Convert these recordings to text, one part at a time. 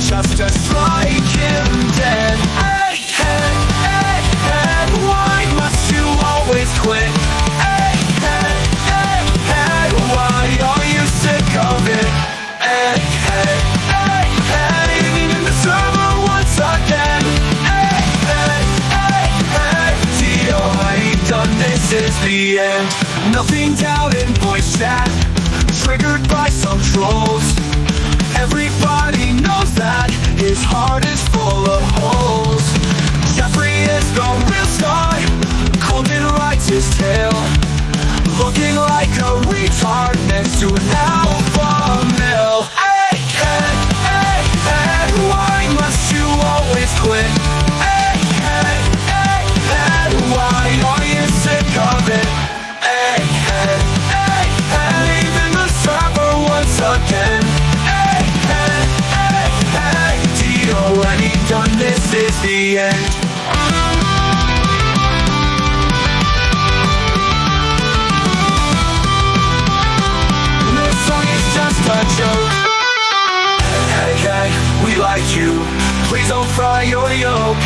just to strike him dead. Hey, hey, hey, hey, why must you always quit? Hey, hey, hey, hey, why are you sick of it? Hey, hey, hey, hey, leaving the server once again. Hey, hey, hey, hey, Tio, I ain't done, this is the end. Nothing down in voice chat, triggered by some trolls. Everybody knows that his heart is full of holes. Jeffrey is the real star, Coleman rides his tail, looking like a retard next to an alpha male. Hey, hey, hey, hey, why must you always quit? Hey, hey, hey, hey, why are you sick of it? Hey, hey, hey, hey, leaving the server once again. When he done, this is the end. This song is just a joke. Hey, hey, we like you, please don't fry your yolk.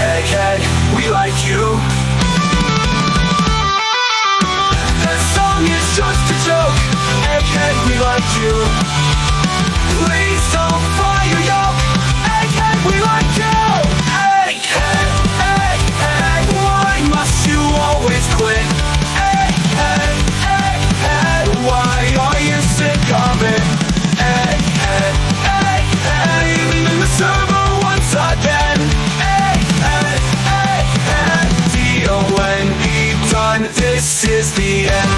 Hey, hey, we like you. This song is just a joke. Hey, hey, we like you, please don't fry your yolk. We like you! Hey, hey, hey, hey, why must you always quit? Hey, hey, hey, hey, why are you sick of it? Hey, hey, hey, hey, leaving the server once again. Hey, hey, hey, hey, D-O-N-E done, this is the end.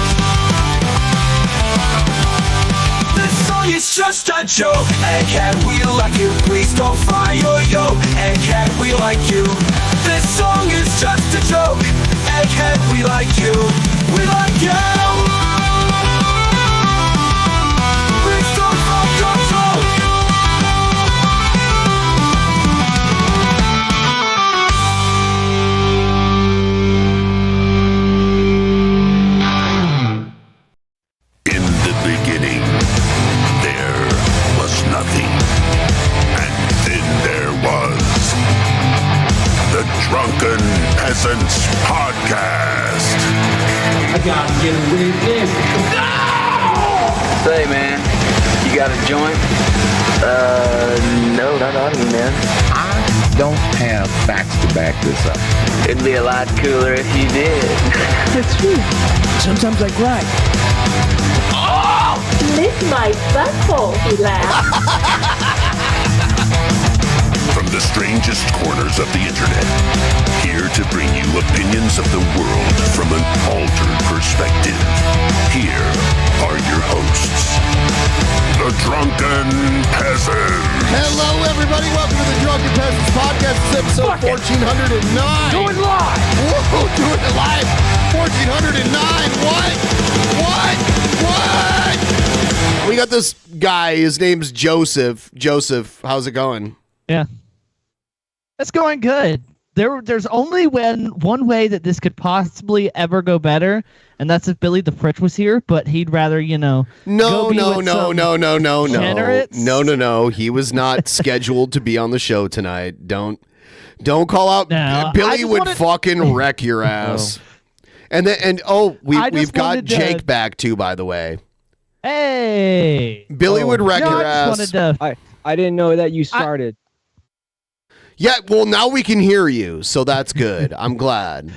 It's just a joke, and can we like you? Please don't fry your yolk, and can we like you? This song is just a joke, and can we like you? We like you! Please don't fry your yolk. In the beginning, there was nothing, and then there was the Drunken Peasants Podcast. I gotta get away with this. No! Say, man, you got a joint? No, not on me, man. I don't have facts to back this up. It'd be a lot cooler if you did. That's true. Sometimes I cry. Lick my butthole, he laughed. From the strangest corners of the internet, here to bring you opinions of the world from an altered perspective. Here are your hosts, the Drunken Peasants. Hello, everybody. Welcome to the Drunken Peasants Podcast. It's episode 1409. Doing live. Whoa, doing it live. 1409. What? We got this guy. His name's Joseph. Joseph, how's it going? Yeah. It's going good. There's only one way that this could possibly ever go better, and that's if Billy the Fritch was here, but he'd rather, No. He was not scheduled to be on the show tonight. Don't call out. No, Billy would fucking wreck your ass. We've got Jake back too, by the way. Hey. Billy would wreck your ass. I didn't know that you started. Yeah, well, now we can hear you, so that's good. I'm glad.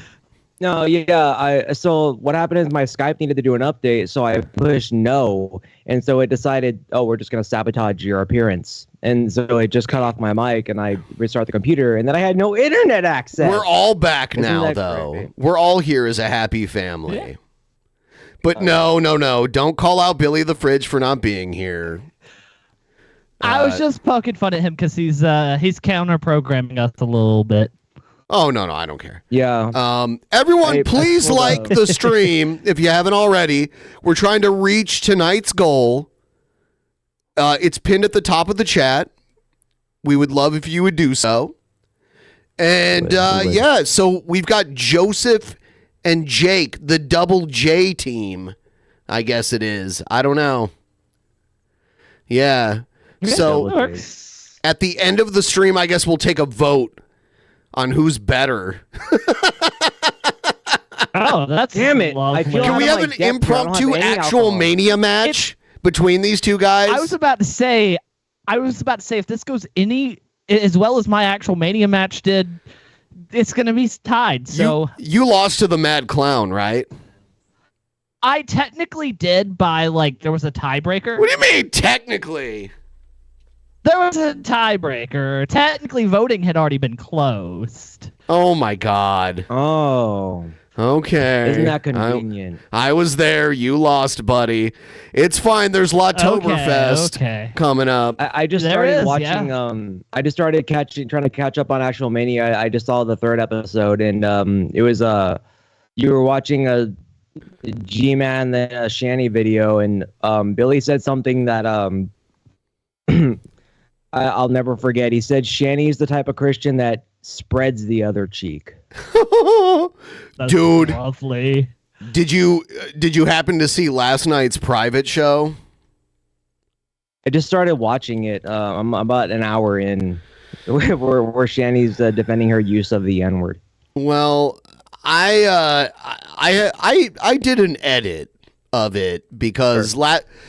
No, yeah. So what happened is my Skype needed to do an update, so I pushed no, and so it decided, we're just gonna sabotage your appearance, and so it just cut off my mic, and I restarted the computer, and then I had no internet access. We're all back now, though. Crazy? We're all here as a happy family. Yeah. But no. Don't call out Billy the Fridge for not being here. I was just poking fun at him because he's counter-programming us a little bit. Oh, no, I don't care. Yeah. Everyone, please like the stream if you haven't already. We're trying to reach tonight's goal. It's pinned at the top of the chat. We would love if you would do so. And so we've got Joseph and Jake, the double J team, I guess it is. I don't know. Yeah. So works. at the end of the stream, I guess we'll take a vote on who's better. Oh, that's Damn it. I feel Can we out have of an my depth here. I don't impromptu have any actual alcohol. Mania match between these two guys? I was about to say if this goes any as well as my actual Mania match did, it's gonna be tied. So you lost to the Mad Clown, right? I technically did by there was a tiebreaker. What do you mean technically? There was a tiebreaker. Technically, voting had already been closed. Oh my God. Oh. Okay. Isn't that convenient? I was there. You lost, buddy. It's fine. There's Lawtoberfest coming up. I just There started is, watching. I just started trying to catch up on Actual Mania. I just saw the 3rd episode, and it was you were watching a G-Man the Shanny video, and Billy said something that I'll never forget. He said Shanny is the type of Christian that spreads the other cheek. That's Dude, lovely. Did you happen to see last night's private show? I just started watching it. I'm about an hour in, where Shanny's defending her use of the N-word. Well, I did an edit of it because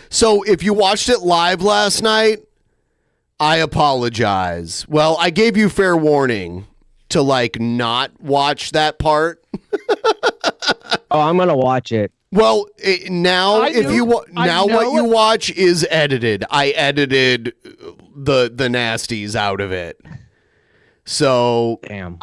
so if you watched it live last night, I apologize. Well, I gave you fair warning to not watch that part. Oh, I'm gonna watch it. Well, now what you watch is edited. I edited the nasties out of it. So damn.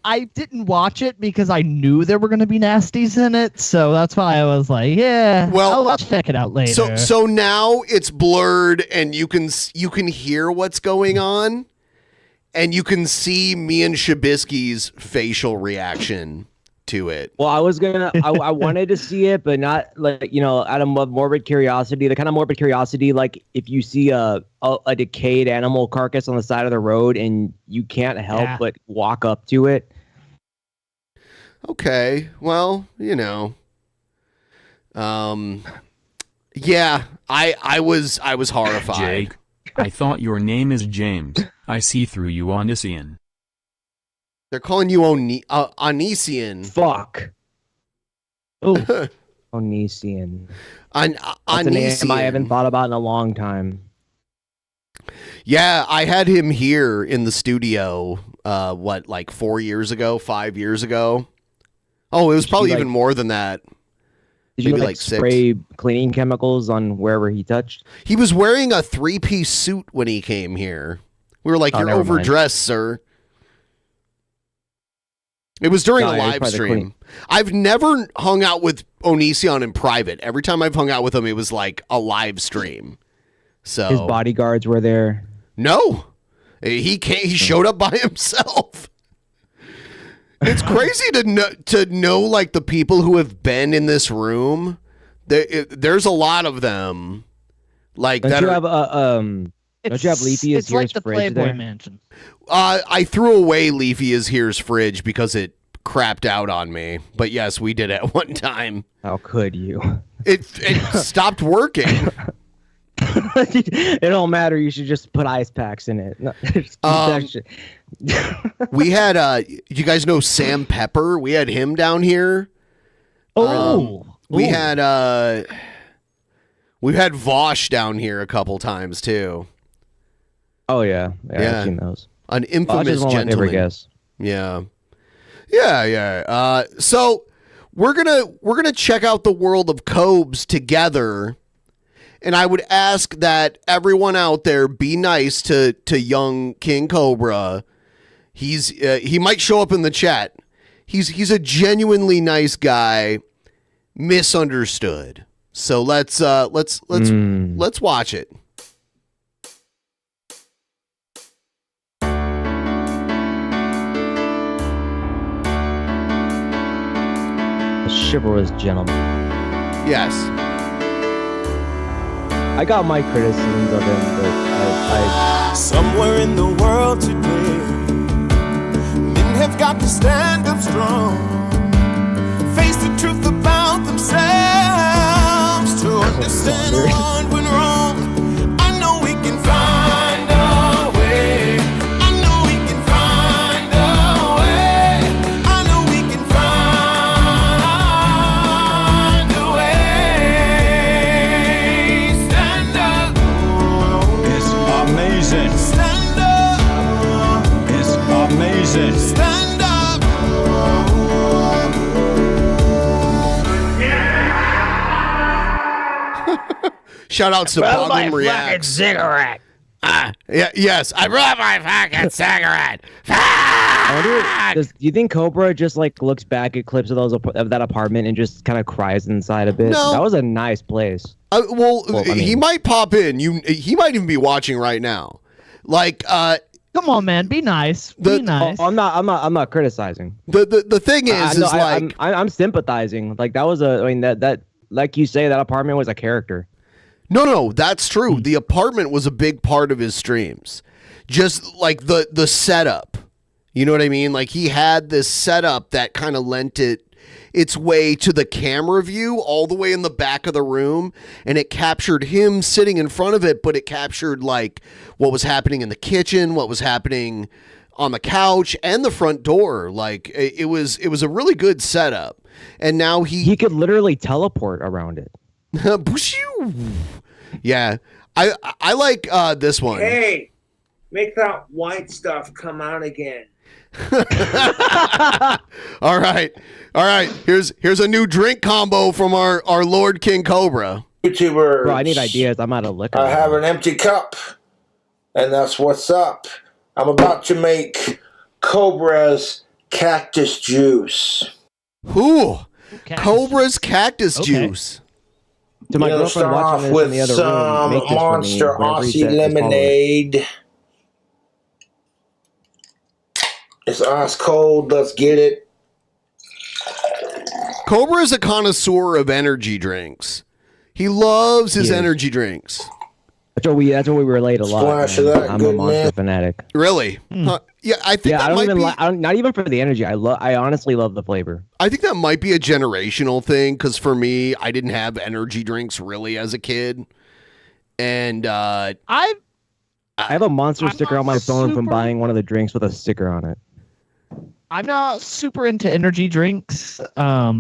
I didn't watch it because I knew there were going to be nasties in it, so that's why I was like, I'll check it out later. So now it's blurred, and you can hear what's going on, and you can see me and Shabisky's facial reaction to it. Well, I wanted to see it, but not out of morbid curiosity. The kind of morbid curiosity, like if you see a decayed animal carcass on the side of the road and you can't help but walk up to it. Okay, well, I was horrified. Jake, I thought your name is James. I see through you, Onision. They're calling you Onision. Fuck. Oh, Onision. That's a name I haven't thought about in a long time. Yeah, I had him here in the studio, 4 years ago, 5 years ago? Oh, it was probably even more than that. Did you Maybe spray cleaning chemicals on wherever he touched? He was wearing a 3-piece suit when he came here. We were like, you're overdressed, sir. It was during a live stream. I've never hung out with Onision in private. Every time I've hung out with him, it was like a live stream. So his bodyguards were there. No, he showed up by himself. It's crazy to know like the people who have been in this room. There's a lot of them. Like don't you have Leafy is like the fridge Playboy there? Mansion. I threw away Leafy is here's fridge because it crapped out on me. But yes, we did at one time. How could you? It stopped working. It don't matter. You should just put ice packs in it. No, we had you guys know Sam Pepper? We had him down here. We had Vosh down here a couple times too. Oh yeah. I've seen those. An infamous gentleman. Guess. Yeah. So we're gonna check out the world of Cobes together. And I would ask that everyone out there be nice to young King Cobra. He might show up in the chat. He's a genuinely nice guy, misunderstood. So let's watch it. A chivalrous gentleman. Yes. I got my criticisms of him, but I Somewhere in the world today, men have got to stand up strong, face the truth about themselves, to understand what went wrong. I know peasant. Stand up. Shout outs to Boggin Reacts. cigarette. Yes, I brought my fucking cigarette. Do you think Cobra just like looks back at clips of that apartment and just kind of cries inside a bit? No. That was a nice place. He might pop in. He might even be watching right now. Like, come on, man, be nice. Be nice. I'm not criticizing. The thing is, No, like I'm sympathizing. Like that was that like you say, that apartment was a character. No, that's true. The apartment was a big part of his streams. Just like the setup. You know what I mean? Like he had this setup that kind of lent its way to the camera view all the way in the back of the room, and it captured him sitting in front of it, but it captured like what was happening in the kitchen, what was happening on the couch and the front door. Like it was a really good setup. And now he could literally teleport around it. Yeah, I like this one. Hey, make that white stuff come out again. All right. Here's a new drink combo from our Lord King Cobra. YouTubers, Bro, I need ideas. I'm out of liquor. I have an empty cup, and that's what's up. I'm about to make Cobra's cactus juice. Ooh, Cobra's cactus juice. To my girlfriend start watching off this in with the other some room, make this for me Monster whenever he Aussie says his followers. lemonade. It's ice cold. Let's get it. Cobra is a connoisseur of energy drinks. He loves his energy drinks. That's what we relate a lot. Splash of Man. that I'm a Monster fanatic. Really? Yeah, I think that might be. Not even for the energy. I honestly love the flavor. I think that might be a generational thing because for me, I didn't have energy drinks really as a kid, and I have a Monster sticker on my phone from buying one of the drinks with a sticker on it. I'm not super into energy drinks. I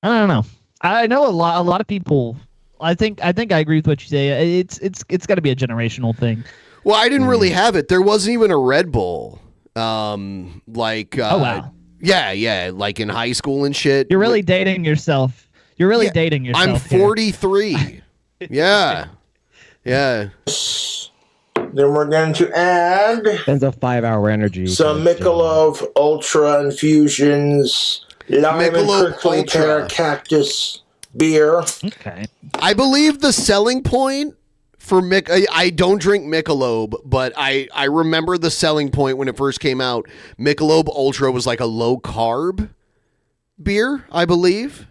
don't know. I know a lot of people. I think I agree with what you say. It's got to be a generational thing. Well, I didn't really have it. There wasn't even a Red Bull. Oh wow. Yeah, like in high school and shit. You're really dating yourself. You're really dating yourself. I'm 43. Yeah. Then we're going to add That's a 5-hour energy. some Michelob Ultra infusions, lime Michelob and prickly Ultra. pear cactus beer. Okay. I believe the selling point for I don't drink Michelob, but I remember the selling point when it first came out. Michelob Ultra was like a low carb beer, I believe.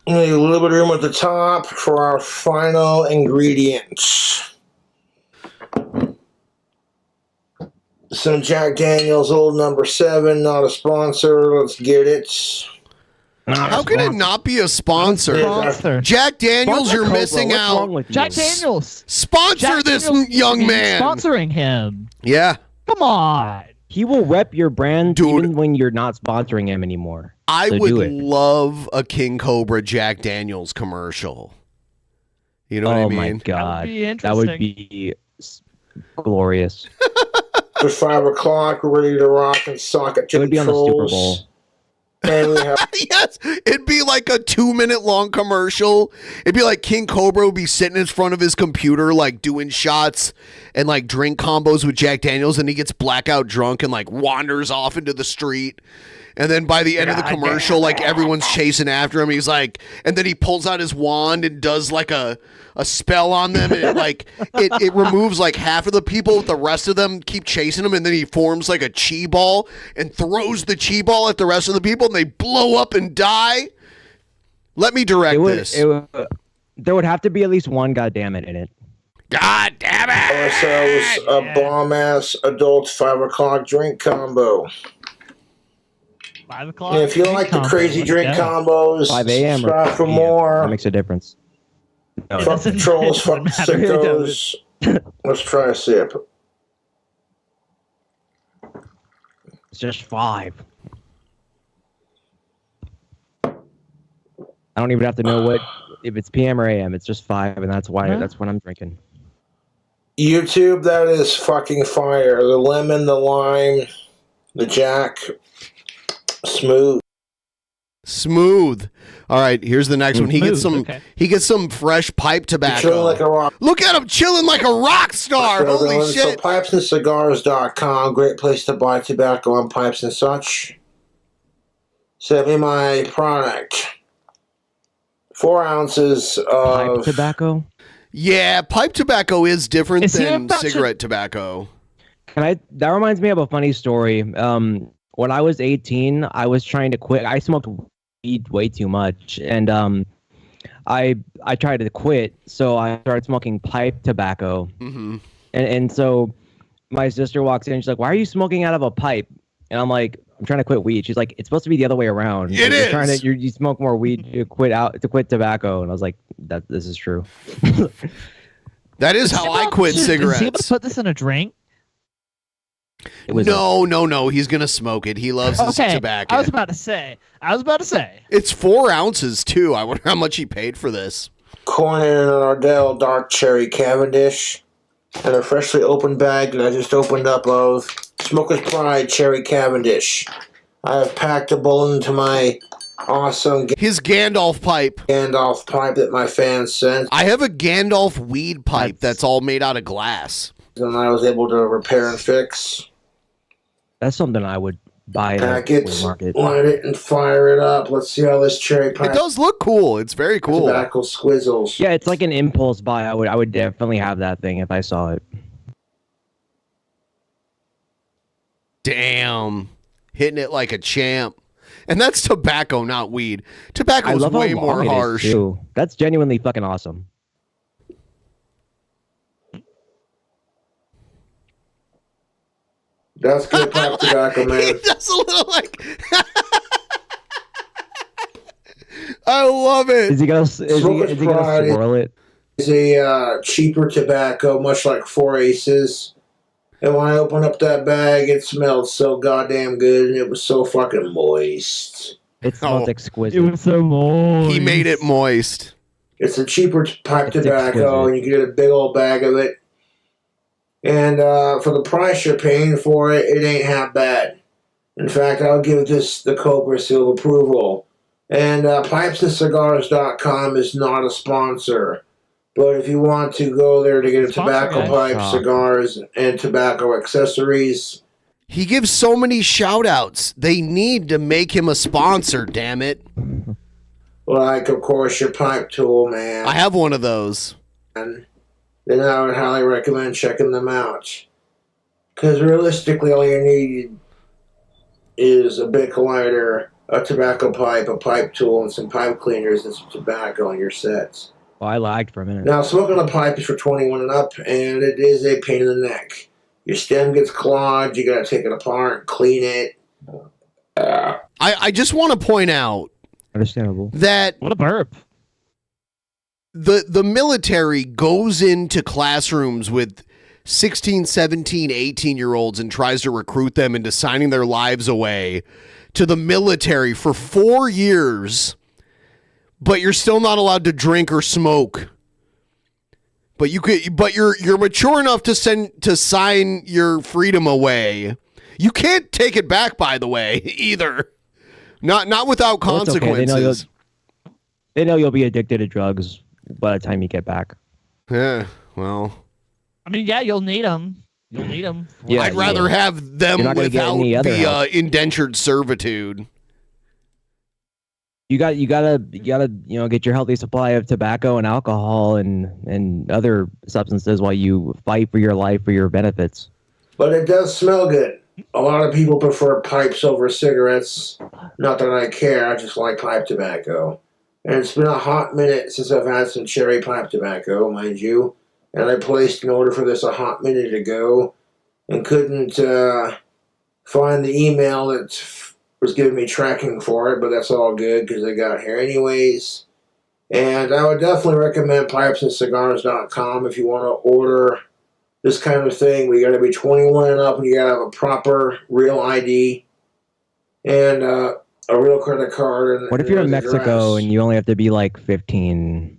Need a little bit of room at the top for our final ingredients. Some Jack Daniels Old Number 7, not a sponsor. Let's get it. How can it not be a sponsor? Sponsor. Jack Daniels, Sponsor you're Cobra. missing What's out. wrong with you? Jack Daniels. Sponsor Jack this Daniels young is man. Sponsoring him. Yeah. Come on. He will rep your brand Dude. even when you're not sponsoring him anymore. I So would do it. love a King Cobra Jack Daniels commercial. You know what I Oh mean? my god, be that would interesting. be glorious. For 5 o'clock, we're ready to rock and sock it to It would the be on the Super trolls. Bowl. And we have Yes, it'd be like a 2-minute long commercial. It'd be like King Cobra would be sitting in front of his computer, like doing shots and like drink combos with Jack Daniels, and he gets blackout drunk and like wanders off into the street. And then by the end of the commercial, like everyone's chasing after him. He's like, and then he pulls out his wand and does like a spell on them, and it like it removes like half of the people. The rest of them keep chasing him, and then he forms like a chi ball and throws the chi ball at the rest of the people, and they blow up and die. Let me direct this. There would have to be at least one goddammit in it. God damn it! ourselves a bomb-ass adult 5 o'clock drink combo. 5 o'clock. And if you like the crazy drink combos, 5 a.m. or subscribe for 5 p.m. more. That makes a difference. No, Fuck the trolls, fuck the sickos. Let's try a sip. it's just 5. I don't even have to know what if it's PM or AM, it's just 5, and that's why that's when I'm drinking. YouTube, that is fucking fire. The lemon, the lime, the Jack, smooth. Smooth. All right, here's the next one. He gets some. okay. He gets some fresh pipe tobacco. Chilling like a rock. Look at him chilling like a rock star. Holy So shit! pipesandcigars.com, great place to buy tobacco and pipes and such. Send me my product. 4 ounces of Pipe tobacco. Yeah, pipe tobacco is different Is he than about to- cigarette tobacco. That reminds me of a funny story. When I was 18, I was trying to quit. I smoked weed way too much, and I tried to quit, so I started smoking pipe tobacco. Mm-hmm. And so my sister walks in, and she's like, "Why are you smoking out of a pipe?" And I'm like, "I'm trying to quit weed." She's like, "It's supposed to be the other way around. It You're is. trying to you smoke more weed to quit tobacco." And I was like, "This is true." That is how I quit Is he able to cigarettes. put this in a drink? No. He's gonna smoke it. He loves his Okay, tobacco. I was about to say. It's 4 ounces too. I wonder how much he paid for this. Corn and an Ardell Dark Cherry Cavendish, and a freshly opened bag that I just opened up of Smoker's Pride Cherry Cavendish. I have packed a bowl into my awesome His Gandalf pipe. Gandalf pipe that my fans sent, I have a Gandalf weed pipe that's all made out of glass. and I was able to repair and fix. That's something I would buy at Pack a it, flea market. light it, and fire it up. Let's see how this cherry pipe It does look cool. It's very cool. tobacco squizzles. Yeah, it's like an impulse buy. I would definitely have that thing if I saw it. Damn. Hitting it like a champ. And that's tobacco, not weed. Tobacco I is love way how more long it is, harsh. too. That's genuinely fucking awesome. That's good pipe tobacco, man. He does a little like. I love it. Is he gonna Smoker's Pride swirl it? is a cheaper tobacco, much like 4 Aces. And when I opened up that bag, it smelled so goddamn good, and it was so fucking moist. It smelled Oh. exquisite. It was so moist. He made it moist. It's a cheaper pipe It's tobacco, exquisite. and you get a big old bag of it. And for the price you're paying for it, it ain't half bad. In fact, I'll give this the Cobra seal of approval. And pipesandcigars.com is not a sponsor. But if you want to go there to get a Sponsor tobacco guy. pipe, Stop. cigars, and tobacco accessories, He gives so many shout outs. They need to make him a sponsor, damn it. like, of course, your pipe tool, man, I have one of those. then I would highly recommend checking them out. Because realistically, all you need is a Bic lighter, a tobacco pipe, a pipe tool, and some pipe cleaners and some tobacco on your sets. Oh, I lagged for a minute. Now, smoking a pipe is for 21 and up, and it is a pain in the neck. Your stem gets clogged, you gotta take it apart, clean it. I just want to point out Understandable. that What a burp. the military goes into classrooms with 16, 17, 18-year-olds and tries to recruit them into signing their lives away to the military for 4 years, but you're still not allowed to drink or smoke. But you're mature enough to sign your freedom away. You can't take it back, by the way, either. Not without Well, it's okay. consequences. They know you'll be addicted to drugs by the time you get back. Yeah, well, I mean, yeah, you'll need them. You'll need them. Yeah, I'd rather have them You're not gonna get without any other the help. indentured servitude. You gotta get your healthy supply of tobacco and alcohol and other substances while you fight for your life for your benefits. But it does smell good. A lot of people prefer pipes over cigarettes. Not that I care, I just like pipe tobacco. And it's been a hot minute since I've had some cherry pipe tobacco, mind you. And I placed an order for this a hot minute ago and couldn't find the email that was giving me tracking for it, but that's all good because they got here anyways. And I would definitely recommend pipesandcigars.com if you want to order this kind of thing. We got to be 21 and up, and you got to have a proper, real ID. And a real credit card. And What if you're in Mexico and you only have to be like 15?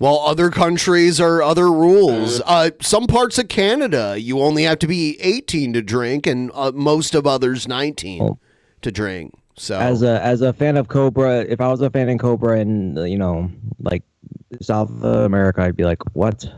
Well, other countries are other rules. Some parts of Canada, you only have to be 18 to drink, and most of others 19 to drink. So, as a fan of Cobra, if I was a fan in Cobra and like South America, I'd be like, what?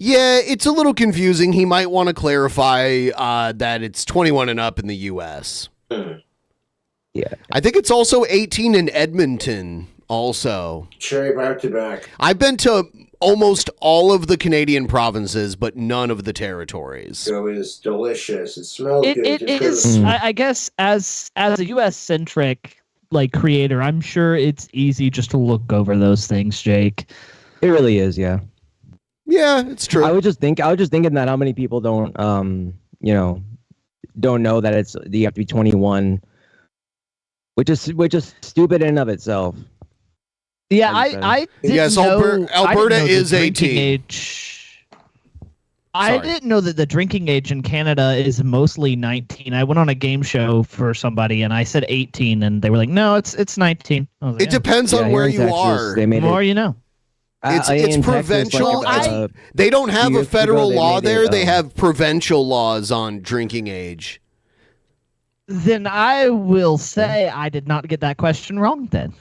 yeah, it's a little confusing. He might want to clarify that it's 21 and up in the U.S. Yeah, I think it's also 18 in Edmonton. Also, cherry back to back. I've been to almost all of the Canadian provinces, but none of the territories. So it's delicious. It smells good. It is. I guess as a U.S. centric like creator, I'm sure it's easy just to look over those things, Jake. It really is. Yeah. Yeah, it's true. I was just thinking that how many people don't don't know that you have to be 21, which is stupid in and of itself. Yeah, I didn't yes, know, Alberta I didn't know is the drinking 18. Age. I didn't know that the drinking age in Canada is mostly 19. I went on a game show for somebody and I said 18, and they were like, "No, it's 19." I was like, It depends on where you are. They made the more you know. It's provincial. They don't have a federal law there. They have provincial laws on drinking age. Then I will say I did not get that question wrong then.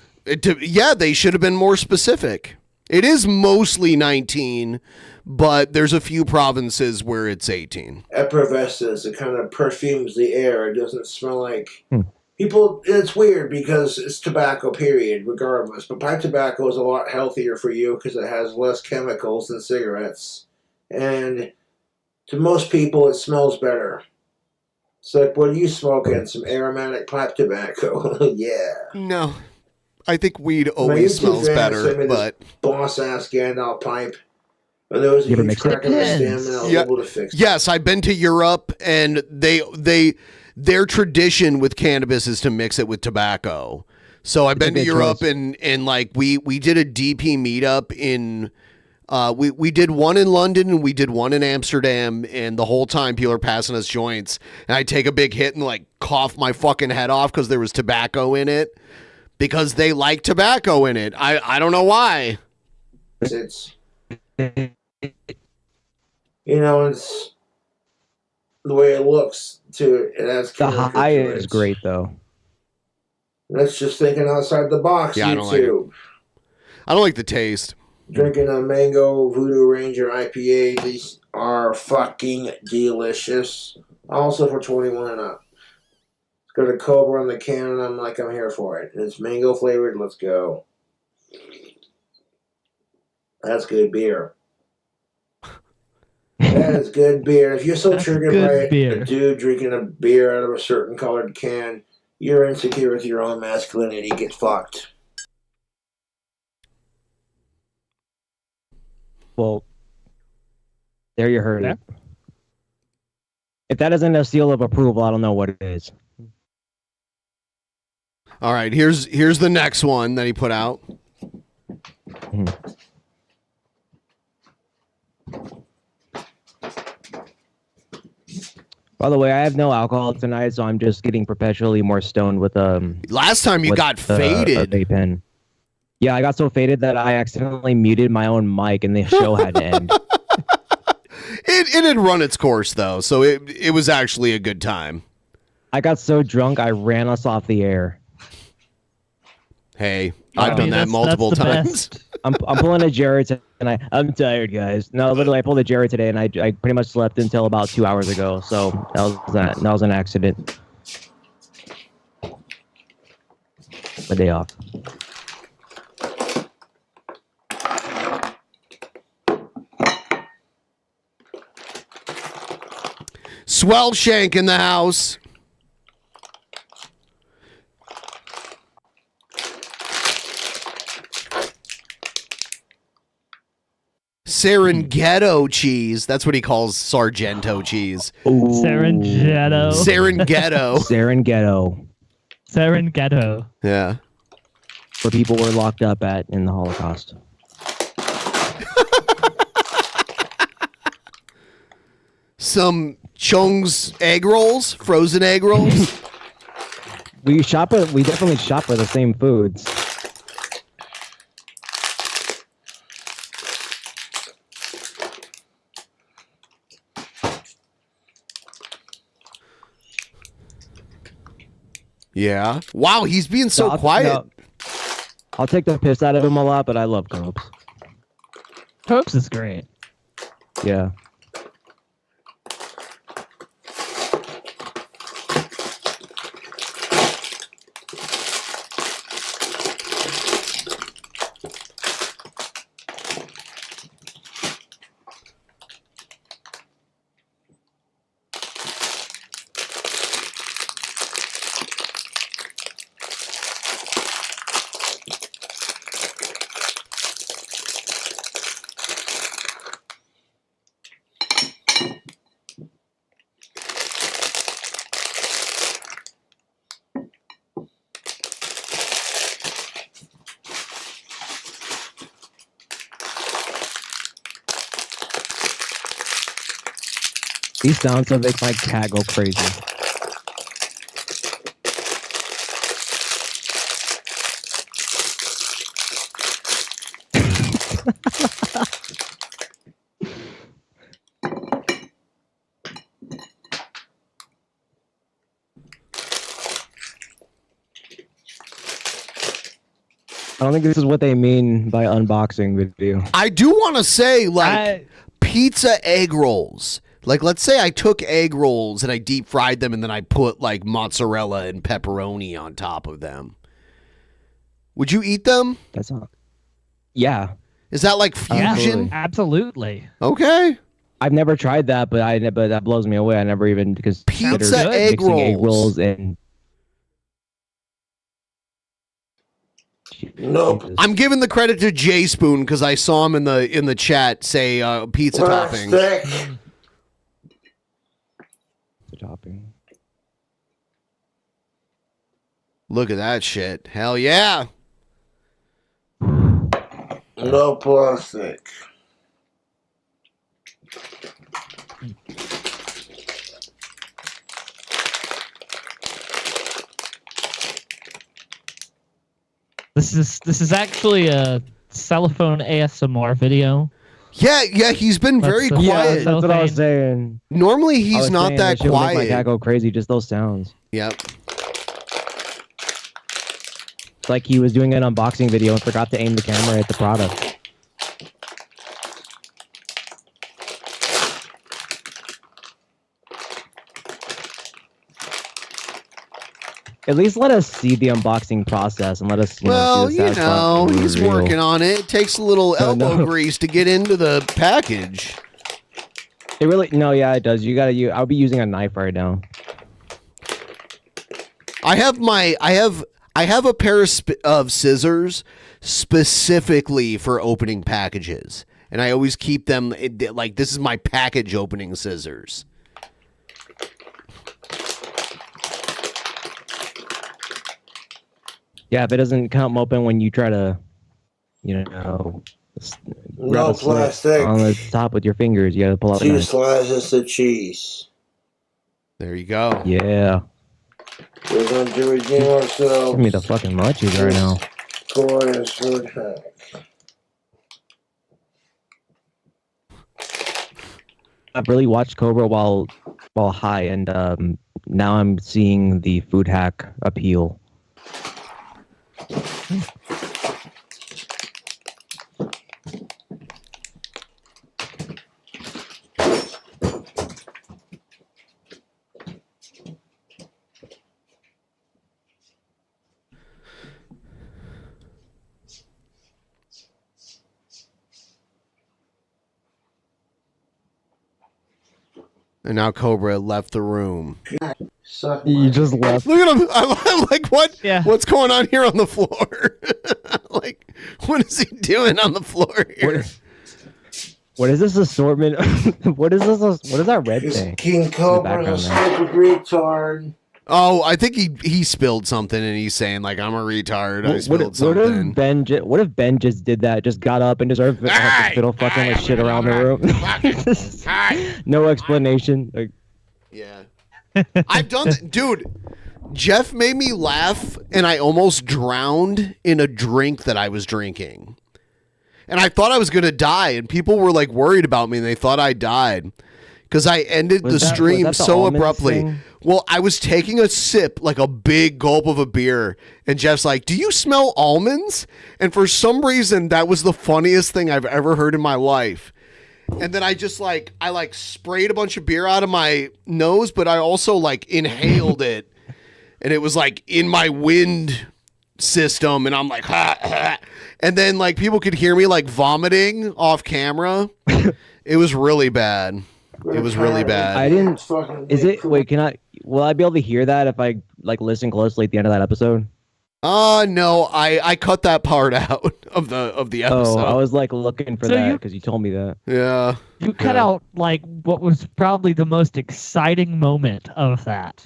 Yeah, they should have been more specific. It is mostly 19, but there's a few provinces where it's 18. Effervescence, it kind of perfumes the air. It doesn't smell like... People, it's weird because it's tobacco, period, regardless. But pipe tobacco is a lot healthier for you because it has less chemicals than cigarettes. And to most people, it smells better. It's like, what are you smoking? Some aromatic pipe tobacco. Yeah. No. I think weed always smells better, but... Boss-ass Gandalf pipe. And there was a huge crack in the stem, and I was able to fix it. Yes, I've been to Europe, and their tradition with cannabis is to mix it with tobacco. So I've been to Europe, and like we did a DP meetup in... we did one in London and we did one in Amsterdam, and the whole time people are passing us joints, and I take a big hit and like cough my fucking head off because there was tobacco in it. Because they like tobacco in it. I don't know why. It's it's the way it looks to it has the high is great though. That's just thinking outside the box. Yeah, I don't like it. I don't like the taste. Drinking a mango Voodoo Ranger IPA. These are fucking delicious. Also for 21 and up. Got a Cobra on the can, and I'm like, I'm here for it. It's mango flavored. Let's go. That's good beer. That is good beer. If you're so triggered by a dude drinking a beer out of a certain colored can, you're insecure with your own masculinity. Get fucked. Well, there you heard it. If that isn't a seal of approval, I don't know what it is. All right, here's the next one that he put out. By the way, I have no alcohol tonight, so I'm just getting perpetually more stoned with Last time you got faded. A vape pen. Yeah, I got so faded that I accidentally muted my own mic, and the show had to end. It had run its course though, so it was actually a good time. I got so drunk I ran us off the air. Hey, I've done that multiple times. I'm pulling a Jared and I'm tired, guys. No, literally, I pulled a Jared today, and I pretty much slept until about 2 hours ago. So that was an accident. A day off. Swell Shank in the house. Serenghetto cheese. That's what he calls Sargento cheese. Ooh. Serenghetto. Serenghetto. Serenghetto. Yeah. Where people were locked up in the Holocaust. Some Chung's egg rolls, frozen egg rolls. We definitely shop for the same foods. Yeah. Wow, he's being so quiet. No, I'll take the piss out of him a lot, but I love Copes. Copes is great. Yeah. These sounds will make my cat go crazy. I don't think this is what they mean by unboxing video. I do want to say, like, pizza egg rolls. Like, let's say I took egg rolls and I deep fried them and then I put, like, mozzarella and pepperoni on top of them. Would you eat them? That's not. Yeah. Is that like fusion? Absolutely. Okay. I've never tried that, but that blows me away. I never even considered Pizza egg mixing egg rolls. rolls and. Nope. I'm giving the credit to Jay Spoon because I saw him in the chat say pizza toppings. Plastic. Topping. Look at that shit. Hell yeah. No plastic. This is actually a cellophone ASMR video. Yeah, he's been very quiet. That's what I was saying. Normally he's not that Make my quiet. cat go crazy. Just those sounds. Yep. It's like he was doing an unboxing video and forgot to aim the camera at the product. At least let us see the unboxing process and let us. Well, see the satisfying he's reveal. working on it. It takes a little elbow no. grease to get into the package. It really it does. You gotta use. I'll be using a knife right now. I have a pair of scissors specifically for opening packages, and I always keep them like this is my package opening scissors. Yeah, if it doesn't come open when you try to, No grab a slit plastic. on the top with your fingers, you gotta pull out the 2 knife. slices of cheese. There you go. Yeah. We're going to redeem ourselves. Give me the fucking munchies right now. Glorious food hack. I've really watched Cobra while high, and now I'm seeing the food hack appeal. And now Cobra left the room. You just left. Look at him. I'm like, what? Yeah. What's going on here on the floor? Like, what is he doing on the floor here? What is this assortment? What is this? What is that red It's thing? King Cobra, a stupid retard. Oh, I think he spilled something and he's saying like I'm a retard. I spilled What something. if Ben just did that? Just got up and just started fiddle fucking like shit around the room. No explanation. Like, yeah. I've done that, dude. Jeff made me laugh, and I almost drowned in a drink that I was drinking. And I thought I was going to die, and people were like worried about me, and they thought I died because I ended the stream so abruptly. Thing? Well, I was taking a sip, like a big gulp of a beer, and Jeff's like, "Do you smell almonds?" And for some reason, that was the funniest thing I've ever heard in my life. And then I sprayed a bunch of beer out of my nose, but I also like inhaled it, and it was like in my wind system, and I'm like, ha, ha. And then like people could hear me like vomiting off camera. It was really bad. It was really bad. I didn't. Is it? Wait, will I be able to hear that if I like listen closely at the end of that episode? No, I cut that part out of the episode. Oh, I was like looking for that because you told me that. Yeah. You cut out like what was probably the most exciting moment of that.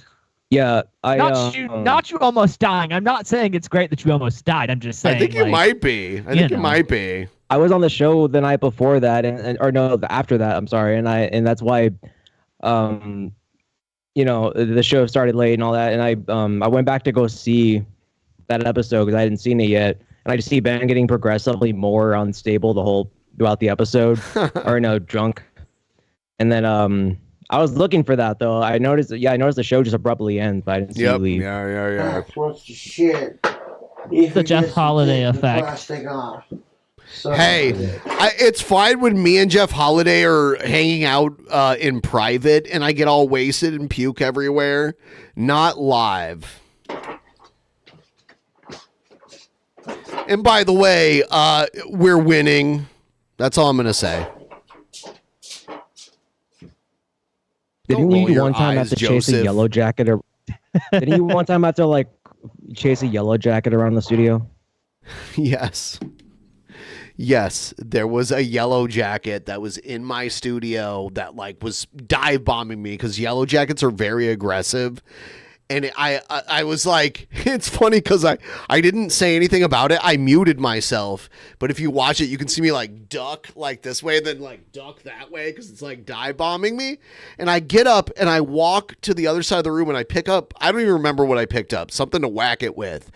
Yeah, not you almost dying. I'm not saying it's great that you almost died. I'm just saying. I think you might be. I think you might be. I was on the show the night before that, or no, after that. I'm sorry, and that's why, the show started late and all that, and I went back to go see that episode because I hadn't seen it yet, and I just see Ben getting progressively more unstable throughout the episode, or no, drunk, and then I was looking for that though. I noticed the show just abruptly ends, but I didn't see you leave. Yeah. That's what's the shit. The Jeff Holiday effect. Plastic off. Hey, it's fine when me and Jeff Holiday are hanging out in private and I get all wasted and puke everywhere. Not live. And by the way, we're winning. That's all I'm going to say. Didn't you one time have to chase a yellow jacket? Didn't you one time have to like chase a yellow jacket around the studio? Yes, there was a yellow jacket that was in my studio that like was dive bombing me because yellow jackets are very aggressive. And I was like, it's funny because I didn't say anything about it. I muted myself. But if you watch it, you can see me like duck like this way, then like duck that way because it's like dive bombing me. And I get up and I walk to the other side of the room and I pick up, I don't even remember what I picked up, something to whack it with.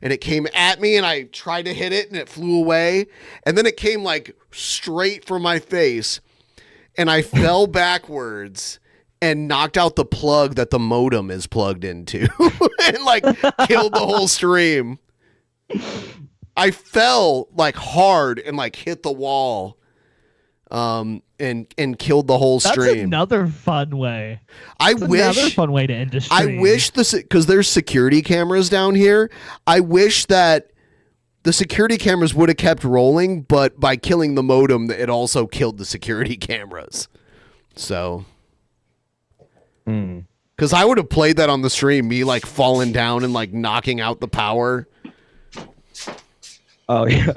And it came at me and I tried to hit it and it flew away. And then it came like straight for my face. And I fell backwards and knocked out the plug that the modem is plugged into and like killed the whole stream. I fell like hard and like hit the wall and killed the whole stream. That's another fun way. Another fun way to end a stream. I wish because there's security cameras down here. I wish that the security cameras would have kept rolling, but by killing the modem, it also killed the security cameras. So... Because I would have played that on the stream, me like falling down and like knocking out the power. Oh yeah,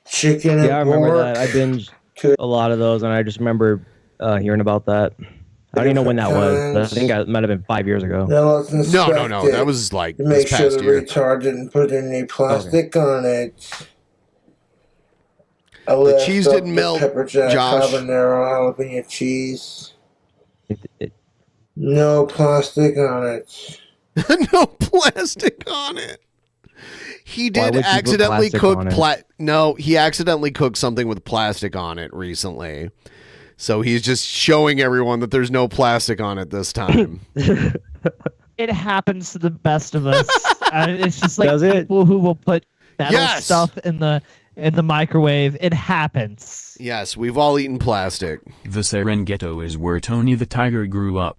chicken. Yeah, I remember that. I binged a lot of those, and I just remember hearing about that. I don't even know when that was. I think it might have been 5 years ago. No. That was like to make this sure past the year. retard didn't put any plastic on it. The cheese didn't melt, Pepper jack, Josh. habanero, jalapeno cheese. No plastic on it. No plastic on it. He did accidentally cook he accidentally cooked something with plastic on it recently. So he's just showing everyone that there's no plastic on it this time. It happens to the best of us. It's just like people who will put metal stuff in the microwave. It happens. Yes, we've all eaten plastic. The Serengeti is where Tony the Tiger grew up.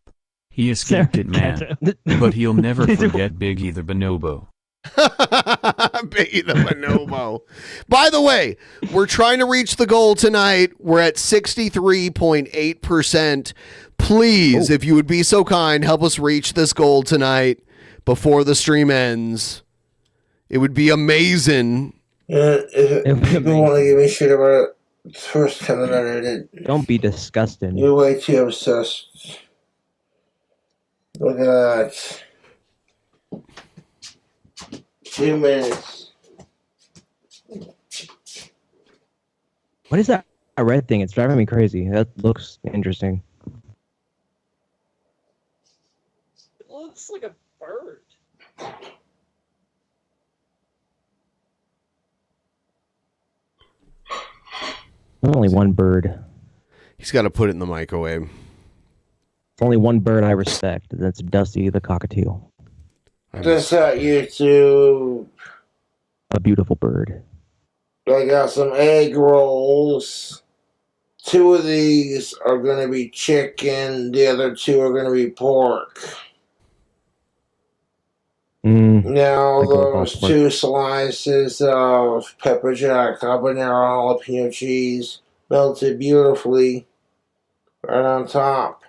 He escaped it, man. But he'll never forget Biggie the Bonobo. Biggie the Bonobo. By the way, we're trying to reach the goal tonight. We're at 63.8%. Please, if you would be so kind, help us reach this goal tonight before the stream ends. It would be amazing. Yeah, if people want to give me shit about it, the first time that I read it. Don't be disgusting. You're way too obsessed. Look at that. 2 minutes. What is that red thing? It's driving me crazy. That looks interesting. It looks like a bird. Only one bird. He's got to put it in the microwave. Only one bird I respect. That's Dusty the cockatiel. This at YouTube. A beautiful bird. I got some egg rolls. 2 of these are going to be chicken. The other 2 are going to be pork. Now those 2 slices of pepper jack habanero jalapeno cheese melted beautifully right on top.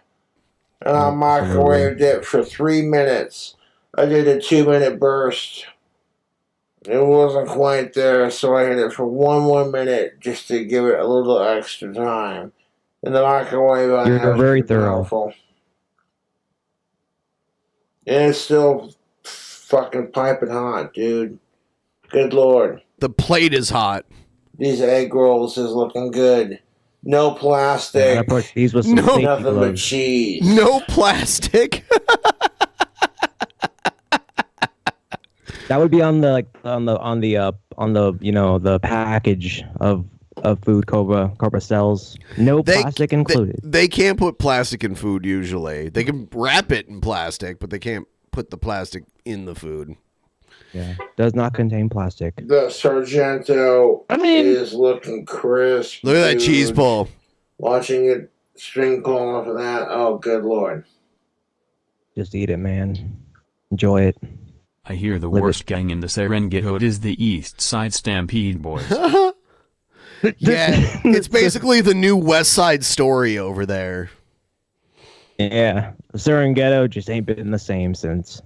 And I microwaved it for 3 minutes. I did a 2-minute burst. It wasn't quite there, so I hit it for 1 more minute just to give it a little extra time. In the microwave, You're very thorough. Powerful. And it's still fucking piping hot, dude. Good lord. The plate is hot. These egg rolls is looking good. No plastic. These with some nothing safety but gloves. cheese. No plastic. That would be on the the package of food Cobra sells. No plastic included. They can't put plastic in food usually. They can wrap it in plastic, but they can't put the plastic in the food. Yeah, does not contain plastic. The Sargento is looking crisp. Look at that dude. cheese ball. Watching it string pull off of that. Oh, good lord. Just eat it, man. Enjoy it. I hear the Live worst gang in the Serengeti is the East Side Stampede Boys. Yeah, it's basically the new West Side Story over there. Yeah, the Serengeti just ain't been the same since.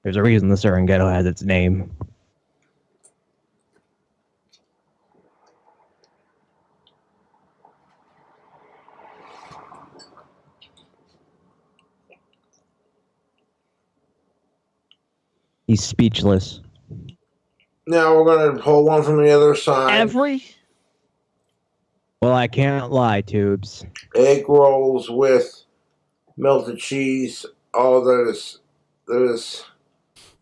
There's a reason the Serengeti has its name. He's speechless. Now we're going to pull one from the other side. Well, I can't lie, Tubes. Egg rolls with melted cheese. Oh, that is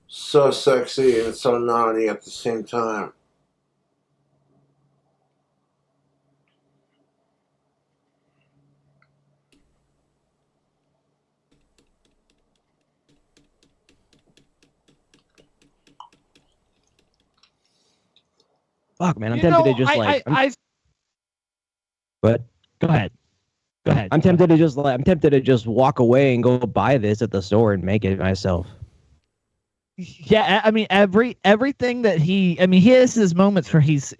so sexy and so naughty at the same time. Fuck, man, I'm tempted to just But go ahead. Go ahead. I'm tempted to just walk away and go buy this at the store and make it myself. Yeah, I mean everything that he has his moments where he's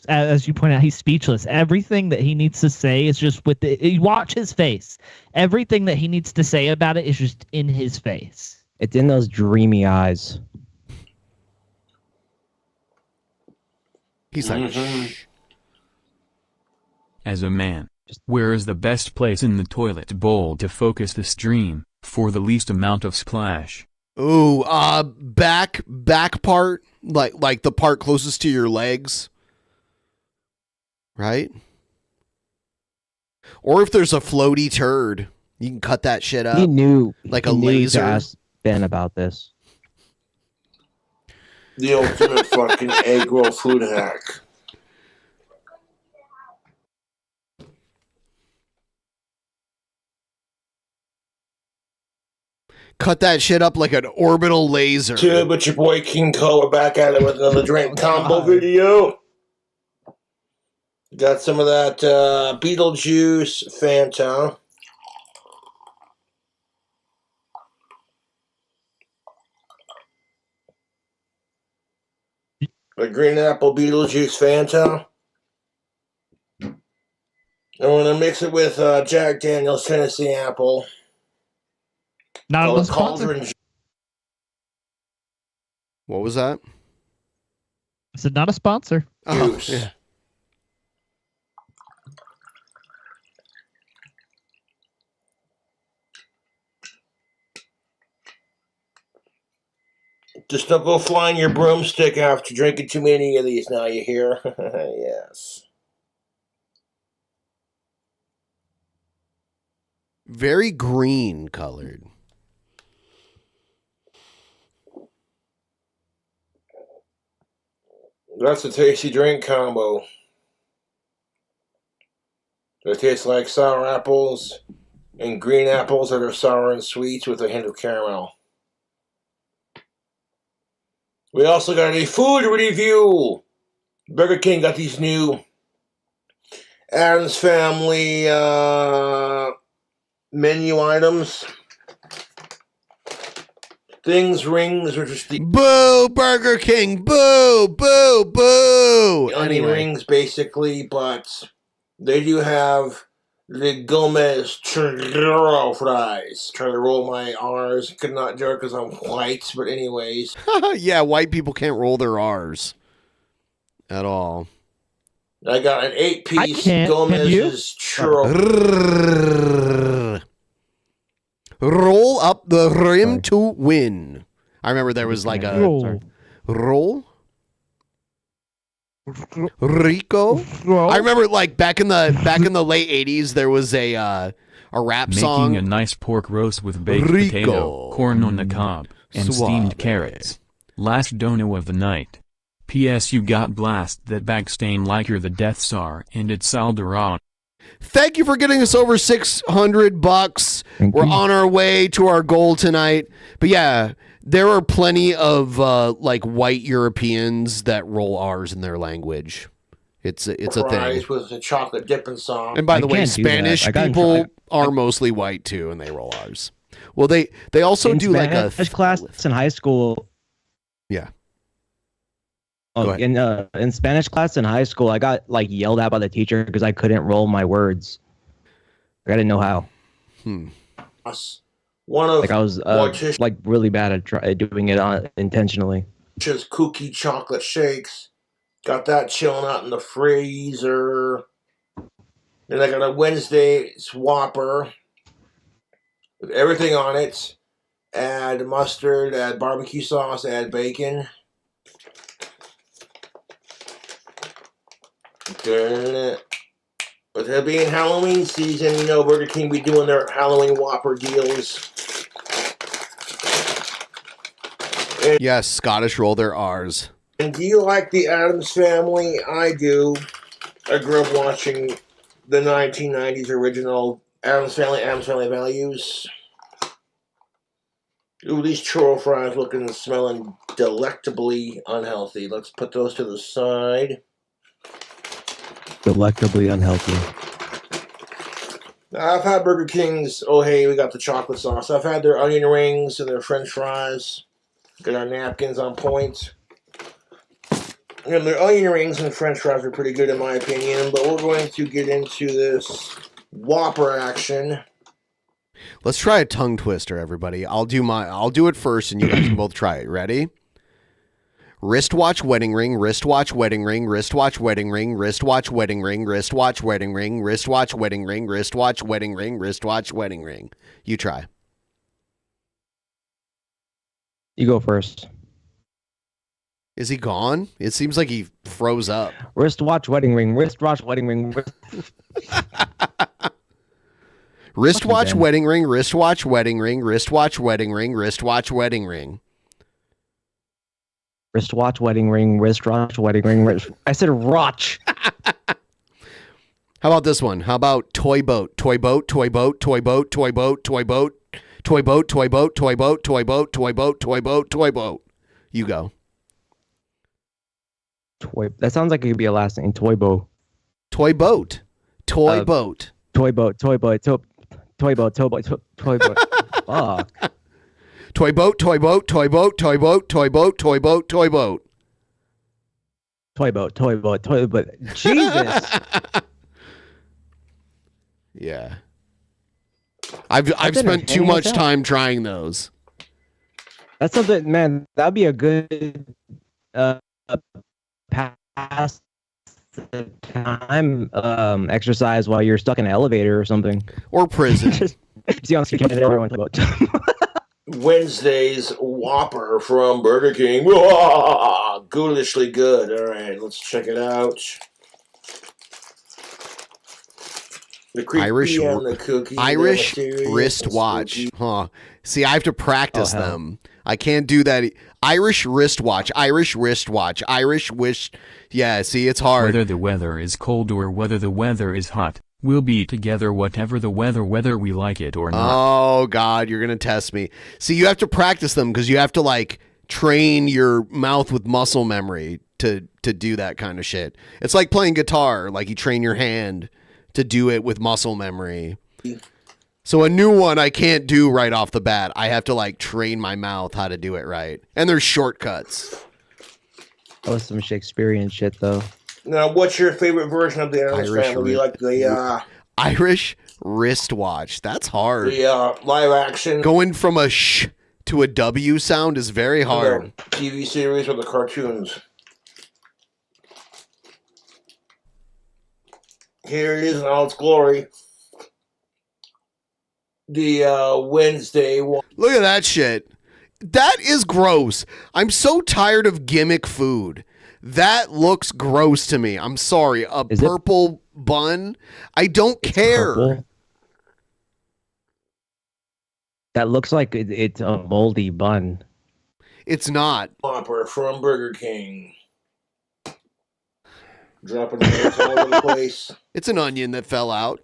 as you point out, he's speechless. Everything that he needs to say is just you watch his face. Everything that he needs to say about it is just in his face. It's in those dreamy eyes. He's like, As a man, where is the best place in the toilet bowl to focus the stream, for the least amount of splash? ooh, back part, like the part closest to your legs, right? Or if there's a floaty turd, you can cut that shit up. He knew like he a knew laser. to ask Ben about this. The ultimate fucking egg roll food hack. Cut that shit up like an orbital laser. Dude, but your boy King Cobra back at it with another drink combo video. Got some of that Beetlejuice Fanta. The green apple Beetlejuice Fanta. And we're going to mix it with Jack Daniel's Tennessee Apple. Not a sponsor. Cauldron. What was that? I said not a sponsor. Oh, yeah. Just don't go flying your broomstick after drinking too many of these now, you hear? Yes. Very green colored. That's a tasty drink combo. It tastes like sour apples and green apples that are sour and sweet with a hint of caramel. We also got a food review. Burger King got these new Addams Family menu items. Things, rings, or just the Boo, Burger King. Boo, boo, boo. onion rings, basically, but they do have the Gomez churro fries. Try to roll my R's. Could not do it because I'm white, but anyways. Yeah, white people can't roll their R's at all. I got an 8-piece Gomez's churro. Roll up the rim to win. I remember there was like a roll. Rico. I remember like back in the late 80s there was a rap song. Making a nice pork roast with baked potato, corn on the cob, and steamed carrots. Last dono of the night. P.S. You got blast that bag stain like you're the Death Star and it's Alderaan. Thank you for getting us over $600. We're on our way to our goal tonight. But yeah, there are plenty of like white Europeans that roll R's in their language. It's a thing. With the chocolate dipping sauce. And by the way, Spanish people are mostly white too, and they roll R's. Well, they also do like a class in high school. Yeah. Oh, in Spanish class in high school, I got like yelled at by the teacher because I couldn't roll my words. I didn't know how. One of like I was like really bad at doing it intentionally. Just cookie chocolate shakes. Got that chilling out in the freezer. Then I got a Wednesday's Whopper with everything on it. Add mustard, add barbecue sauce, add bacon. With it being Halloween season, you know Burger King be doing their Halloween Whopper deals. And yes, Scottish roll their R's. And do you like the Addams Family? I do. I grew up watching the 1990s original Addams Family Values. Ooh, these churro fries looking and smelling delectably unhealthy. Let's put those to the side. Delectably unhealthy. I've had Burger King's, oh hey, we got the chocolate sauce. I've had their onion rings and their french fries. Got our napkins on point. And their onion rings and french fries are pretty good in my opinion, but we're going to get into this Whopper action. Let's try a tongue twister, everybody. I'll do it first and you guys can both try it. Ready? Wristwatch wedding ring, wristwatch wedding ring, wristwatch wedding ring, wristwatch wedding ring, wristwatch wedding ring, wristwatch wedding ring, wristwatch wedding ring, wristwatch wedding ring. You try. You go first. Is he gone? It seems like he froze up. Wristwatch wedding ring, wristwatch wedding ring. Wristwatch wedding ring, wristwatch wedding ring, wristwatch wedding ring, wristwatch wedding ring. Wristwatch wedding ring, wristwatch wedding ring. I said watch. How about this one? How about toy boat, toy boat, toy boat, toy boat, toy boat, toy boat, toy boat, toy boat, toy boat, toy boat, toy boat, toy boat, toy boat. You go. Toy. That sounds like it could be a last name. Toy boat. Toy boat. Toy boat. Toy boat. Toy boat. Toy boat. Toy boat. Toy boat. Fuck. Toy boat, toy boat, toy boat, toy boat, toy boat, toy boat, toy boat. Toy boat, toy boat, toy boat. Jesus. Yeah. I've spent too much time trying those. That's something, man. That'd be a good pass the time exercise while you're stuck in an elevator or something. Or prison. Just see on screen everyone talk about. Wednesday's Whopper from Burger King. Whoa, ghoulishly good. All right, let's check it out. The Irish and the cookie, wristwatch. Huh. See, I have to practice them. I can't do that. Irish wristwatch. Irish wristwatch. Irish wish. Yeah, see, it's hard. Whether the weather is cold or whether the weather is hot, we'll be together whatever the weather, whether we like it or not. Oh, God, you're going to test me. See, you have to practice them because you have to, like, train your mouth with muscle memory to do that kind of shit. It's like playing guitar. Like, you train your hand to do it with muscle memory. So a new one I can't do right off the bat. I have to, like, train my mouth how to do it right. And there's shortcuts. Oh, some Shakespearean shit, though. Now, what's your favorite version of the Addams Irish Family? You like the Irish wristwatch. That's hard. the live action Going from a sh to a W sound is very hard. TV series or the cartoons? Here it is in all its glory. The Wednesday one. Look at that shit. That is gross. I'm so tired of gimmick food. That looks gross to me. I'm sorry. A purple bun? I don't care. Purple? That looks like it's a moldy bun. It's not. Whopper from Burger King. Dropping names all over the place. It's an onion that fell out.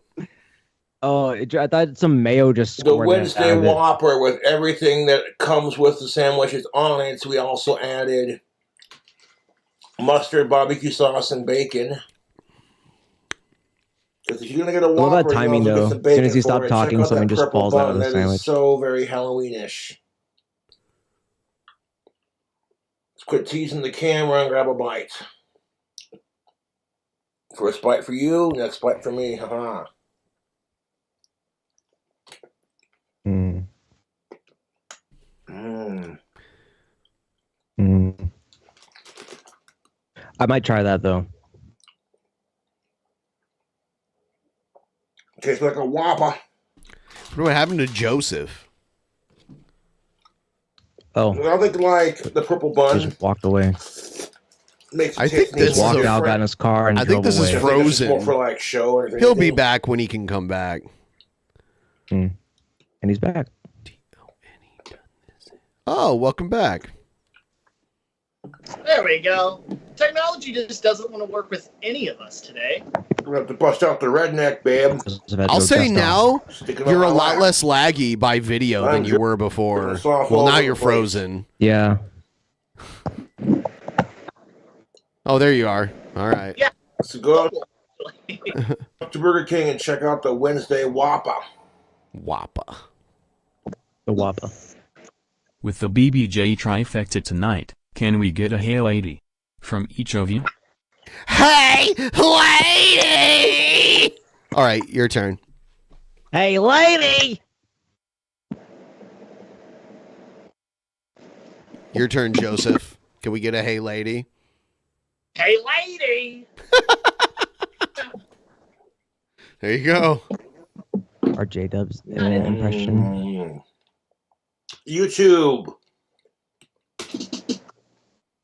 Oh, I thought some mayo just The squirted Wednesday out of it. Whopper with everything that comes with the sandwiches on it. So we also added mustard, barbecue sauce, and bacon. Because if you're gonna get a What Whopper, about timing, you also though? get some As soon as bacon you for stop it. talking, Check out something that just purple falls out of bun. the That sandwich. is so very Halloweenish. Let's quit teasing the camera and grab a bite. First bite for you, next bite for me. Haha. Mm. Mm. Mm. I might try that, though. Tastes like a Whopper. What happened to Joseph? Oh, I think like the purple bun just walked away. makes it I think taste this more is Walked out, different. got in his car, and I think drove this is away. I think this is more Frozen. for like show or He'll be anything. back when he can come back. Mm. And he's back. Oh, welcome back. There we go. Technology just doesn't want to work with any of us today. We have to bust out the redneck, babe. I'll say now Stick it you're on a my lot lap. less laggy by video than you were before. It's off Well, all now over you're the place. frozen. Yeah. Oh, there you are. All right. Yeah. Let's go up to Burger King and check out the Wednesday Whopper. Whopper. The Whopper. With the BBJ trifecta tonight, can we get a Hey Lady from each of you? Hey, lady! All right, your turn. Hey, lady! Your turn, Joseph. Can we get a hey, lady? Hey, lady! There you go. Our J-Dub's impression. YouTube.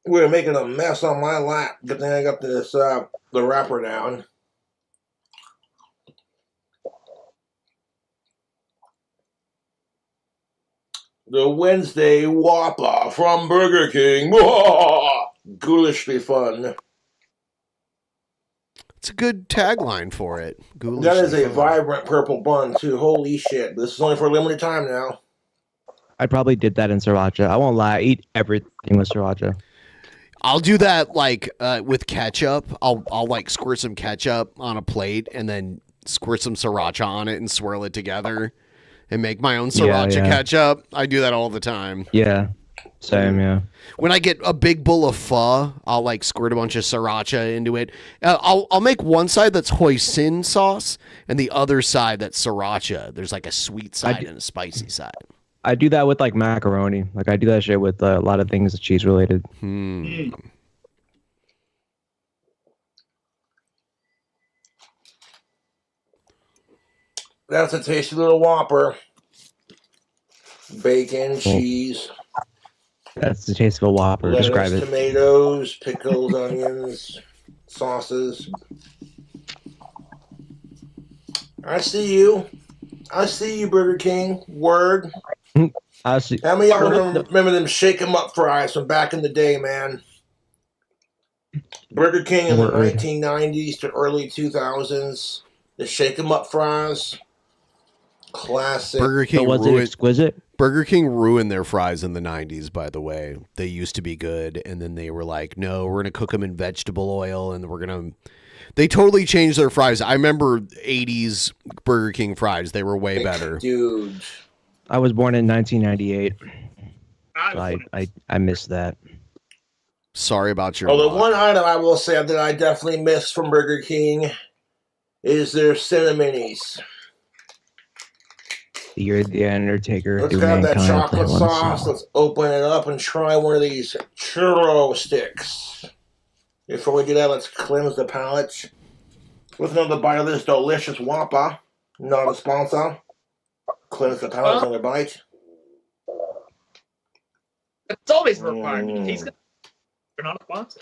We're making a mess on my lap. Good thing I got this the wrapper down. The Wednesday Whopper from Burger King. Ghoulishly fun. It's a good tagline for it. Ghoulish That is a fun. vibrant purple bun, too. Holy shit. This is only for a limited time now. I probably did that in sriracha. I won't lie. I eat everything with sriracha. I'll do that like with ketchup. I'll like squirt some ketchup on a plate and then squirt some sriracha on it and swirl it together and make my own sriracha yeah. ketchup. I do that all the time. Yeah. Same, yeah. When I get a big bowl of pho, I'll like squirt a bunch of sriracha into it. I'll make one side that's hoisin sauce and the other side that's sriracha. There's like a sweet side and a spicy side. I do that with like macaroni. Like I do that shit with a lot of things cheese related. That's a tasty little Whopper. Bacon, cheese, That's the taste of a Whopper. lettuce, Describe it. tomatoes, pickles, onions, sauces. I see you. I see you, Burger King. Word. I see. How many of y'all remember them shake 'em up fries from back in the day, man? Burger King in the 1990s to early 2000s. The shake 'em up fries. Classic. Burger King was it exquisite? Burger King ruined their fries in the 90s, by the way. They used to be good, and then they were like, no, we're going to cook them in vegetable oil, and we're going to... They totally changed their fries. I remember 80s Burger King fries. They were way better. Dude. I was born in 1998. So I missed that. Sorry about your... Oh, the one item I will say that I definitely missed from Burger King is their Cinnamonies. You're the Undertaker. Let's grab that chocolate sauce. Let's open it up and try one of these churro sticks. Before we do that, let's cleanse the palate with another bite of this delicious Whopper. Not a sponsor. Cleanse the palate with another bite. It's always a requirement. You're not a sponsor.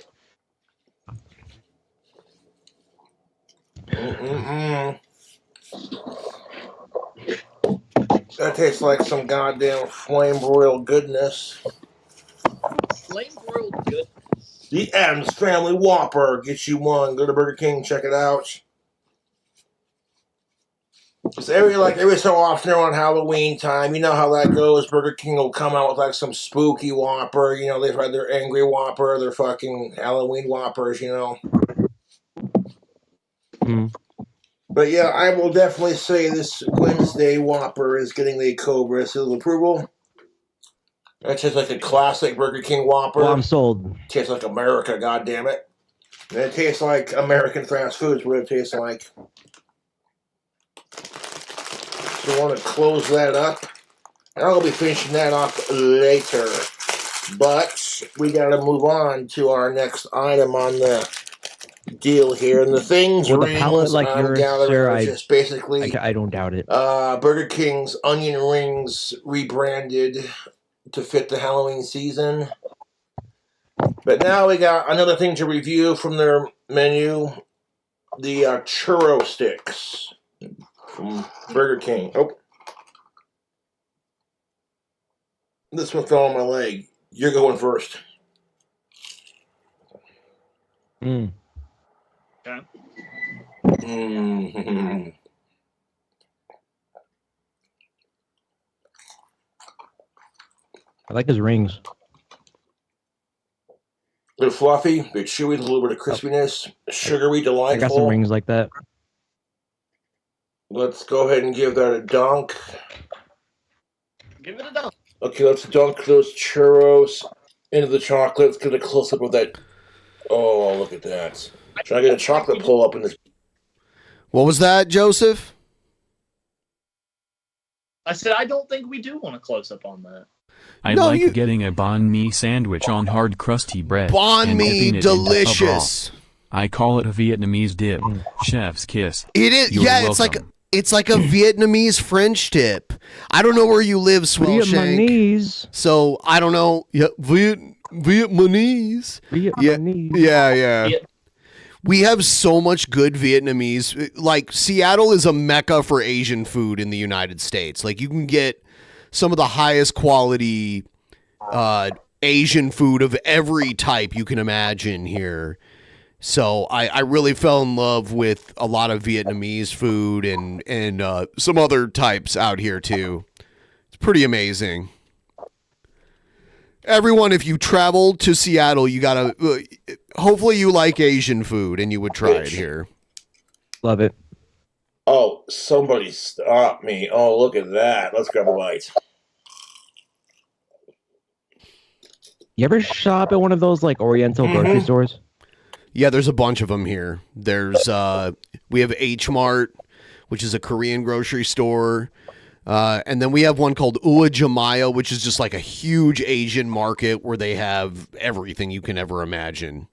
That tastes like some goddamn flame broiled goodness. Flame broiled goodness. The Addams Family Whopper. Get you one. Go to Burger King. Check it out. It's every so often around Halloween time, you know how that goes. Burger King will come out with like some spooky Whopper. You know, they've had their angry Whopper, their fucking Halloween Whoppers, you know. But yeah, I will definitely say this Wednesday Whopper is getting the Cobra seal of approval. That tastes like a classic Burger King Whopper. Well, I'm sold. Tastes like America, goddammit. And it tastes like American fast food is what it tastes like. So I want to close that up. And I'll be finishing that off later. But we got to move on to our next item on the deal here. And the things the palette like yours, sir, just basically I don't doubt it. Burger King's onion rings rebranded to fit the Halloween season. But now we got another thing to review from their menu. The churro sticks from Burger King. Oh. This one fell on my leg. You're going first. Okay. I like his rings. They're fluffy, they're chewy, a little bit of crispiness, sugary, delightful. I got some rings like that. Let's go ahead and give that a dunk. Give it a dunk. Okay, let's dunk those churros into the chocolate. Let's get a close-up of that. Oh, look at that. Try to get a chocolate pull-up in this. What was that, Joseph? I said I don't think we do want a close-up on that. I like getting a banh mi sandwich on hard crusty bread. Banh mi, delicious. I call it a Vietnamese dip. Chef's kiss. It is. You're yeah, welcome. it's like a Vietnamese French dip. I don't know where you live, Swellshank. Vietnamese. So I don't know. Yeah, Vietnamese. Yeah. We have so much good Vietnamese. Like, Seattle is a mecca for Asian food in the United States. Like, you can get some of the highest quality Asian food of every type you can imagine here. So I really fell in love with a lot of Vietnamese food and some other types out here too. It's pretty amazing. Everyone, if you travel to Seattle, you gotta. Hopefully, you like Asian food and you would try it here. Love it. Oh, somebody stop me. Oh, look at that. Let's grab a bite. You ever shop at one of those like Oriental grocery stores? Yeah, there's a bunch of them here. There's we have H Mart, which is a Korean grocery store. And then we have one called Uajamaya, which is just like a huge Asian market where they have everything you can ever imagine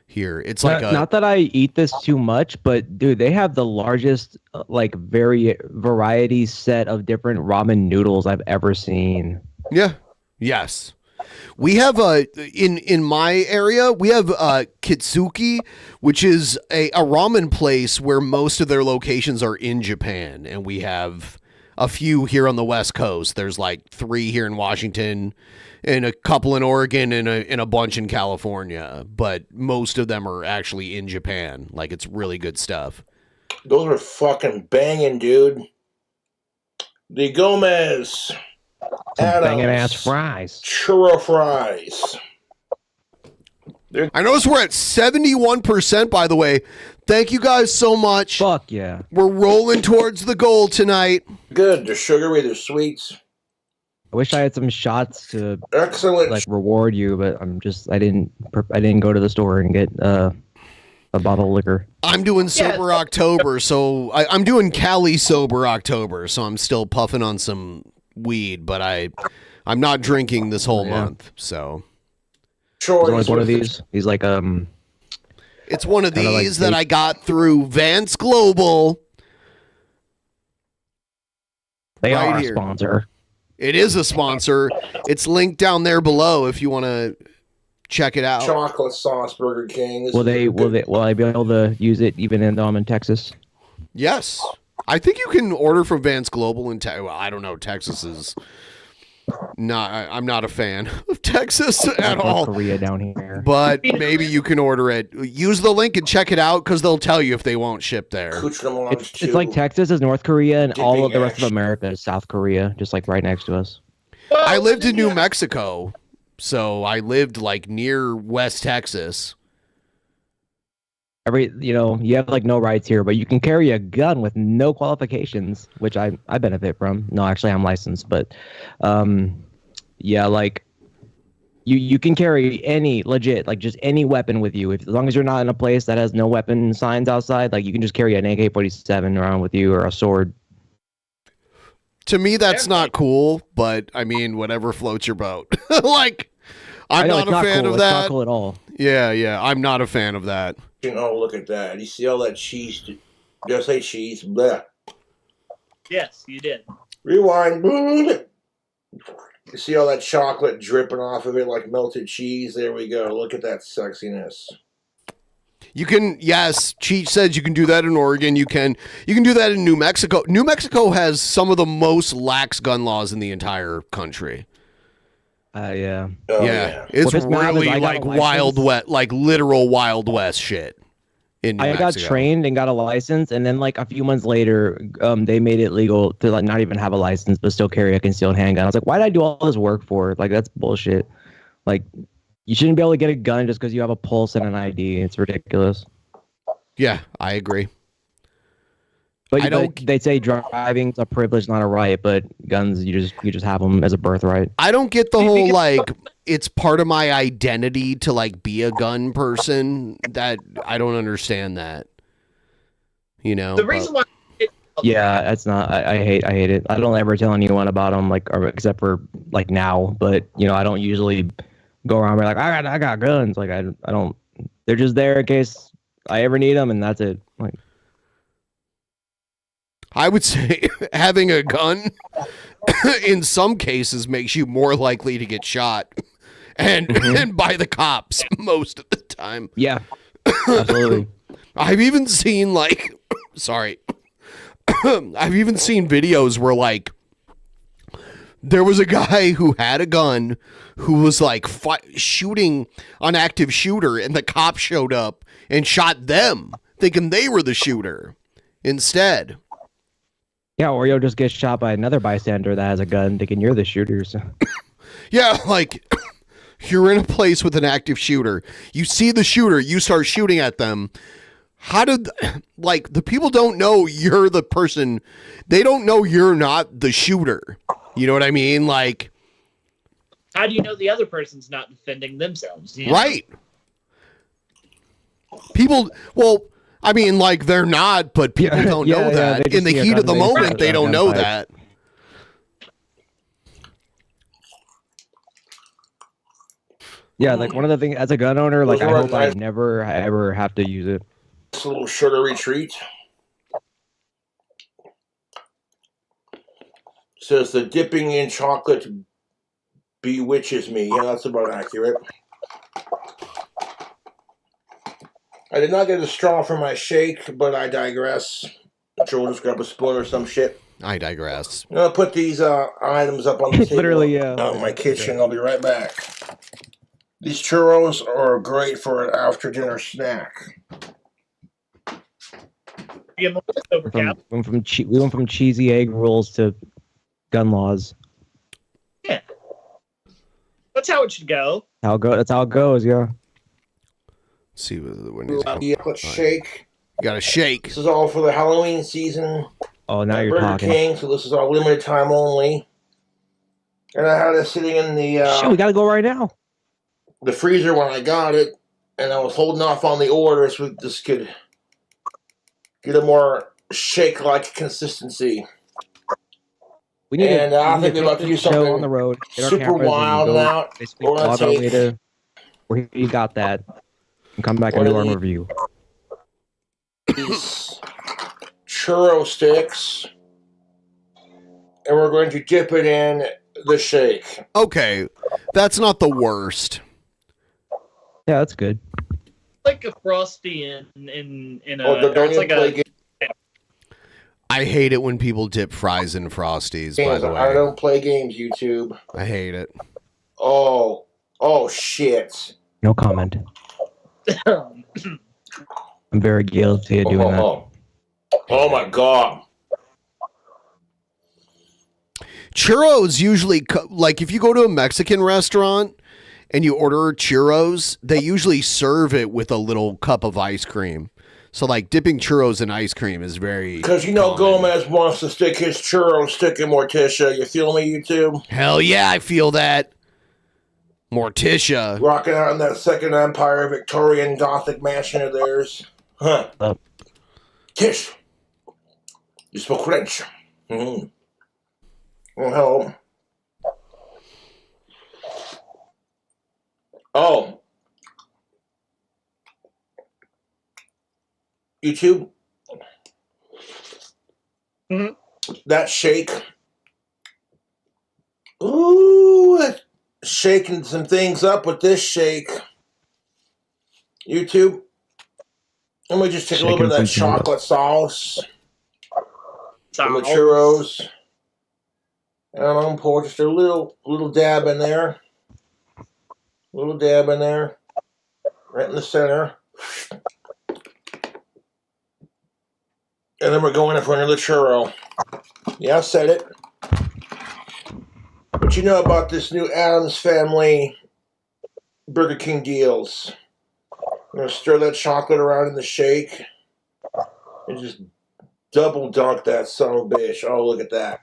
here. It's like not that I eat this too much, but dude, they have the largest like variety set of different ramen noodles I've ever seen. Yeah. Yes. We have in my area, we have Kitsuki, which is a ramen place where most of their locations are in Japan, and we have a few here on the West Coast. There's like 3 here in Washington, and a couple in Oregon, and a bunch in California. But most of them are actually in Japan. Like, it's really good stuff. Those are fucking banging, dude. The Gomez Banging ass fries. churro fries. I notice we're at 71%, by the way. Thank you guys so much. Fuck yeah. We're rolling towards the goal tonight. Good. They're sugary. They're sweets. I wish I had some shots to Excellent. like reward you, but I didn't go to the store and get a bottle of liquor. I'm doing sober October, so I'm doing Cali sober October, so I'm still puffing on some weed, but I'm not drinking this whole month. So There's only one of these. He's like it's one of Kinda like these that I got through Vance Global. They right are a here. sponsor. It is a sponsor. It's linked down there below if you want to check it out. Chocolate sauce Burger King. Will I be able to use it even though I'm in Texas? Yes. I think you can order from Vance Global in Texas. Well, I don't know. Texas is not. I'm not a fan of Texas at all. Korea down here. But maybe you can order it. Use the link and check it out because they'll tell you if they won't ship there. It's like Texas is North Korea and all of the rest of America is South Korea, just like right next to us. I lived in New Mexico, so I lived like near West Texas. You have like no rights here, but you can carry a gun with no qualifications, which I benefit from. No, actually I'm licensed, but yeah, like you can carry any legit, like just any weapon with you. As long as you're not in a place that has no weapon signs outside, like you can just carry an AK-47 around with you or a sword. To me, that's not cool, but I mean, whatever floats your boat. Like, I'm not a fan of that. It's not cool at all. Yeah, I'm not a fan of that. Oh, look at that. You see all that cheese? Did I say cheese? Blech. Yes, you did. Rewind. You see all that chocolate dripping off of it like melted cheese? There we go. Look at that sexiness. You can, yes, Cheech says you can do that in Oregon. You can do that in New Mexico. New Mexico has some of the most lax gun laws in the entire country. Yeah. Oh, yeah. It's really like Wild West, like literal Wild West shit. In New I got Mexico. trained and got a license, and then like a few months later, they made it legal to like not even have a license but still carry a concealed handgun. I was like, why did I do all this work for? Like, that's bullshit. Like, you shouldn't be able to get a gun just because you have a pulse and an ID. It's ridiculous. Yeah, I agree. But they say driving's a privilege, not a right. But guns, you just have them as a birthright. I don't get the whole like it's part of my identity to like be a gun person. That I don't understand that. You know. The reason why. Yeah, that's not. I hate it. I don't ever tell anyone about them, like except for like now. But I don't usually go around and be like, I got guns. Like I don't. They're just there in case I ever need them, and that's it. Like. I would say having a gun in some cases makes you more likely to get shot and by the cops most of the time. Yeah, absolutely. I've even seen like, sorry, I've even seen videos where like there was a guy who had a gun who was like shooting an active shooter, and the cops showed up and shot them thinking they were the shooter instead. Yeah, or you'll just get shot by another bystander that has a gun thinking you're the shooter. So. Yeah, like you're in a place with an active shooter. You see the shooter, you start shooting at them. How did, like, the people don't know you're the person. They don't know you're not the shooter. You know what I mean? Like, how do you know the other person's not defending themselves? You know? Right. People, well, I mean, like, they're not, but people don't know that. In the heat of the moment, they don't know that. Yeah, like one of the things, as a gun owner, like I hope I never ever have to use it. This little sugary treat. Says the dipping in chocolate bewitches me. Yeah, that's about accurate. I did not get a straw for my shake, but I digress. I'm sure we'll just grab a spoon or some shit. I digress. I'm gonna put these items up on the table. Literally, out in my kitchen. I'll be right back. These churros are great for an after dinner snack. We went from cheesy egg rolls to gun laws. Yeah. That's how it should go. That's how it goes. Yeah. Let's see when Shake. You got to shake. This is all for the Halloween season. Oh, now you're Burger talking. King, so this is all limited time only. And I had it sitting in the Shit, we gotta go right now. The freezer when I got it, and I was holding off on the order so this could get a more shake-like consistency. We need and I think we're about to do something on the road. super wild now. We're gonna take where you got that and come back and do our review. These churro sticks, and we're going to dip it in the shake. Okay, that's not the worst. Yeah, that's good. Like a frosty in a. Don't it's like play a. I hate it when people dip fries in Frosties, by the way. I don't play games, YouTube. I hate it. Oh shit. No comment. I'm very guilty of doing that. Oh my god. Churros usually, like if you go to a Mexican restaurant and you order churros, they usually serve it with a little cup of ice cream. So like dipping churros in ice cream is very... Because Gomez wants to stick his churro stick in Morticia. You feel me, YouTube? Hell yeah, I feel that. Morticia. Rocking out in that Second Empire Victorian Gothic mansion of theirs. Huh. Tish. You spoke French. Mm-hmm. Well, hello. Oh. YouTube? Mm-hmm. That shake. Ooh, shaking some things up with this shake. YouTube? And we just take a little bit of that chocolate sauce. From the churros. And I'm going to pour just a little dab in there. Little dab in there. Right in the center. And then we're going in for another churro. Yeah, I said it. What you know about this new Addams Family Burger King deals? I'm going to stir that chocolate around in the shake. And just double dunk that son of a bitch. Oh, look at that.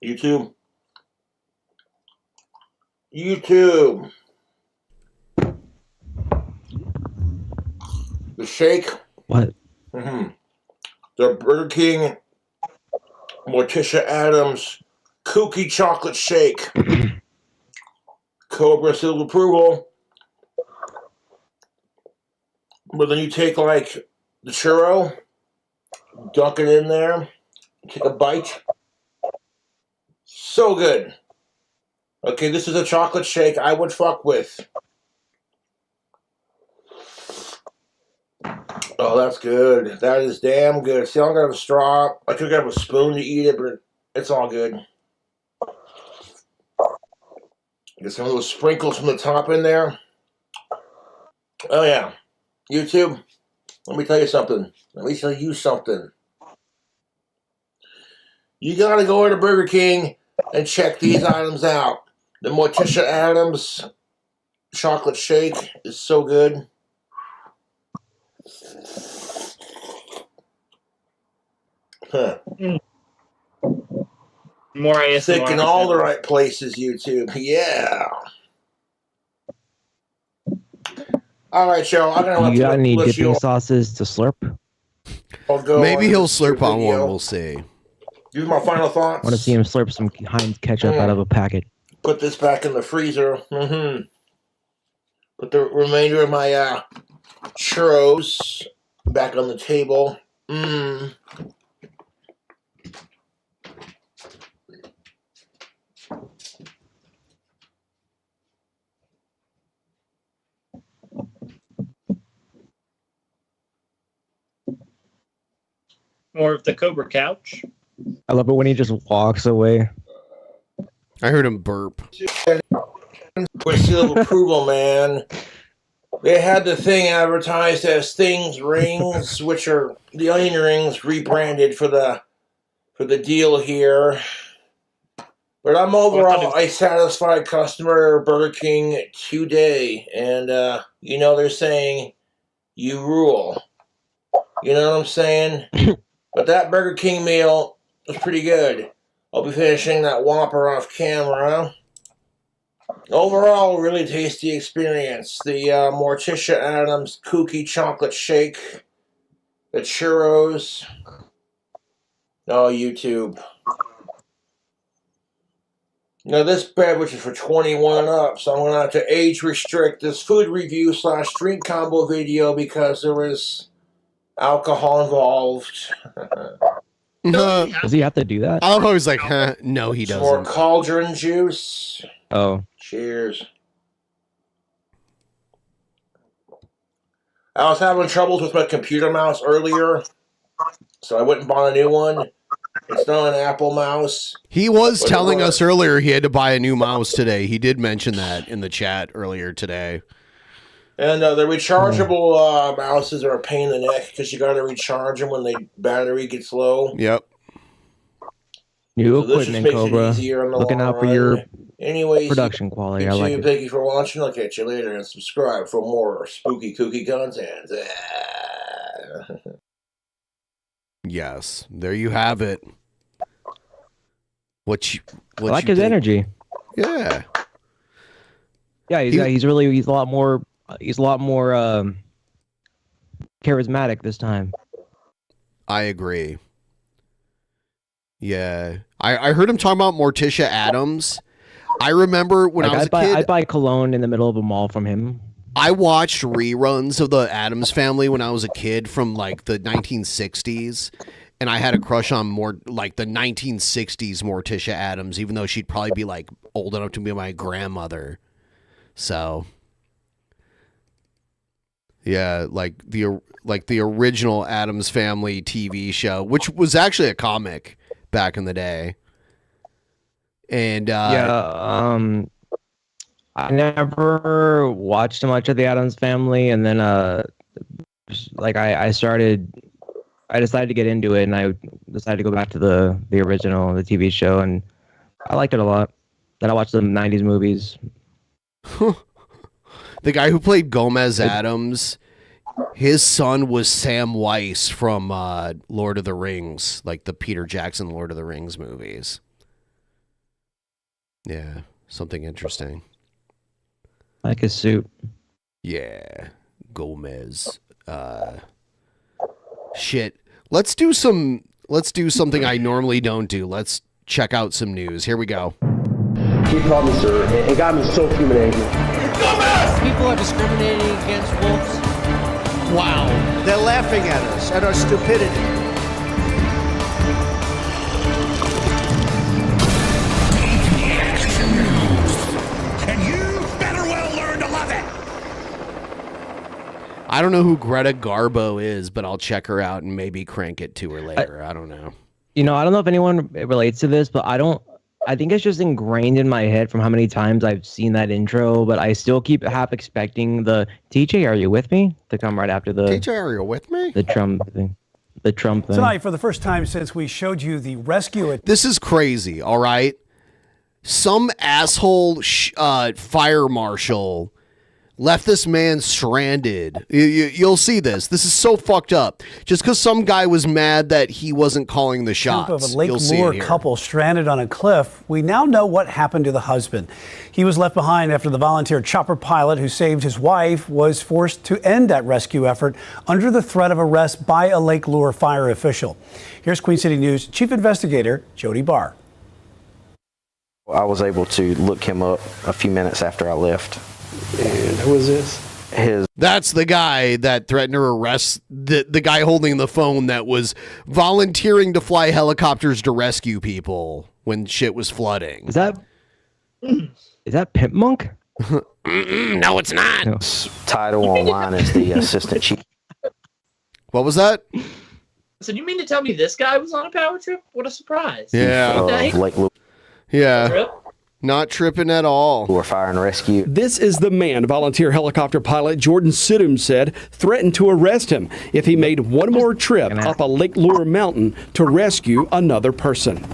YouTube. The shake. What? The Burger King Morticia Addams Kooky Chocolate Shake. Cobra seal of approval. But then you take like the churro, dunk it in there, take a bite. So good. Okay, this is a chocolate shake I would fuck with. Oh, that's good. That is damn good. See, I don't got a straw. I could have a spoon to eat it, but it's all good. Get some of those sprinkles from the top in there. Oh, yeah. YouTube, let me tell you something. You gotta go to Burger King and check these items out. The Morticia Addams chocolate shake is so good. Huh. More ASMR. Sick in all the right places, YouTube. Yeah. All right, y'all. I'm gonna let You got any let dipping you. sauces to slurp? I'll go Maybe on he'll this slurp on video. one. We'll see. Here's my final I thoughts. want to see him slurp some Heinz ketchup out of a packet. Put this back in the freezer. Put the remainder of my churros back on the table. Or the Cobra couch. I love it when he just walks away. I heard him burp. With seal of approval, man. They had the thing advertised as Things Rings, which are the onion rings rebranded for the deal here. But I'm overall a satisfied customer of Burger King today, and they're saying you rule. You know what I'm saying? But that Burger King meal was pretty good. I'll be finishing that Whopper off camera. Overall, really tasty experience. The Morticia Adams Kooky Chocolate Shake. The churros. Oh, YouTube. Now, this beverage is for 21 and up, so I'm going to have to age restrict this food review / drink combo video because there was alcohol involved. Does he have to do that? I love how he's like, no, he doesn't. More cauldron juice. Oh. Cheers. I was having troubles with my computer mouse earlier, so I went and bought a new one. It's not an Apple mouse. He was telling us earlier he had to buy a new mouse today. He did mention that in the chat earlier today. And the rechargeable mouses are a pain in the neck because you got to recharge them when the battery gets low. Yep. New So equipment, Cobra. Looking out for your production quality. I like it. Thank you for watching. I'll catch you later and subscribe for more spooky kooky content. Yes, there you have it. I like his energy. Yeah. Yeah, he's a lot more charismatic this time. I agree. Yeah. I heard him talking about Morticia Adams. I remember when I was a kid. I'd buy cologne in the middle of a mall from him. I watched reruns of the Addams Family when I was a kid from like the 1960s, and I had a crush on more like the 1960s Morticia Adams, even though she'd probably be like old enough to be my grandmother. So, yeah, like the original Addams Family TV show, which was actually a comic back in the day. And I never watched much of the Addams Family, and then I decided to get into it, and I decided to go back to the original, the TV show, and I liked it a lot. Then I watched the 90s movies. The guy who played Gomez Adams, his son was Sam Weiss from Lord of the Rings, like the Peter Jackson Lord of the Rings movies. Yeah, something interesting. I like his suit. Yeah, Gomez. Shit. Let's do something I normally don't do. Let's check out some news. Here we go. He called me sir. It got me so fuming angry. People are discriminating against wolves. Wow. They're laughing at us, at our stupidity. I don't know who Greta Garbo is, but I'll check her out and maybe crank it to her later. I don't know. I don't know if anyone relates to this, but I think it's just ingrained in my head from how many times I've seen that intro, but I still keep half expecting the TJ, are you with me? To come right after the TJ, are you with me? The Trump thing. The Trump thing. Tonight, for the first time since we showed you the rescue. This is crazy, all right? Some asshole fire marshal left this man stranded. You'll see this. This is so fucked up. Just because some guy was mad that he wasn't calling the shots. Of a Lake Lure couple stranded on a cliff. We now know what happened to the husband. He was left behind after the volunteer chopper pilot who saved his wife was forced to end that rescue effort under the threat of arrest by a Lake Lure fire official. Here's Queen City News Chief Investigator Jody Barr. I was able to look him up a few minutes after I left. And who is this? That's the guy that threatened to arrest the guy holding the phone that was volunteering to fly helicopters to rescue people when shit was flooding. Is that Pimp Monk? No, it's not. No. Title online is the assistant chief. What was that? So you mean to tell me this guy was on a power trip? What a surprise. Yeah. Yeah. Not tripping at all. Or fire and rescue. This is the man volunteer helicopter pilot Jordan Sidum said threatened to arrest him if he made one more trip up a Lake Lure mountain to rescue another person.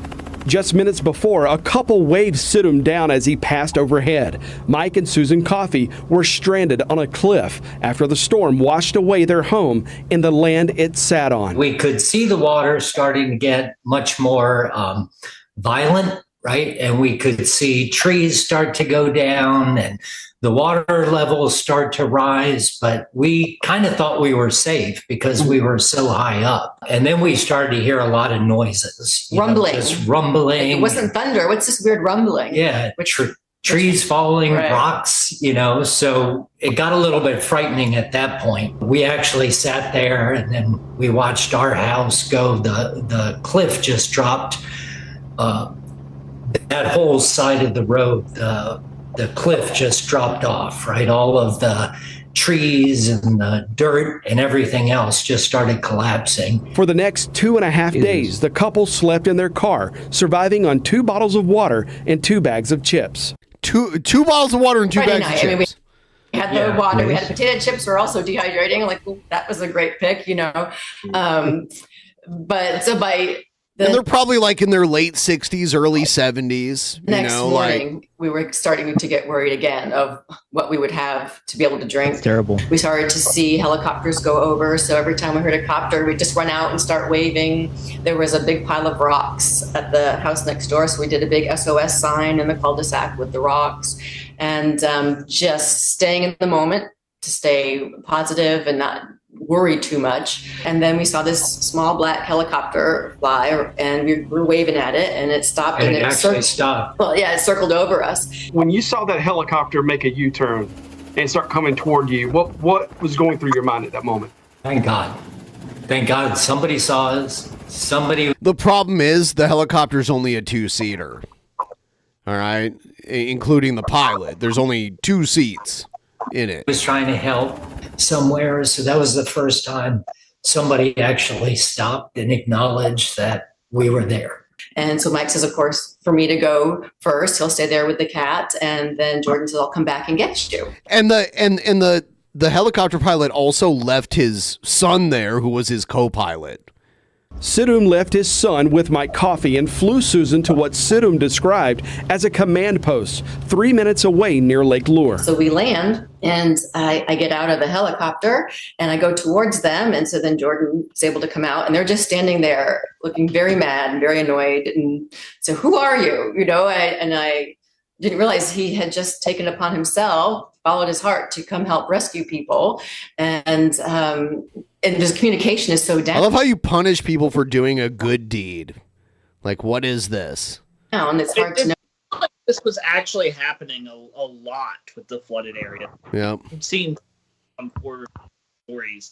Just minutes before, a couple waved Sidum down as he passed overhead. Mike and Susan Coffey were stranded on a cliff after the storm washed away their home and the land it sat on. We could see the water starting to get much more violent, right? And we could see trees start to go down and the water levels start to rise, but we kind of thought we were safe because we were so high up. And then we started to hear a lot of noises. Rumbling. Just rumbling. It wasn't thunder. What's this weird rumbling? Yeah, trees falling, Right. rocks, so it got a little bit frightening at that point. We actually sat there and then we watched our house go. The cliff just dropped. That whole side of the road, the cliff just dropped off, right? All of the trees and the dirt and everything else just started collapsing. For the next 2.5 days, the couple slept in their car, surviving on 2 bottles of water and 2 bags of chips. Two bottles of water and 2 Friday bags night. of chips. I mean, we had the water, we had potato chips. We're also dehydrating. Like, well, that was a great pick, But so by and they're probably like in their late 60s, early 70s. next morning, we were starting to get worried again of what we would have to be able to drink. It's terrible. We started to see helicopters go over. So every time we heard a copter, we'd just run out and start waving. There was a big pile of rocks at the house next door. So we did a big SOS sign in the cul-de-sac with the rocks and just staying in the moment to stay positive and not worry too much. And then we saw this small black helicopter fly and we were waving at it and it stopped. And it actually stopped. Well, yeah, it circled over us. When you saw that helicopter make a U-turn and start coming toward you, what was going through your mind at that moment? Thank God. Thank God somebody saw us. The problem is the helicopter's only a 2-seater. All right? Including the pilot. There's only 2 seats in it. Was trying to help somewhere. So that was the first time somebody actually stopped and acknowledged that we were there. And so Mike says, of course, for me to go first, he'll stay there with the cat. And then Jordan says, I'll come back and get you. And the helicopter pilot also left his son there, who was his co-pilot. Sidum left his son with Mike Coffey and flew Susan to what Sidum described as a command post 3 minutes away near Lake Lure. So we land and I get out of the helicopter and I go towards them. And so then Jordan is able to come out and they're just standing there looking very mad and very annoyed. And so who are you? I didn't realize he had just taken upon himself, followed his heart to come help rescue people. And just communication is so down. I love how you punish people for doing a good deed. Like, what is this? And it's hard to know. This was actually happening a lot with the flooded area. Yeah. I've seen some poor stories.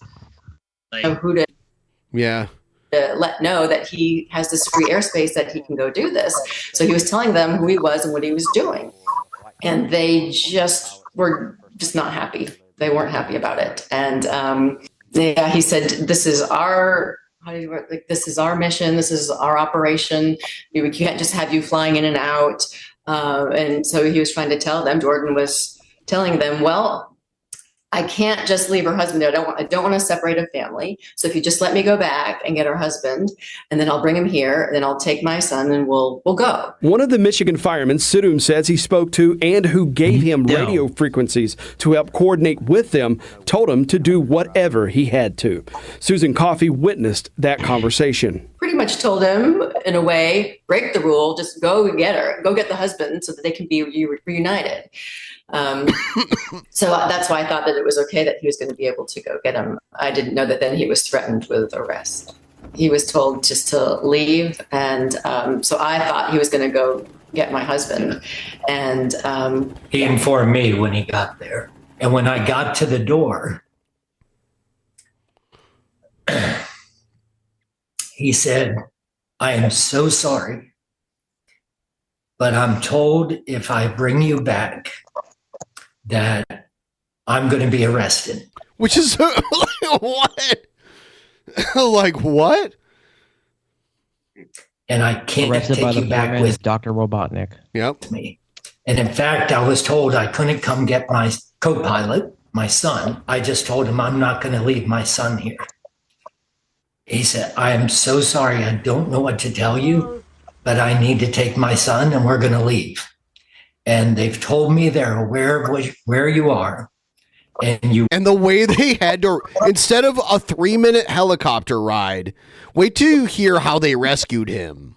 Who to let know that he has this free airspace that he can go do this. So he was telling them who he was and what he was doing. And they just were just not happy. They weren't happy about it. And he said, this is our this is our mission. This is our operation. We can't just have you flying in and out. And so he was trying to tell them, Jordan was telling them, well, I can't just leave her husband there. I don't want to separate a family. So if you just let me go back and get her husband, and then I'll bring him here, and then I'll take my son and we'll go. One of the Michigan firemen Sidum says he spoke to and who gave him radio frequencies to help coordinate with them told him to do whatever he had to. Susan Coffey witnessed that conversation. Pretty much told him, in a way, break the rule, just go and get her, go get the husband so that they can be reunited. So that's why I thought that it was okay that he was going to be able to go get him. I didn't know that then he was threatened with arrest. He was told just to leave. And so I thought he was going to go get my husband. And he informed me when he got there. And when I got to the door, he said, I am so sorry, but I'm told if I bring you back that I'm going to be arrested. Which is what? Like what? and I can't Arrested by take the you back fireman with is Dr. Robotnik. Yep. me. And in fact, I was told I couldn't come get my co-pilot, my son. I just told him I'm not going to leave my son here. He said, I am so sorry. I don't know what to tell you, but I need to take my son and we're going to leave. And they've told me they're aware of where you are. And the way they had to, instead of a 3-minute helicopter ride, wait till you hear how they rescued him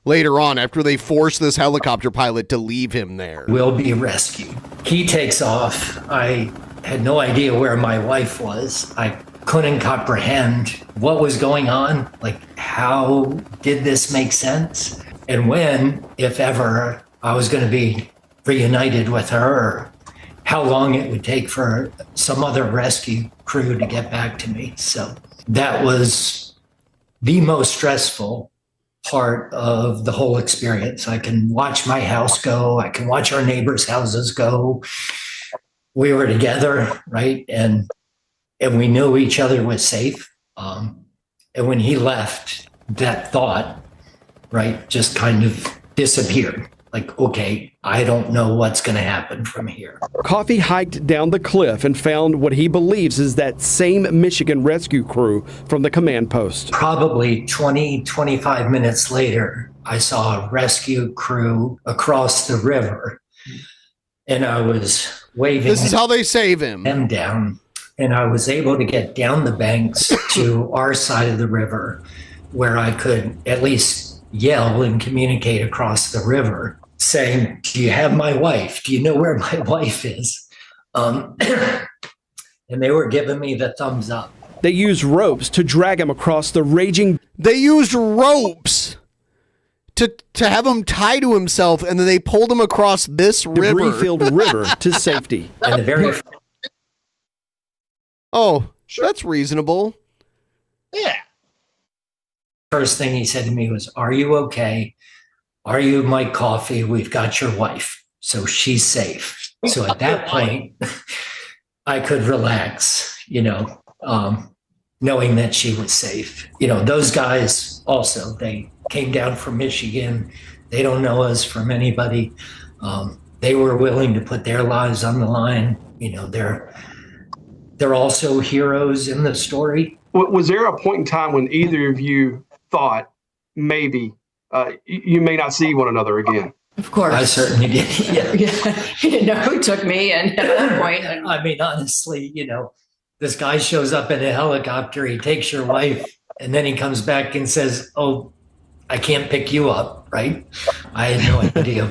later on after they forced this helicopter pilot to leave him there. Will be rescued. He takes off. I had no idea where my wife was. I couldn't comprehend what was going on. Like, how did this make sense? And when, if ever, I was going to be reunited with her, or how long it would take for some other rescue crew to get back to me. So that was the most stressful part of the whole experience. I can watch my house go. I can watch our neighbors' houses go. We were together, right? And we knew each other was safe. And when he left, that thought, right, just kind of disappeared. Like, okay, I don't know what's going to happen from here. Coffee hiked down the cliff and found what he believes is that same Michigan rescue crew from the command post. Probably 20, 25 minutes later, I saw a rescue crew across the river, and I was waving. This is how they save him. Them down, and I was able to get down the banks to our side of the river, where I could at least yell and communicate across the river, saying, "Do you have my wife? Do you know where my wife is?" And they were giving me the thumbs up. They used ropes to drag him across the raging. They used ropes to have him tie to himself, and then they pulled him across this river. Debris-filled river to safety. And the very that's reasonable. Yeah. first thing he said to me was, "Are you okay? Are you my coffee? We've got your wife, so she's safe." So at that point, I could relax, knowing that she was safe. Those guys also, they came down from Michigan. They don't know us from anybody. They were willing to put their lives on the line. They're also heroes in the story. Was there a point in time when either of you thought maybe you may not see one another again? Of course. I certainly did. Yeah. You didn't know who took me, and at that point. I mean, honestly, this guy shows up in a helicopter, he takes your wife, and then he comes back and says, "Oh, I can't pick you up," right? I had no idea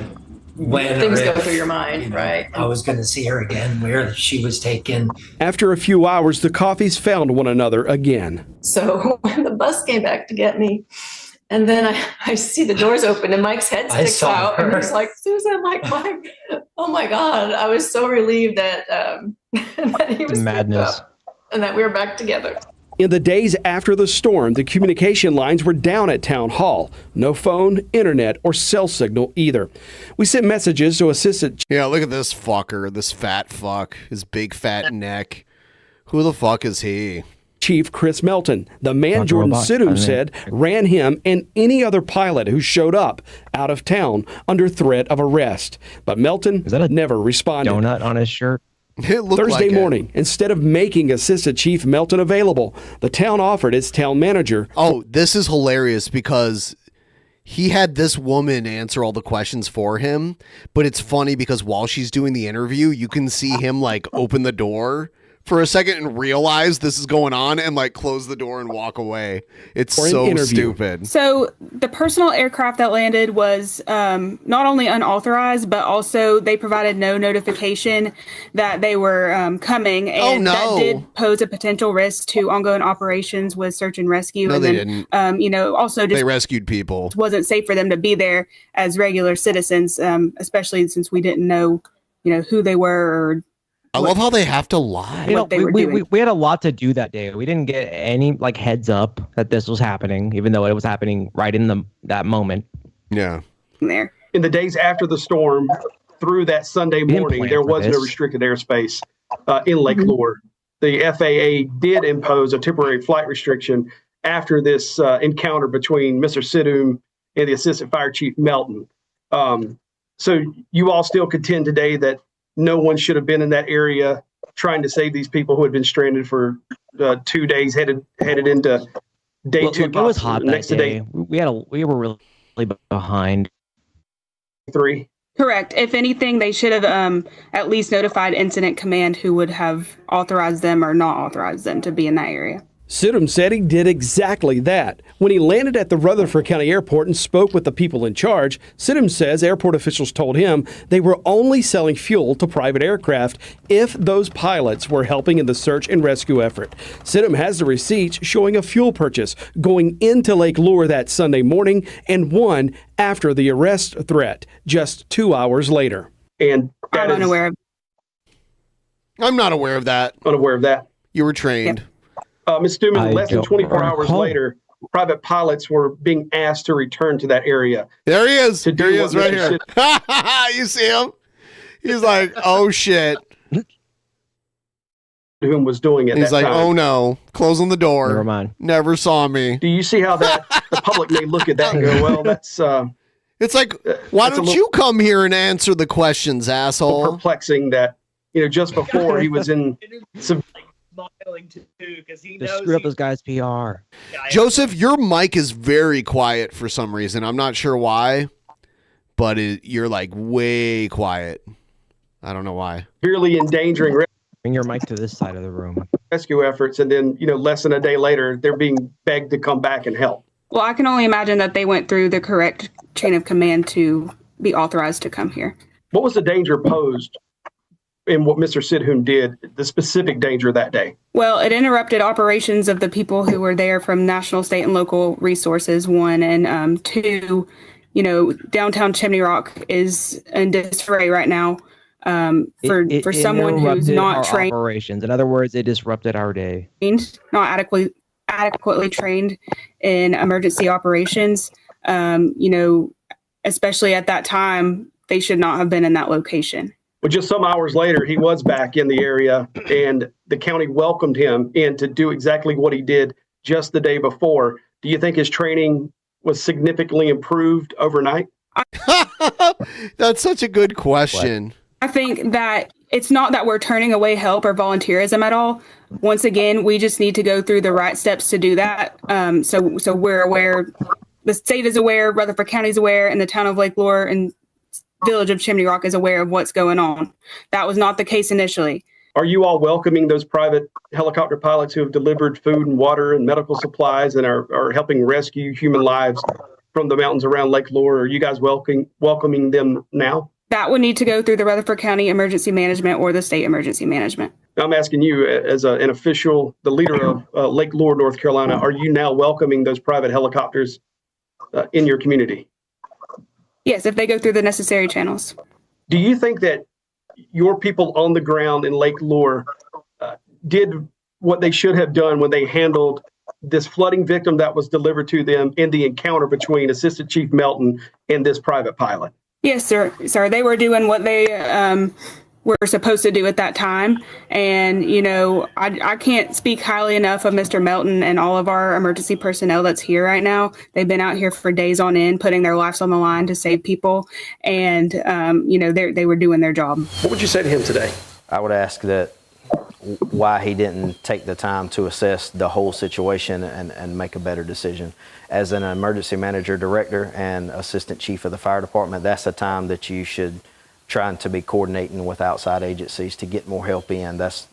when things or go if, through your mind, right? I was going to see her again, where she was taken. After a few hours, the Coffees found one another again. So when the bus came back to get me, and then I see the doors open and Mike's head sticks out, and he's like, "Susan," Mike, oh my God. I was so relieved that, that he was madness and that we were back together. In the days after the storm, the communication lines were down at Town Hall. No phone, internet, or cell signal either. We sent messages to Assistant... Yeah, look at this fucker, this fat fuck, his big fat neck. Who the fuck is he? Chief Chris Melton, the man Jordan Sidham said ran him and any other pilot who showed up out of town under threat of arrest. But Melton never responded. Donut on his shirt? Thursday morning, instead of making Assistant Chief Melton available, the town offered its town manager. Oh, this is hilarious because he had this woman answer all the questions for him, but it's funny because while she's doing the interview, you can see him open the door for a second and realize this is going on and close the door and walk away. It's so stupid. So the personal aircraft that landed was not only unauthorized, but also they provided no notification that they were coming. And that did pose a potential risk to ongoing operations with search and rescue. No, and they then, didn't. Also just they rescued people. It wasn't safe for them to be there as regular citizens, especially since we didn't know, who they were or I love how they have to lie. We had a lot to do that day. We didn't get any heads up that this was happening, even though it was happening right in that moment. Yeah. There. In the days after the storm, through that Sunday morning, there was no restricted airspace in Lake Lure. The FAA did impose a temporary flight restriction after this encounter between Mr. Sidum and the Assistant Fire Chief Melton. So you all still contend today that no one should have been in that area trying to save these people who had been stranded for 2 days, headed into day two. Look, it was hot that next day. day. We were really behind. 3. Correct. If anything, they should have at least notified Incident Command, who would have authorized them or not authorized them to be in that area. Sidum said he did exactly that. When he landed at the Rutherford County Airport and spoke with the people in charge, Sidum says airport officials told him they were only selling fuel to private aircraft if those pilots were helping in the search and rescue effort. Sidum has the receipts showing a fuel purchase going into Lake Lure that Sunday morning and one after the arrest threat just 2 hours later. And I'm unaware of. I'm not aware of that. Unaware of that. You were trained. Ms. Stuman, less than 24 hours later, private pilots were being asked to return to that area. There he is. There he is right here. You see him? He's like, oh, shit. Whom was doing it. He's like, oh, no. Closing the door. Never mind. Never saw me. Do you see how the public may look at that and go, well, that's... it's like, why don't you come here and answer the questions, asshole? Perplexing that, just before he was in some... smiling too because he Just knows screw up this guy's PR. Joseph, your mic is very quiet for some reason. I'm not sure why, but you're like way quiet. I don't know why. Severely endangering Bring your mic to this side of the room. Rescue efforts, and then less than a day later, they're being begged to come back and help. Well, I can only imagine that they went through the correct chain of command to be authorized to come here. What was the danger posed in what Mr. Sidhun did, the specific danger that day? Well, it interrupted operations of the people who were there from national, state, and local resources, one. And two, downtown Chimney Rock is in disarray right now for someone who's not trained. Operations. In other words, it disrupted our day. Not adequately trained in emergency operations. Especially at that time, they should not have been in that location. But just some hours later, he was back in the area, and the county welcomed him in to do exactly what he did just the day before. Do you think his training was significantly improved overnight? That's such a good question. I think that it's not that we're turning away help or volunteerism at all. Once again, we just need to go through the right steps to do that. So we're aware, the state is aware, Rutherford County is aware, and the town of Lake Lure and Village of Chimney Rock is aware of what's going on. That was not the case initially. Are you all welcoming those private helicopter pilots who have delivered food and water and medical supplies and are helping rescue human lives from the mountains around Lake Lure? Are you guys welcoming them now? That would need to go through the Rutherford County Emergency Management or the State Emergency Management. I'm asking you as an official, the leader of Lake Lure, North Carolina, are you now welcoming those private helicopters in your community? Yes, if they go through the necessary channels. Do you think that your people on the ground in Lake Lure did what they should have done when they handled this flooding victim that was delivered to them in the encounter between Assistant Chief Melton and this private pilot? Yes, sir. They were doing what they were supposed to do at that time. And, I can't speak highly enough of Mr. Melton and all of our emergency personnel that's here right now. They've been out here for days on end, putting their lives on the line to save people. And, they were doing their job. What would you say to him today? I would ask that why he didn't take the time to assess the whole situation and make a better decision. As an emergency manager, director, and assistant chief of the fire department, that's the time that you should trying to be coordinating with outside agencies to get more help in. That's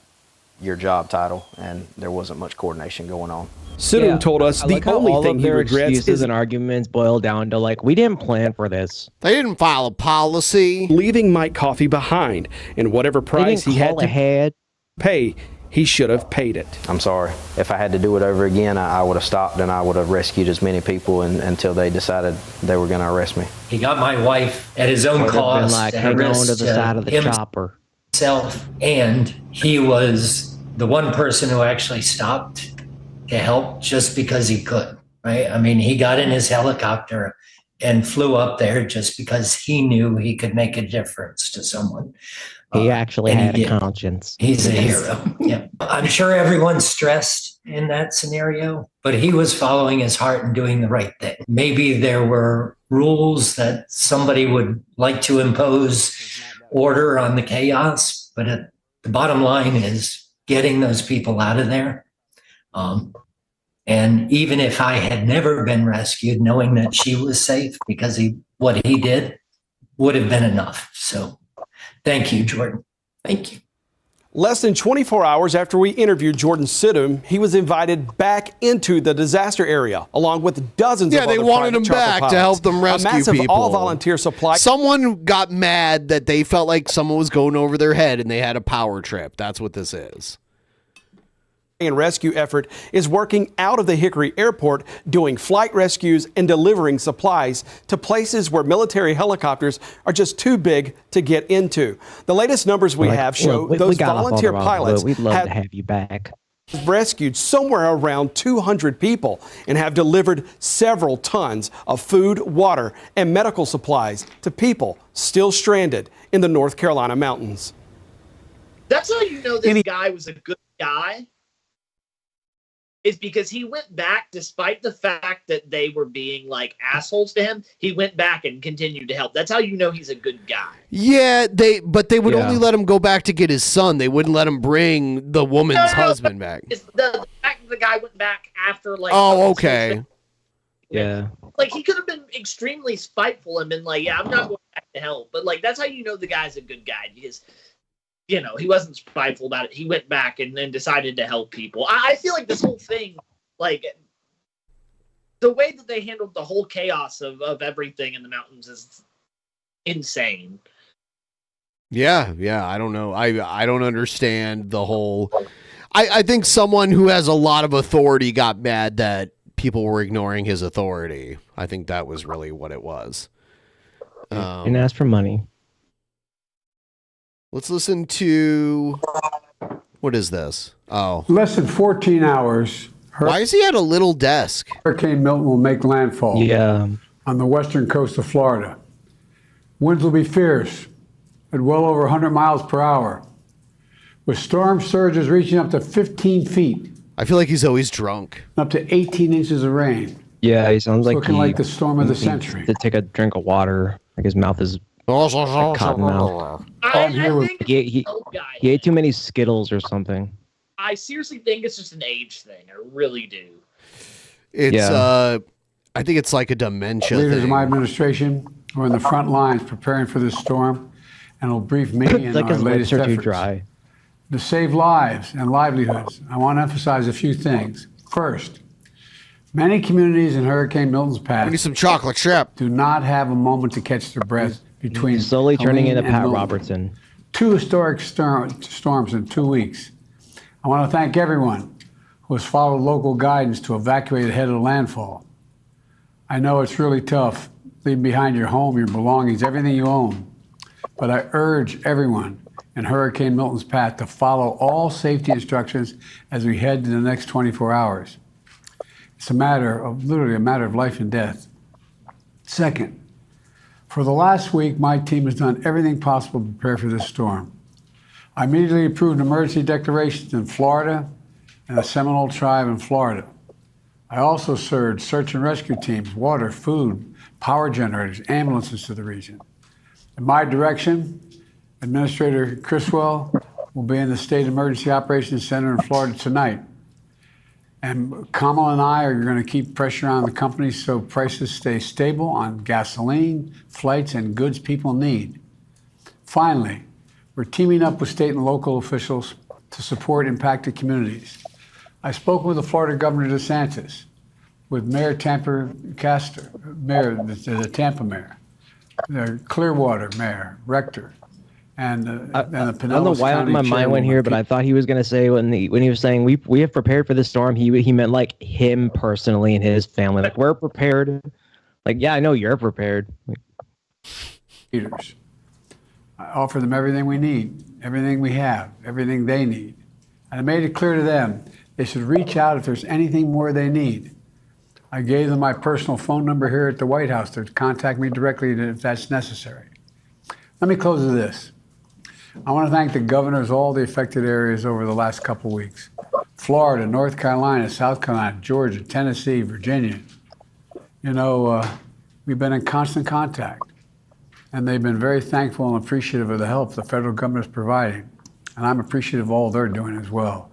your job title, and there wasn't much coordination going on. Sidum told us the only thing he regrets excuses and arguments boil down to we didn't plan for this. They didn't file a policy. Leaving Mike Coffey behind, and whatever price he had to pay, he should have paid it. I'm sorry. If I had to do it over again, I would have stopped and I would have rescued as many people until they decided they were going to arrest me. He got my wife at his own cost. Hang on to the side of the chopper. Himself, and he was the one person who actually stopped to help just because he could, right? I mean, he got in his helicopter and flew up there just because he knew he could make a difference to someone. He actually and he had a did. conscience. He's a hero. Yeah. I'm sure everyone's stressed in that scenario, but he was following his heart and doing the right thing. Maybe there were rules that somebody would like to impose order on the chaos, but the bottom line is getting those people out of there. And even if I had never been rescued, knowing that she was safe because what he did would have been enough. So thank you, Jordan. Thank you. Less than 24 hours after we interviewed Jordan Sidham, he was invited back into the disaster area, along with dozens of other they wanted him private charter back to help pilots. them rescue A massive people. all-volunteer supply. Someone got mad that they felt like someone was going over their head and they had a power trip. That's what this is. And rescue effort is working out of the Hickory Airport, doing flight rescues and delivering supplies to places where military helicopters are just too big to get into. The latest numbers we have show those volunteer pilots We'd love to have you back. rescued somewhere around 200 people and have delivered several tons of food, water, and medical supplies to people still stranded in the North Carolina mountains. That's how you know this guy was a good guy. Is because he went back despite the fact that they were being like assholes to him. He went back and continued to help. That's how you know he's a good guy. Yeah, they would only let him go back to get his son. They wouldn't let him bring the woman's husband back. It's the fact that the guy went back after like. Oh, okay. Yeah. Like he could have been extremely spiteful and been like, "Yeah, I'm not going back to help." But like that's how you know the guy's a good guy because. You know, he wasn't spiteful about it. He went back and then decided to help people. I feel like this whole thing, like, the way that they handled the whole chaos of everything in the mountains is insane. Yeah, I don't know. I don't understand the whole... I think someone who has a lot of authority got mad that people were ignoring his authority. I think that was really what it was. And ask for money. Let's listen to... What is this? Oh. Less than 14 hours. Why is he at a little desk? Hurricane Milton will make landfall on the western coast of Florida. Winds will be fierce at well over 100 miles per hour, with storm surges reaching up to 15 feet. I feel like he's always drunk. Up to 18 inches of rain. Yeah, he sounds like looking like the storm of the needs century. To take a drink of water. Like his mouth is like cotton mouth. He ate too many Skittles or something. I seriously think it's just an age thing. I really do. It's I think it's like a dementia Leaders thing. of my administration are in the front lines preparing for this storm and will brief me and Like our his latest lips are too efforts dry. to save lives and livelihoods. I want to emphasize a few things. First, many communities in Hurricane Milton's path Give me some chocolate chip. do not have a moment to catch their breath between He's slowly turning Helene into and Pat Milton. Robertson. 2 historic storms in 2 weeks. I want to thank everyone who has followed local guidance to evacuate ahead of landfall. I know it's really tough leaving behind your home, your belongings, everything you own. But I urge everyone in Hurricane Milton's path to follow all safety instructions as we head to the next 24 hours. It's literally a matter of life and death. Second, for the last week, my team has done everything possible to prepare for this storm. I immediately approved emergency declarations in Florida and the Seminole Tribe in Florida. I also surged search and rescue teams, water, food, power generators, ambulances to the region. In my direction, Administrator Criswell will be in the State Emergency Operations Center in Florida tonight. And Kamala and I are going to keep pressure on the companies so prices stay stable on gasoline, flights, and goods people need. Finally, we're teaming up with state and local officials to support impacted communities. I spoke with the Florida Governor DeSantis, with Mayor Tampa Castor, the Tampa Mayor, the Clearwater Mayor, Rector, and the I don't know Pinellas why County my mind went Chairwoman. here, but I thought he was going to say when he was saying we have prepared for this storm, he meant like him personally and his family. Like we're prepared. Like yeah, I know you're prepared. Leaders. I offer them everything we need, everything we have, everything they need. And I made it clear to them they should reach out if there's anything more they need. I gave them my personal phone number here at the White House to contact me directly if that's necessary. Let me close with this. I want to thank the governors of all the affected areas over the last couple of weeks. Florida, North Carolina, South Carolina, Georgia, Tennessee, Virginia. You know, we've been in constant contact, and they've been very thankful and appreciative of the help the federal government is providing. And I'm appreciative of all they're doing as well.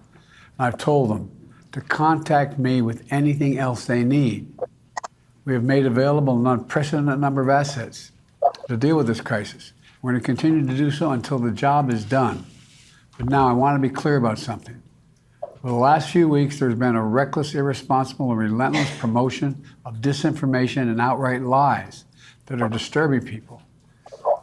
And I've told them to contact me with anything else they need. We have made available an unprecedented number of assets to deal with this crisis. We're going to continue to do so until the job is done. But now I want to be clear about something. For the last few weeks, there's been a reckless, irresponsible, and relentless promotion of disinformation and outright lies that are disturbing people.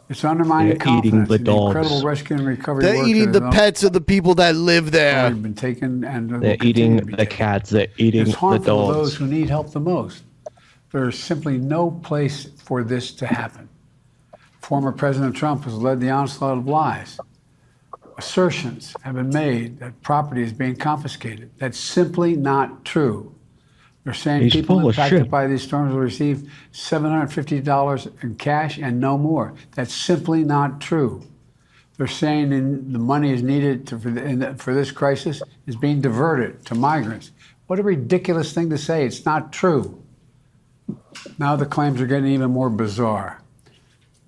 It's undermining confidence in the incredible rescue and recovery work. They're eating the pets of the people that live there. Been taken and they're eating the cats. They're eating it's harmful the to those dogs. who need help the most. There's simply no place for this to happen. Former President Trump has led the onslaught of lies. Assertions have been made that property is being confiscated. That's simply not true. They're saying He's people full of impacted shit. by these storms will receive $750 in cash and no more. That's simply not true. They're saying the money is needed for this crisis is being diverted to migrants. What a ridiculous thing to say. It's not true. Now the claims are getting even more bizarre.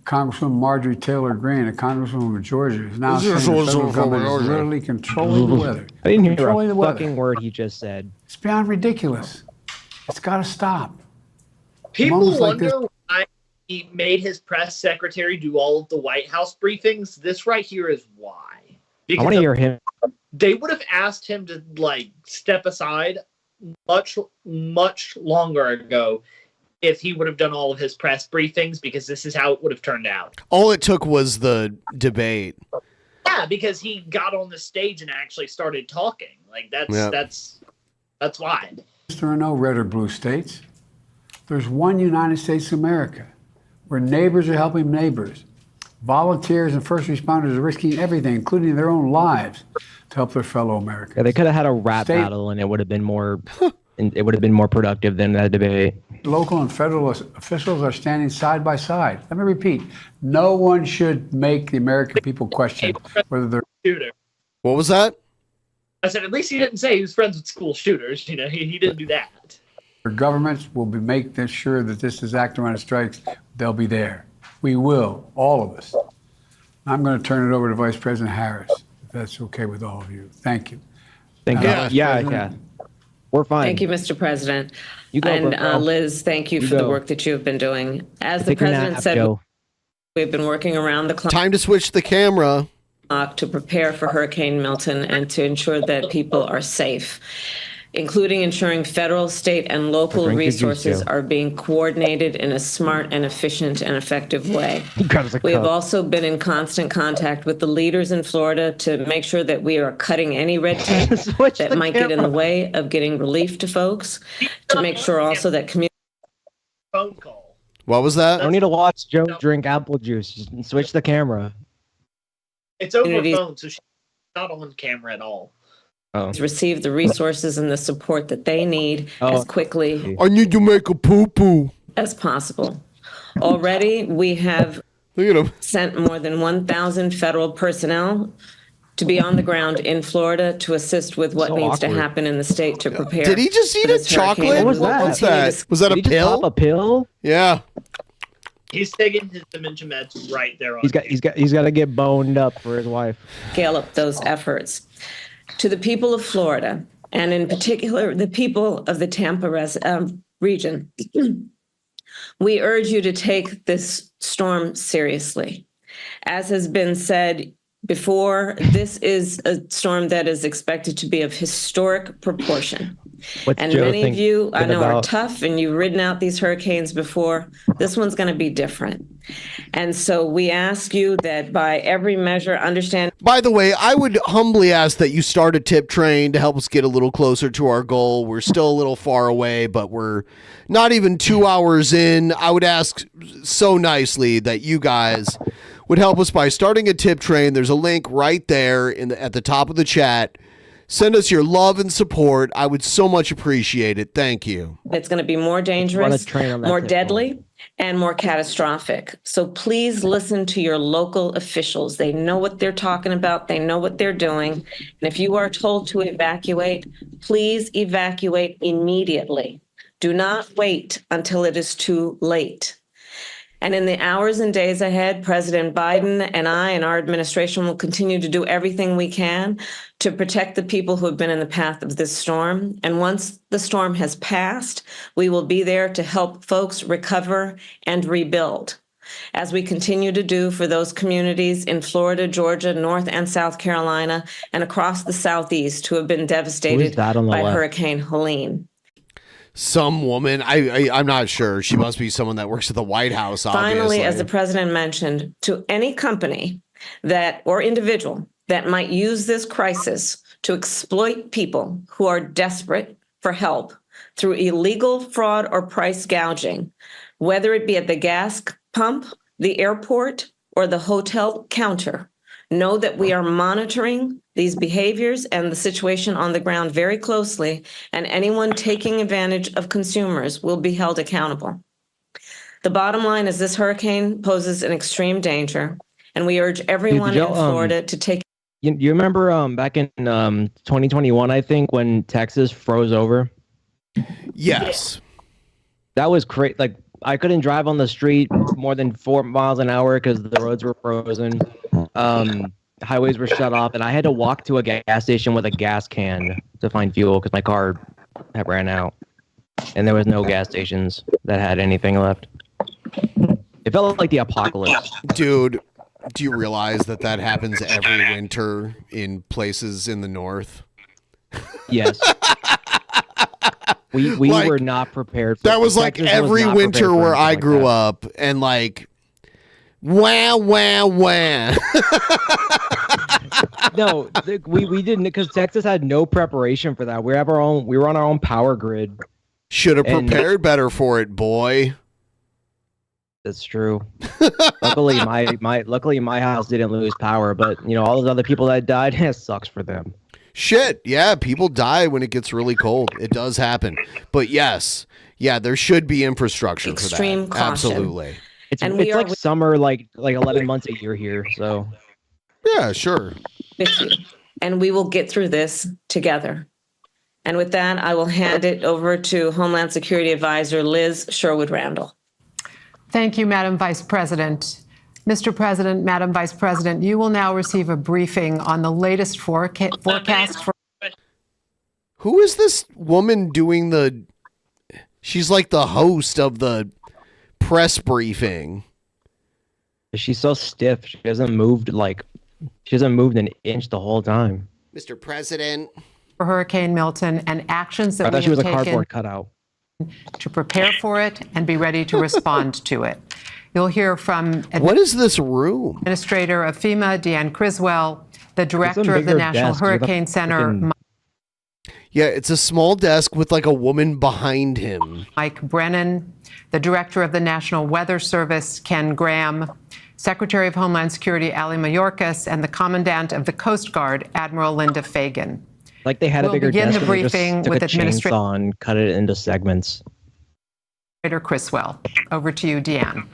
Congresswoman Marjorie Taylor Greene, a congresswoman of Georgia, is now saying the federal government is literally controlling the weather. I didn't hear Controlling a the weather. fucking word he just said. It's beyond ridiculous. It's got to stop. People Moments like wonder why he made his press secretary do all of the White House briefings. This right here is why. I want to hear him. They would have asked him to step aside much longer ago if he would have done all of his press briefings, because this is how it would have turned out. All it took was the debate. Yeah, because he got on the stage and actually started talking. That's why. There are no red or blue states. There's one United States of America where neighbors are helping neighbors. Volunteers and first responders are risking everything, including their own lives, to help their fellow Americans. Yeah, they could have had a rap battle, and it would have been more. It would have been more productive than that debate. Local and federal officials are standing side by side. Let me repeat: no one should make the American people question whether they're shooter. What was that? I said, at least he didn't say he was friends with school shooters. You know, he didn't do that. Our governments will be making sure that this is acting on strikes. They'll be there. We will, all of us. I'm going to turn it over to Vice President Harris, if that's okay with all of you. Thank you. Thank you. Vice Yeah, President? we're fine. Thank you, Mr. President. You go, and bro. Liz, thank you You for the go. work that you have been doing. As the Take a nap, President said, Joe. we've been working around the clock Time to switch the camera. to prepare for Hurricane Milton and to ensure that people are safe, including ensuring federal, state, and local Drink your juice, resources Joe. are being coordinated in a smart and efficient and effective way. We have cup. also been in constant contact with the leaders in Florida to make sure that we are cutting any red tape that might get in the way of getting relief to folks, to make sure also that community Phone call. What was that? I don't need to watch Joe drink apple juice. Just switch the camera. It's over Communities- phone, so she's not on camera at all. Oh. receive the resources and the support that they need as quickly I need to make a poo-poo. as possible. Already, we have sent more than 1,000 federal personnel to be on the ground in Florida to assist with what So needs to awkward. happen in the state to prepare. Did he just eat for a this hurricane. chocolate? And What's we'll continue that? Was that Did a he just pill? pop a pill? Yeah. He's taking his dementia meds right there on. He's got to get boned up for his wife. Scale up those efforts. To the people of Florida, and in particular, the people of the Tampa region, we urge you to take this storm seriously. As has been said before, this is a storm that is expected to be of historic proportion. What's And Joe many of you, I thinking know, are about- tough and you've ridden out these hurricanes before. This one's going to be different. And so we ask you that by every measure, understand. By the way, I would humbly ask that you start a tip train to help us get a little closer to our goal. We're still a little far away, but we're not even 2 hours in. I would ask so nicely that you guys would help us by starting a tip train. There's a link right there at the top of the chat. Send us your love and support. I would so much appreciate it. Thank you. It's going to be more dangerous, train on that more tip deadly, and more catastrophic. So please listen to your local officials. They know what they're talking about. They know what they're doing. And if you are told to evacuate, please evacuate immediately. Do not wait until it is too late. And in the hours and days ahead, President Biden and I and our administration will continue to do everything we can to protect the people who have been in the path of this storm. And once the storm has passed, we will be there to help folks recover and rebuild, as we continue to do for those communities in Florida, Georgia, North and South Carolina, and across the Southeast who have been devastated by Hurricane Helene. Some woman, I'm not sure. She must be someone that works at the White House, obviously. Finally, as the president mentioned, to any company that or individual that might use this crisis to exploit people who are desperate for help through illegal fraud or price gouging, whether it be at the gas pump, the airport, or the hotel counter, know that we are monitoring these behaviors and the situation on the ground very closely, and anyone taking advantage of consumers will be held accountable. The bottom line is this hurricane poses an extreme danger, and we urge everyone in Florida to take. You remember back in 2021, I think, when Texas froze over? Yes. That was crazy. Like, I couldn't drive on the street more than 4 miles an hour because the roads were frozen. Highways were shut off, and I had to walk to a gas station with a gas can to find fuel because my car had ran out, and there was no gas stations that had anything left. It felt like the apocalypse. Dude, do you realize that happens every winter in places in the north? Yes. We Like, were not prepared for that was like Texas every not winter prepared for where anything I like grew that. up, and like, wah, wah, wah. No, we didn't, because Texas had no preparation for that. We were on our own power grid. Should have prepared better for it, boy. That's true. Luckily, my house didn't lose power, but all those other people that died, it sucks for them. Shit, yeah, people die when it gets really cold. It does happen. But yes, yeah, there should be infrastructure Extreme for that. caution. Absolutely. It's And we like are summer, like 11 months a year here. So yeah, sure. with you, and we will get through this together. And with that, I will hand it over to Homeland Security Advisor Liz Sherwood-Randall. Thank you, Madam Vice President. Mr. President, Madam Vice President, you will now receive a briefing on the latest forecast for. Who is this woman doing she's like the host of the press briefing. she's so stiff. She hasn't moved an inch the whole time. Mr. President. For Hurricane Milton and actions I that thought we she was have a taken cardboard cutout. to prepare for it and be ready to respond to it. You'll hear from What is this room? Administrator of FEMA, Deanne Criswell, the Director of the National Hurricane Center, Yeah, it's a small desk with like a woman behind him. Mike Brennan, the Director of the National Weather Service, Ken Graham, Secretary of Homeland Security, Ali Mayorkas, and the Commandant of the Coast Guard, Admiral Linda Fagan. Like they had We'll a bigger begin desk the and they just briefing took with a chainsaw and cut it into segments. Administrator Criswell. Over to you, Deanne.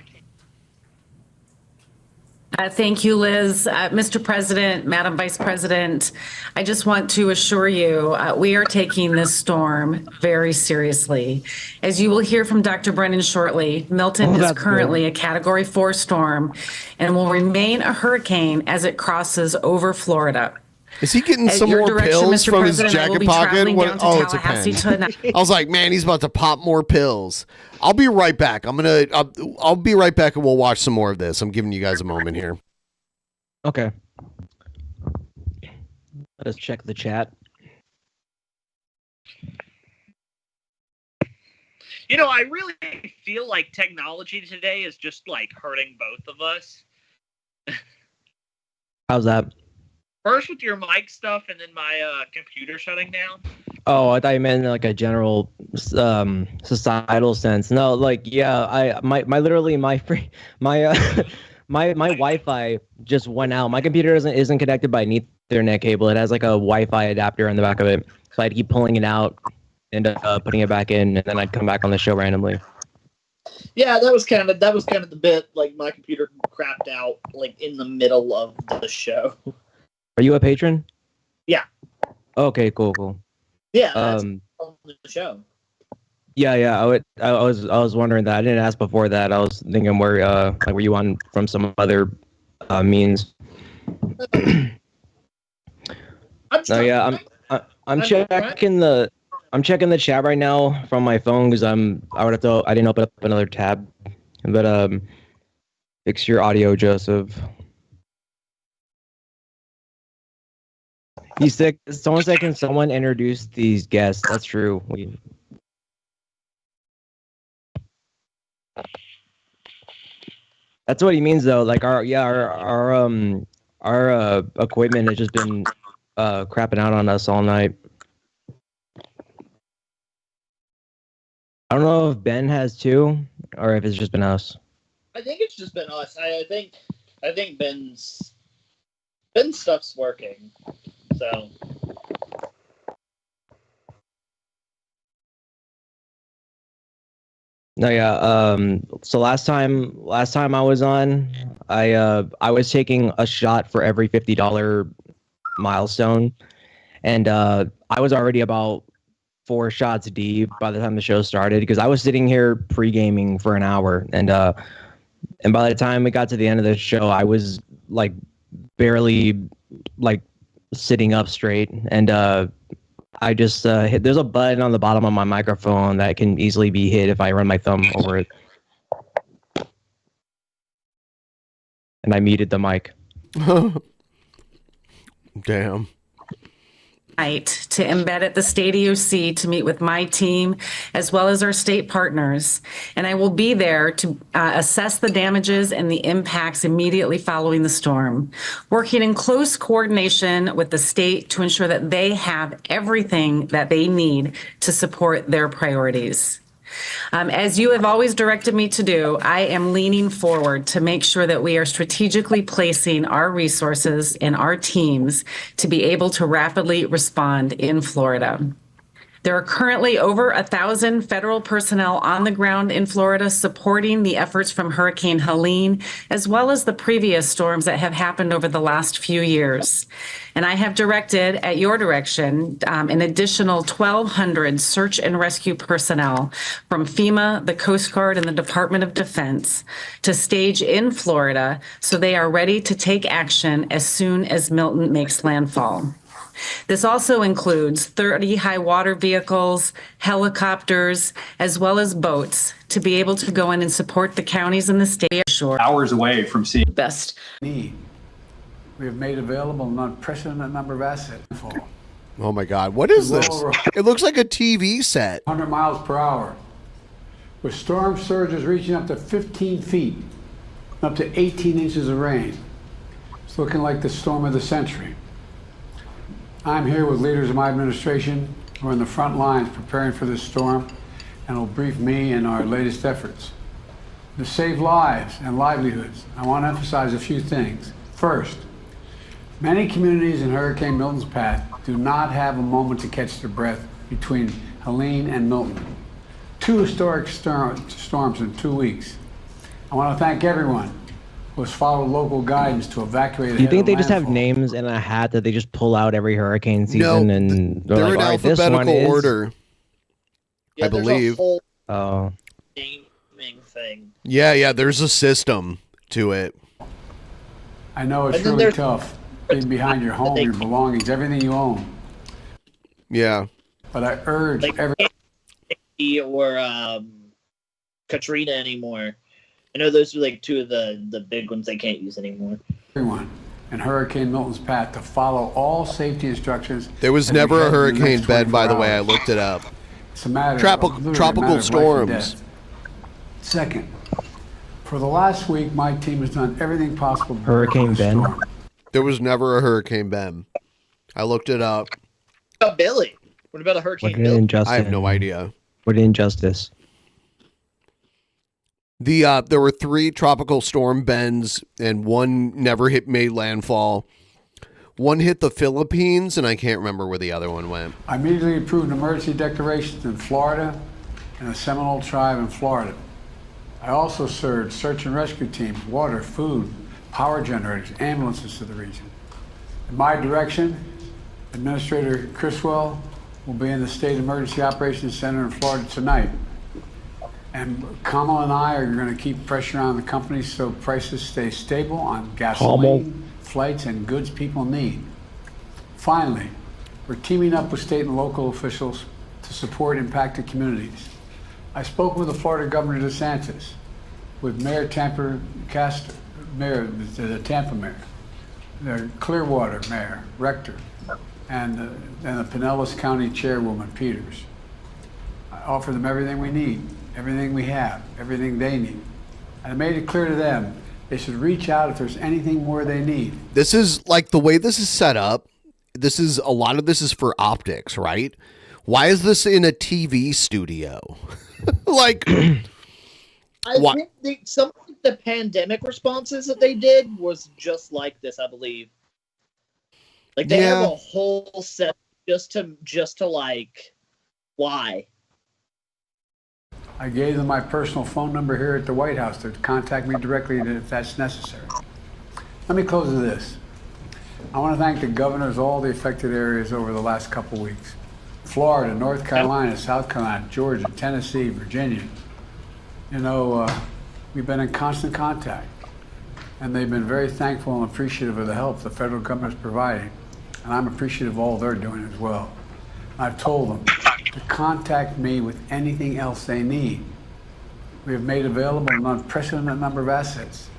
Thank you, Liz. Mr. President, Madam Vice President, I just want to assure you we are taking this storm very seriously. As you will hear from Dr. Brennan shortly, Milton is currently a Category 4 storm and will remain a hurricane as it crosses over Florida. Is he getting At some your more direction, pills Mr. from his President, I will jacket be pocket? traveling What? down to Oh, it's a Tallahassee pen. tonight. I was like, man, he's about to pop more pills. I'll be right back. I'll be right back and we'll watch some more of this. I'm giving you guys a moment here. Okay. Let us check the chat. You know, I really feel like technology today is just like hurting both of us. How's that? First with your mic stuff and then my computer shutting down. Oh, I thought you meant in like a general societal sense. No, like yeah, my Wi-Fi just went out. My computer isn't connected by an Ethernet cable. It has like a Wi-Fi adapter on the back of it. So I'd keep pulling it out and putting it back in, and then I'd come back on the show randomly. Yeah, that was kind of the bit. Like my computer crapped out like in the middle of the show. Are you a patron? Yeah. Okay, cool. Yeah, that's the show. Yeah. I was wondering that. I didn't ask before that. I was thinking were you on from some other means? I'm checking the chat right now from my phone because I didn't open up another tab. But fix your audio, Joseph. He's sick. Someone said, can someone introduce these guests? That's true. That's what he means though. Like our equipment has just been crapping out on us all night. I don't know if Ben has too, or if it's just been us. I think it's just been us. I think Ben's stuff's working. So No, yeah. So last time I was on, I was taking a shot for every $50 milestone, and I was already about 4 shots deep by the time the show started because I was sitting here pre-gaming for an hour, and by the time we got to the end of the show, I was like barely like sitting up straight, and I just hit. There's a button on the bottom of my microphone that can easily be hit if I run my thumb over it, and I muted the mic. Damn. To embed at the state EOC to meet with my team as well as our state partners. And I will be there to assess the damages and the impacts immediately following the storm, working in close coordination with the state to ensure that they have everything that they need to support their priorities. As you have always directed me to do, I am leaning forward to make sure that we are strategically placing our resources and our teams to be able to rapidly respond in Florida. There are currently over 1,000 federal personnel on the ground in Florida supporting the efforts from Hurricane Helene, as well as the previous storms that have happened over the last few years. And I have directed, at your direction, an additional 1,200 search and rescue personnel from FEMA, the Coast Guard, and the Department of Defense to stage in Florida so they are ready to take action as soon as Milton makes landfall. This also includes 30 high water vehicles, helicopters, as well as boats to be able to go in and support the counties and the state shore. Hours away from seeing best. We have made available an unprecedented number of assets. Oh my God, what is this? It looks like a TV set. 100 miles per hour, with storm surges reaching up to 15 feet, up to 18 inches of rain. It's looking like the storm of the century. I'm here with leaders of my administration who are in the front lines preparing for this storm and will brief me in our latest efforts. To save lives and livelihoods, I want to emphasize a few things. First, many communities in Hurricane Milton's path do not have a moment to catch their breath between Helene and Milton. 2 historic storms in 2 weeks. I want to thank everyone who has followed local guidance to evacuate. Do you think they just have names in a hat that they just pull out every hurricane season? And they're like, in all right, this one alphabetical is... order. Yeah, I believe. a whole Oh. naming thing. Yeah, there's a system to it. I know it's really tough being behind your home, your belongings, everything you own. Yeah. But I urge everyone. Or Katrina anymore. I know those are like 2 of the big ones they can't use anymore. Everyone in Hurricane Milton's path to follow all safety instructions. There was never a hurricane, Ben, by the way. I looked it up. It's a matter tropical storms. Second, for the last week, my team has done everything possible. Hurricane Ben? There was never a Hurricane Ben. I looked it up. What about Billy? What about a Hurricane What an Billy? injustice. I have no idea. What an injustice. There were 3 tropical storm Bens, and 1 never made landfall. 1 hit the Philippines, and I can't remember where the other one went. I immediately approved emergency declarations in Florida and the Seminole tribe in Florida. I also served search and rescue teams, water, food, power generators, ambulances to the region. In my direction, Administrator Criswell will be in the State Emergency Operations Center in Florida tonight. And Kamala and I are going to keep pressure on the companies so prices stay stable on gasoline, flights, and goods people need. Finally, we're teaming up with state and local officials to support impacted communities. I spoke with the Florida Governor DeSantis, with Mayor Tampa Castor, the Tampa Mayor, the Clearwater Mayor, Rector, and the Pinellas County Chairwoman Peters. I offer them everything we need, everything we have, everything they need. And I made it clear to them they should reach out if there's anything more they need. This is like the way this is set up. This is a lot of this is for optics, right? Why is this in a TV studio? Like, I think some of the pandemic responses that they did was just like this, I believe. Like they have a whole set just to like, why? I gave them my personal phone number here at the White House to contact me directly if that's necessary. Let me close with this. I want to thank the governors of all the affected areas over the last couple weeks. Florida, North Carolina, South Carolina, Georgia, Tennessee, Virginia. You know, we've been in constant contact, and they've been very thankful and appreciative of the help the federal government is providing, and I'm appreciative of all they're doing as well. I've told them to contact me with anything else they need. We have made available an unprecedented number of assets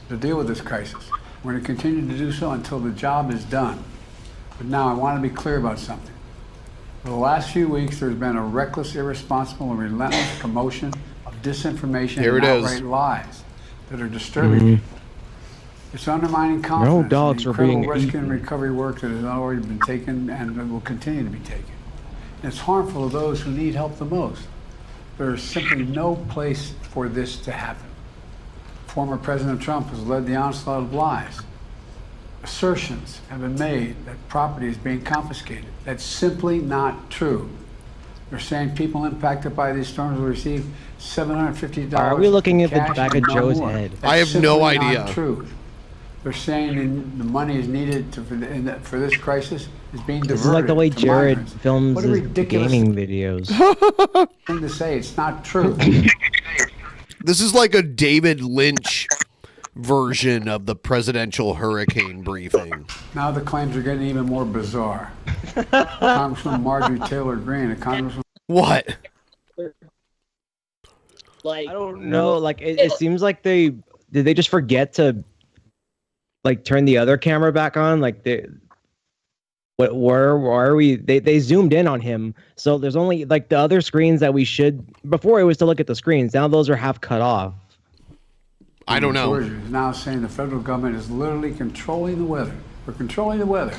to deal with this crisis. We're going to continue to do so until the job is done. But now I want to be clear about something. For the last few weeks, there's been a reckless, irresponsible, and relentless promotion of disinformation and outright lies that are disturbing people. It's undermining confidence in the incredible rescue and recovery work that has already been taken and will continue to be taken. And it's harmful to those who need help the most. There is simply no place for this to happen. Former President Trump has led the onslaught of lies. Assertions have been made that property is being confiscated. That's simply not true. They're saying people impacted by these storms will receive $750. Are we looking at the back of Joe's head? I have no idea. Not true. They're saying the money is needed for this crisis is being diverted. This is like the way Jared migrants. films What a his ridiculous gaming videos. thing to say. It's not true. This is like a David Lynch version of the presidential hurricane briefing. Now the claims are getting even more bizarre. Congresswoman Marjorie Taylor Greene, a congresswoman. What? Like, I don't know. Like it seems like did they just forget to like turn the other camera back on? Like where are we? They zoomed in on him, so there's only like the other screens that we should. Before it was to look at the screens. Now those are half cut off. I don't know. Georgia is now saying the federal government is literally controlling the weather. We're controlling the weather.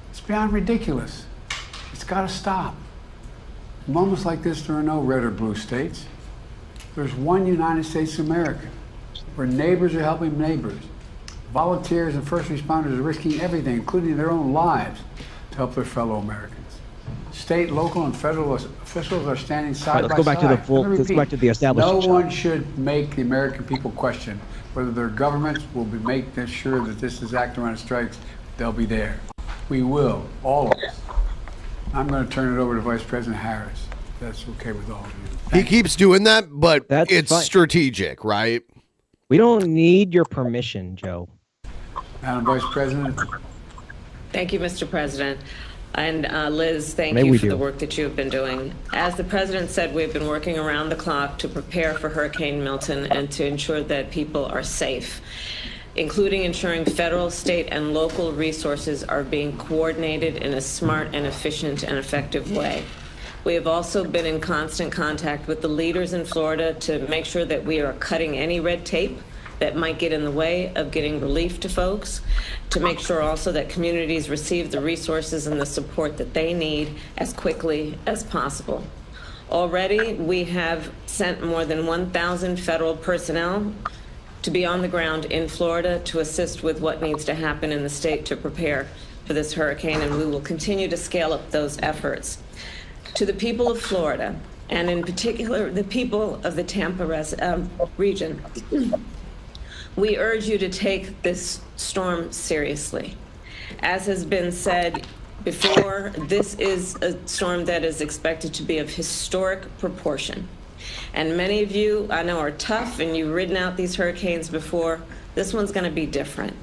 It's beyond ridiculous. It's got to stop. In moments like this, there are no red or blue states. There's one United States of America, where neighbors are helping neighbors. Volunteers and first responders are risking everything, including their own lives, to help their fellow Americans. State, local, and federal officials are standing side by side. Let's go back to the establishment. No one should make the American people question whether their governments will be making sure that this is acting on strikes. They'll be there. We will, all of us. I'm going to turn it over to Vice President Harris. If that's okay with all of you. He keeps doing that, but it's strategic, right? We don't need your permission, Joe. Madam Vice President. Thank you, Mr. President. And Liz, thank Maybe you we for do. the work that you've been doing. As the President said, we've been working around the clock to prepare for Hurricane Milton and to ensure that people are safe, including ensuring federal, state, and local resources are being coordinated in a smart and efficient and effective way. We have also been in constant contact with the leaders in Florida to make sure that we are cutting any red tape that might get in the way of getting relief to folks, to make sure also that communities receive the resources and the support that they need as quickly as possible. Already, we have sent more than 1,000 federal personnel to be on the ground in Florida to assist with what needs to happen in the state to prepare for this hurricane, and we will continue to scale up those efforts. To the people of Florida and in particular the people of the Tampa region, we urge you to take this storm seriously. As has been said before, this is a storm that is expected to be of historic proportion. And many of you, I know, are tough and you've ridden out these hurricanes before. This one's going to be different.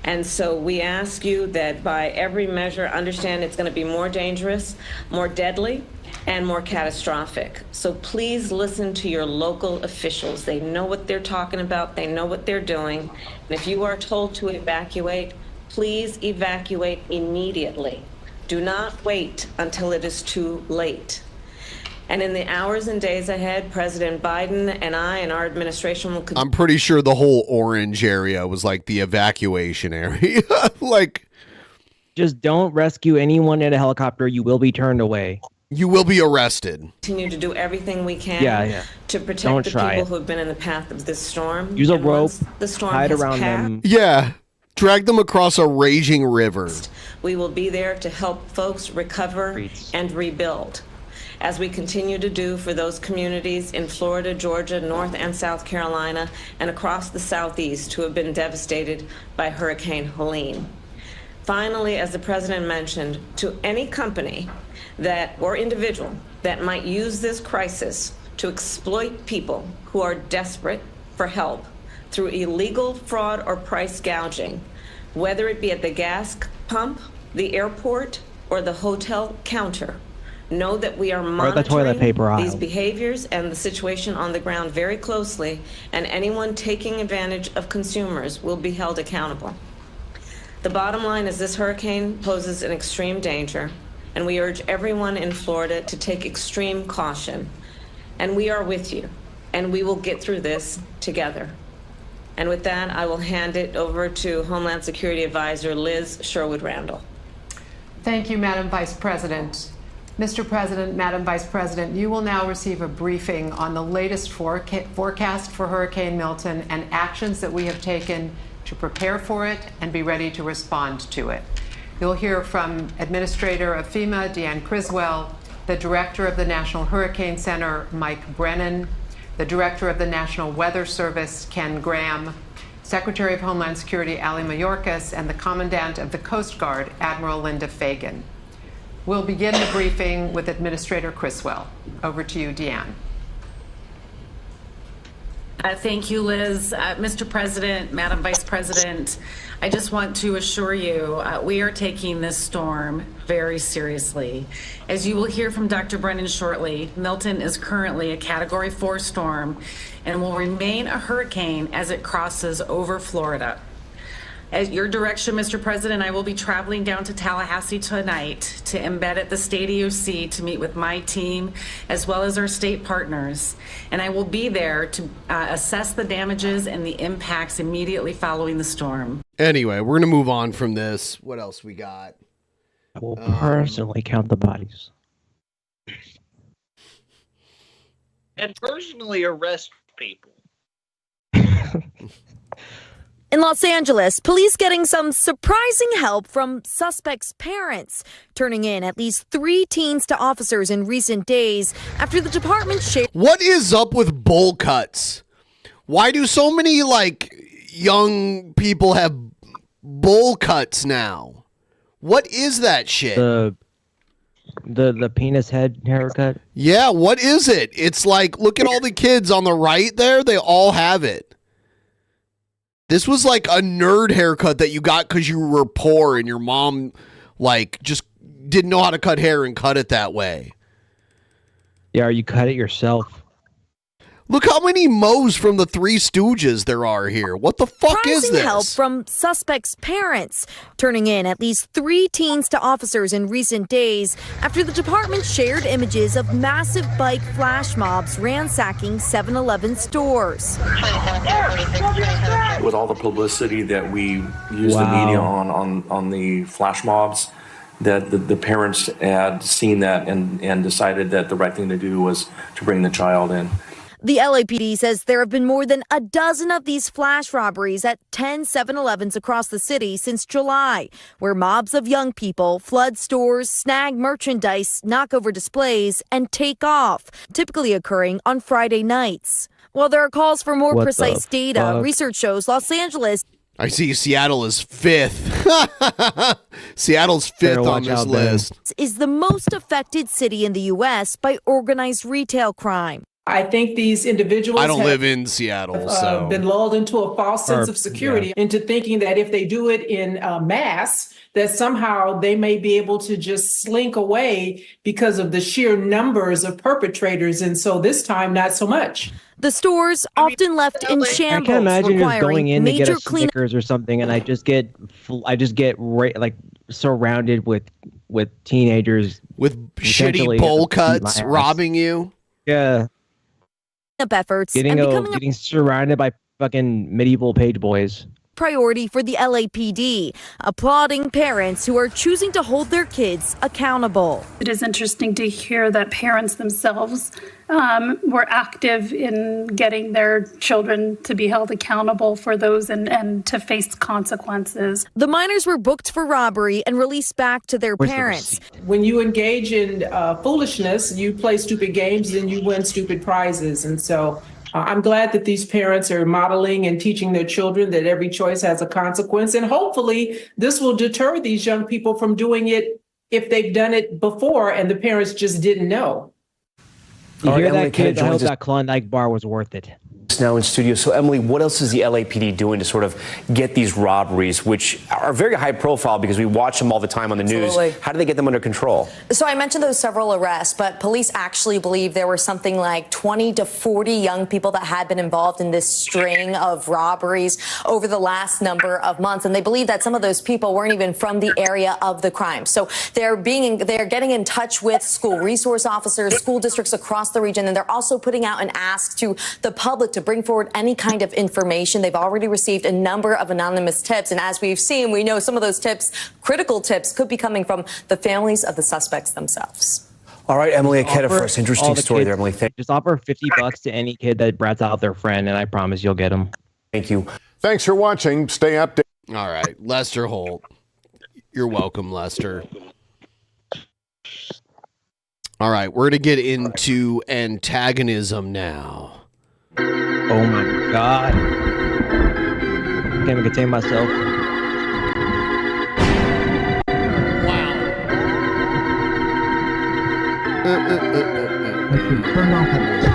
And so we ask you that by every measure, understand it's going to be more dangerous, more deadly, and more catastrophic. So please listen to your local officials. They know what they're talking about. They know what they're doing. And if you are told to evacuate, please evacuate immediately. Do not wait until it is too late. And in the hours and days ahead, President Biden and I and our administration will I'm pretty sure the whole orange area was like the evacuation area. Like, just don't rescue anyone in a helicopter. You will be turned away. You will be arrested. Continue to do everything we can to protect the people who have been in the path of this storm. Use a rope, the storm tie it has around passed, them. Yeah. Drag them across a raging river. we will be there to help folks recover and rebuild, as we continue to do for those communities in Florida, Georgia, North and South Carolina, and across the Southeast who have been devastated by Hurricane Helene. Finally, as the President mentioned, to any company that or individual that might use this crisis to exploit people who are desperate for help through illegal fraud or price gouging, whether it be at the gas pump, the airport, or the hotel counter, know that we are monitoring the toilet paper aisle. these behaviors and the situation on the ground very closely, and anyone taking advantage of consumers will be held accountable. The bottom line is this hurricane poses an extreme danger, and we urge everyone in Florida to take extreme caution. And we are with you, and we will get through this together. And with that, I will hand it over to Homeland Security Advisor Liz Sherwood-Randall. Thank you, Madam Vice President. Mr. President, Madam Vice President, you will now receive a briefing on the latest forecast for Hurricane Milton and actions that we have taken to prepare for it and be ready to respond to it. You'll hear from Administrator of FEMA, Deanne Criswell, the Director of the National Hurricane Center, Mike Brennan, the Director of the National Weather Service, Ken Graham, Secretary of Homeland Security, Ali Mayorkas, and the Commandant of the Coast Guard, Admiral Linda Fagan. We'll begin the briefing with Administrator Criswell. Over to you, Deanne. Thank you, Liz. Mr. President, Madam Vice President, I just want to assure you we are taking this storm very seriously. As you will hear from Dr. Brennan shortly, Milton is currently a Category 4 storm and will remain a hurricane as it crosses over Florida. At your direction, Mr. President, I will be traveling down to Tallahassee tonight to embed at the state EOC to meet with my team as well as our state partners. And I will be there to assess the damages and the impacts immediately following the storm. Anyway, we're going to move on from this. What else we got? I will personally count the bodies. And personally arrest people. In Los Angeles, police getting some surprising help from suspects' parents, turning in at least 3 teens to officers in recent days after the department shared. What is up with bowl cuts? Why do so many young people have bowl cuts now? What is that shit? The penis head haircut? Yeah, what is it? It's like, look at all the kids on the right there. They all have it. This was like a nerd haircut that you got because you were poor and your mom just didn't know how to cut hair and cut it that way. Yeah, or you cut it yourself. Look how many Moes from the Three Stooges there are here. What the fuck is this? Help from suspects' parents, turning in at least 3 teens to officers in recent days after the department shared images of massive bike flash mobs ransacking 7-Eleven stores. With all the publicity that we use the media on the flash mobs, that the parents had seen that and decided that the right thing to do was to bring the child in. The LAPD says there have been more than a dozen of these flash robberies at 10 7-Elevens across the city since July, where mobs of young people flood stores, snag merchandise, knock over displays, and take off, typically occurring on Friday nights. While there are calls for more precise data, research shows Los Angeles. I see Seattle is 5th. Seattle's 5th on this list. Is the most affected city in the U.S. by organized retail crime. I think these individuals I don't live in Seattle, so been lulled into a false sense of security, into thinking that if they do it in mass, that somehow they may be able to just slink away because of the sheer numbers of perpetrators. And so this time, not so much. The stores often left in shambles, I can imagine just going in to get a clean Snickers or something, and I just get like surrounded with teenagers with shitty bowl cuts robbing you. Yeah. Up efforts Getting and becoming getting surrounded by fucking medieval page boys. priority for the LAPD, applauding parents who are choosing to hold their kids accountable. It is interesting to hear that parents themselves were active in getting their children to be held accountable for those and to face consequences. The minors were booked for robbery and released back to their parents. When you engage in foolishness, you play stupid games and you win stupid prizes. And so I'm glad that these parents are modeling and teaching their children that every choice has a consequence. And hopefully this will deter these young people from doing it if they've done it before and the parents just didn't know. You hear that, kid? I hope that Klondike bar was worth it. Now in studio. So Emily, what else is the LAPD doing to sort of get these robberies, which are very high profile because we watch them all the time on the news? How do they get them under control? So I mentioned those several arrests, but police actually believe there were something like 20 to 40 young people that had been involved in this string of robberies over the last number of months. And they believe that some of those people weren't even from the area of the crime. So they're getting in touch with school resource officers, school districts across the region, and they're also putting out an ask to the public to bring forward any kind of information. They've already received a number of anonymous tips. And as we've seen, we know some of those tips, critical tips, could be coming from the families of the suspects themselves. All right, Emily Aketa first. Interesting story there, Emily. Just offer $50 to any kid that brats out their friend, and I promise you'll get them. Thank you. Thanks for watching. Stay updated. All right, Lester Holt. You're welcome, Lester. All right, we're going to get into antagonism now. Oh my God. Can't even contain myself.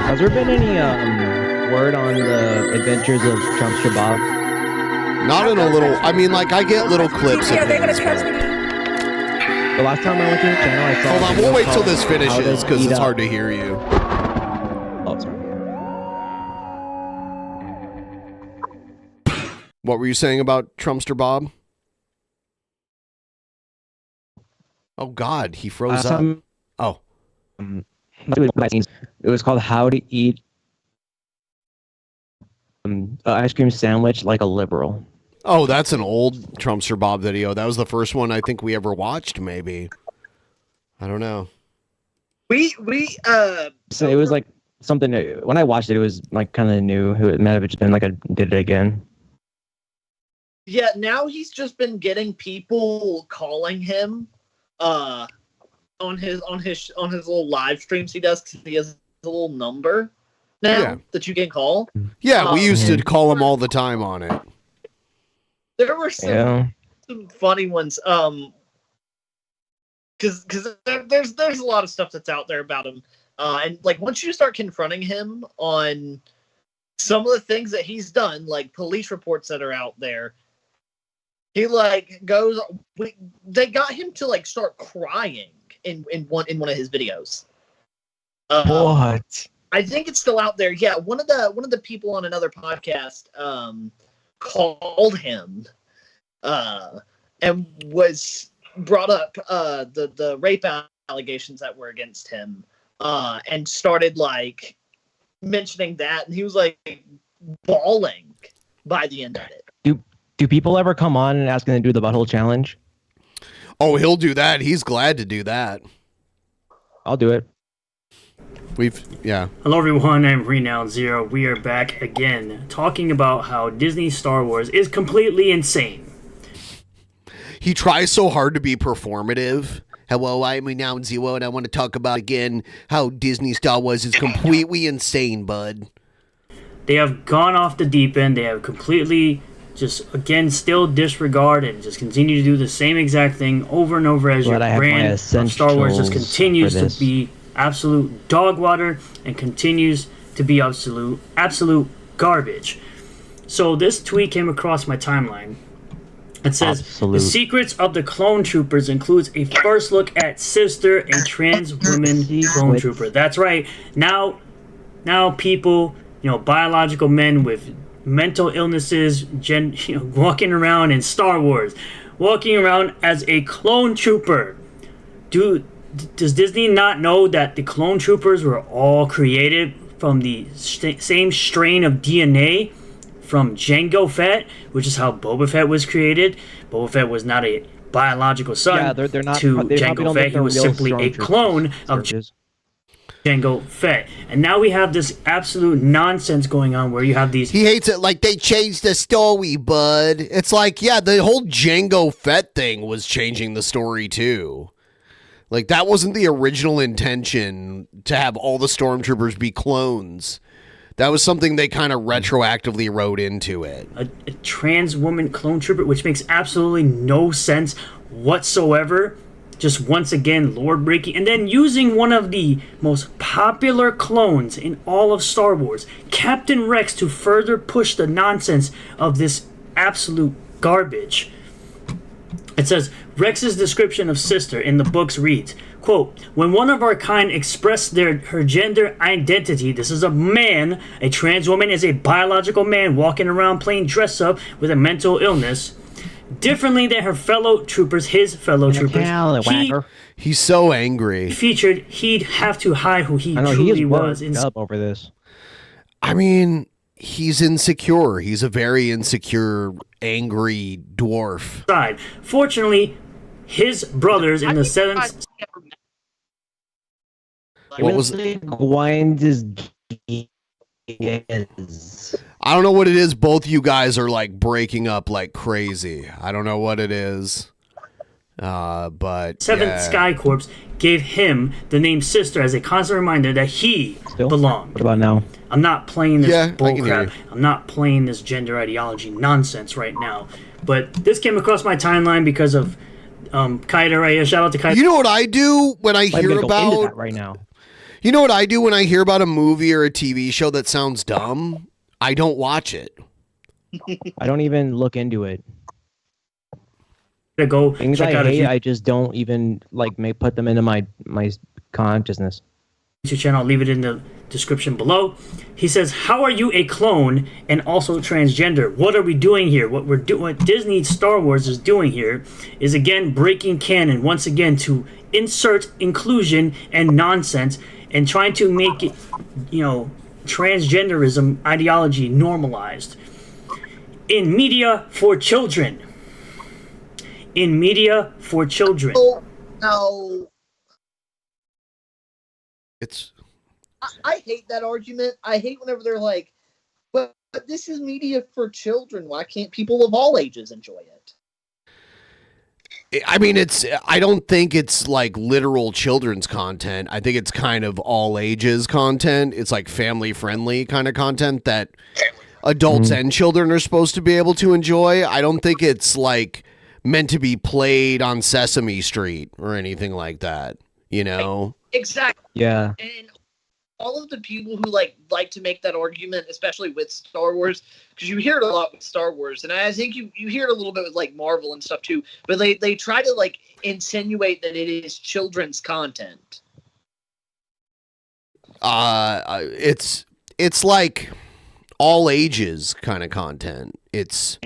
Has there been any word on the adventures of Trumpster Bob? Not in a little, I mean, like, I get little clips of things. The last time I went to the channel, I saw... Hold on, we'll wait till this finishes, because it's hard to hear you. Oh, sorry. What were you saying about Trumpster Bob? Oh, God, he froze up. Oh. It was called How to Eat an Ice Cream Sandwich Like a Liberal. Oh, that's an old Trumpster Bob video. That was the first one I think we ever watched, maybe. I don't know. So it was like something new. When I watched it, it was like kind of new. It might have just been like I did it again. Yeah, now he's just been getting people calling him on his little live streams he does, because he has a little number now that you can call. Yeah, we used to call him all the time on it. There were some funny ones, because there's a lot of stuff that's out there about him, and like once you start confronting him on some of the things that he's done, like police reports that are out there, he like goes. They got him to like start crying in one of his videos. What? I think it's still out there. Yeah, one of the people on another podcast called him and was brought up the rape allegations that were against him, and started like mentioning that, and he was like bawling by the end of it. Do people ever come on and ask him to do the butthole challenge? Oh, he'll do that. He's glad to do that. I'll do it. Hello everyone, I'm Renowned Zero. We are back again talking about how Disney Star Wars is completely insane. He tries so hard to be performative. Hello, I'm Renowned Zero, and I want to talk about again how Disney Star Wars is completely insane, bud. They have gone off the deep end. They have completely just, again, still disregard and just continue to do the same exact thing over and over as your brand of Star Wars just continues to be absolute dog water and continues to be absolute garbage. So this tweet came across my timeline. It says, the secrets of the clone troopers includes a first look at Sister, a trans woman clone trooper. That's right. Now people, biological men with mental illnesses, walking around in Star Wars, walking around as a clone trooper. Does Disney not know that the clone troopers were all created from the same strain of DNA from Jango Fett, which is how Boba Fett was created? Boba Fett was not a biological son they're not, to Jango Fett. He was simply a clone of Jango Fett. And now we have this absolute nonsense going on where you have these... He hates it like they changed the story, bud. It's like, yeah, the whole Jango Fett thing was changing the story too. Like, that wasn't the original intention to have all the stormtroopers be clones. That was something they kind of retroactively wrote into it. A trans woman clone trooper, which makes absolutely no sense whatsoever. Just once again, lore breaking. And then using one of the most popular clones in all of Star Wars, Captain Rex, to further push the nonsense of this absolute garbage. It says, Rex's description of Sister in the books reads, quote, when one of our kind expressed her gender identity, this is a man, a trans woman is a biological man walking around playing dress up with a mental illness, differently than her fellow troopers, his fellow troopers. He's so angry. Featured, he'd have to hide who he truly was. Up over this. I mean, he's insecure. He's a very insecure, angry dwarf. Fortunately, his brothers in the seventh... What was I don't know what it is. Both you guys are like breaking up like crazy. I don't know what it is. But Seventh Sky Corps gave him the name Sister as a constant reminder that he belonged. What about now? I'm not playing this bullcrap. I'm not playing this gender ideology nonsense right now. But this came across my timeline because of Kaida right here. Shout out to Kaida. You know what I do when I hear about that right now? You know what I do when I hear about a movie or a TV show that sounds dumb? I don't watch it. I don't even look into it. Go things check I out hate, I just don't even put them into my consciousness. YouTube channel, I'll leave it in the description below. He says, how are you a clone and also transgender? What are we doing here? What Disney Star Wars is doing here is again breaking canon once again to insert inclusion and nonsense and trying to make it, transgenderism ideology normalized in media for children. In media for children. Oh, no. I hate that argument. I hate whenever they're like, but this is media for children. Why can't people of all ages enjoy it? I mean, I don't think it's like literal children's content. I think it's kind of all ages content. It's like family friendly kind of content that adults and children are supposed to be able to enjoy. I don't think it's like meant to be played on Sesame Street or anything like that, Exactly. Yeah. And all of the people who like to make that argument, especially with Star Wars, because you hear it a lot with Star Wars, and I think you hear it a little bit with like Marvel and stuff too, but they try to like insinuate that it is children's content. It's like all ages kind of content. It's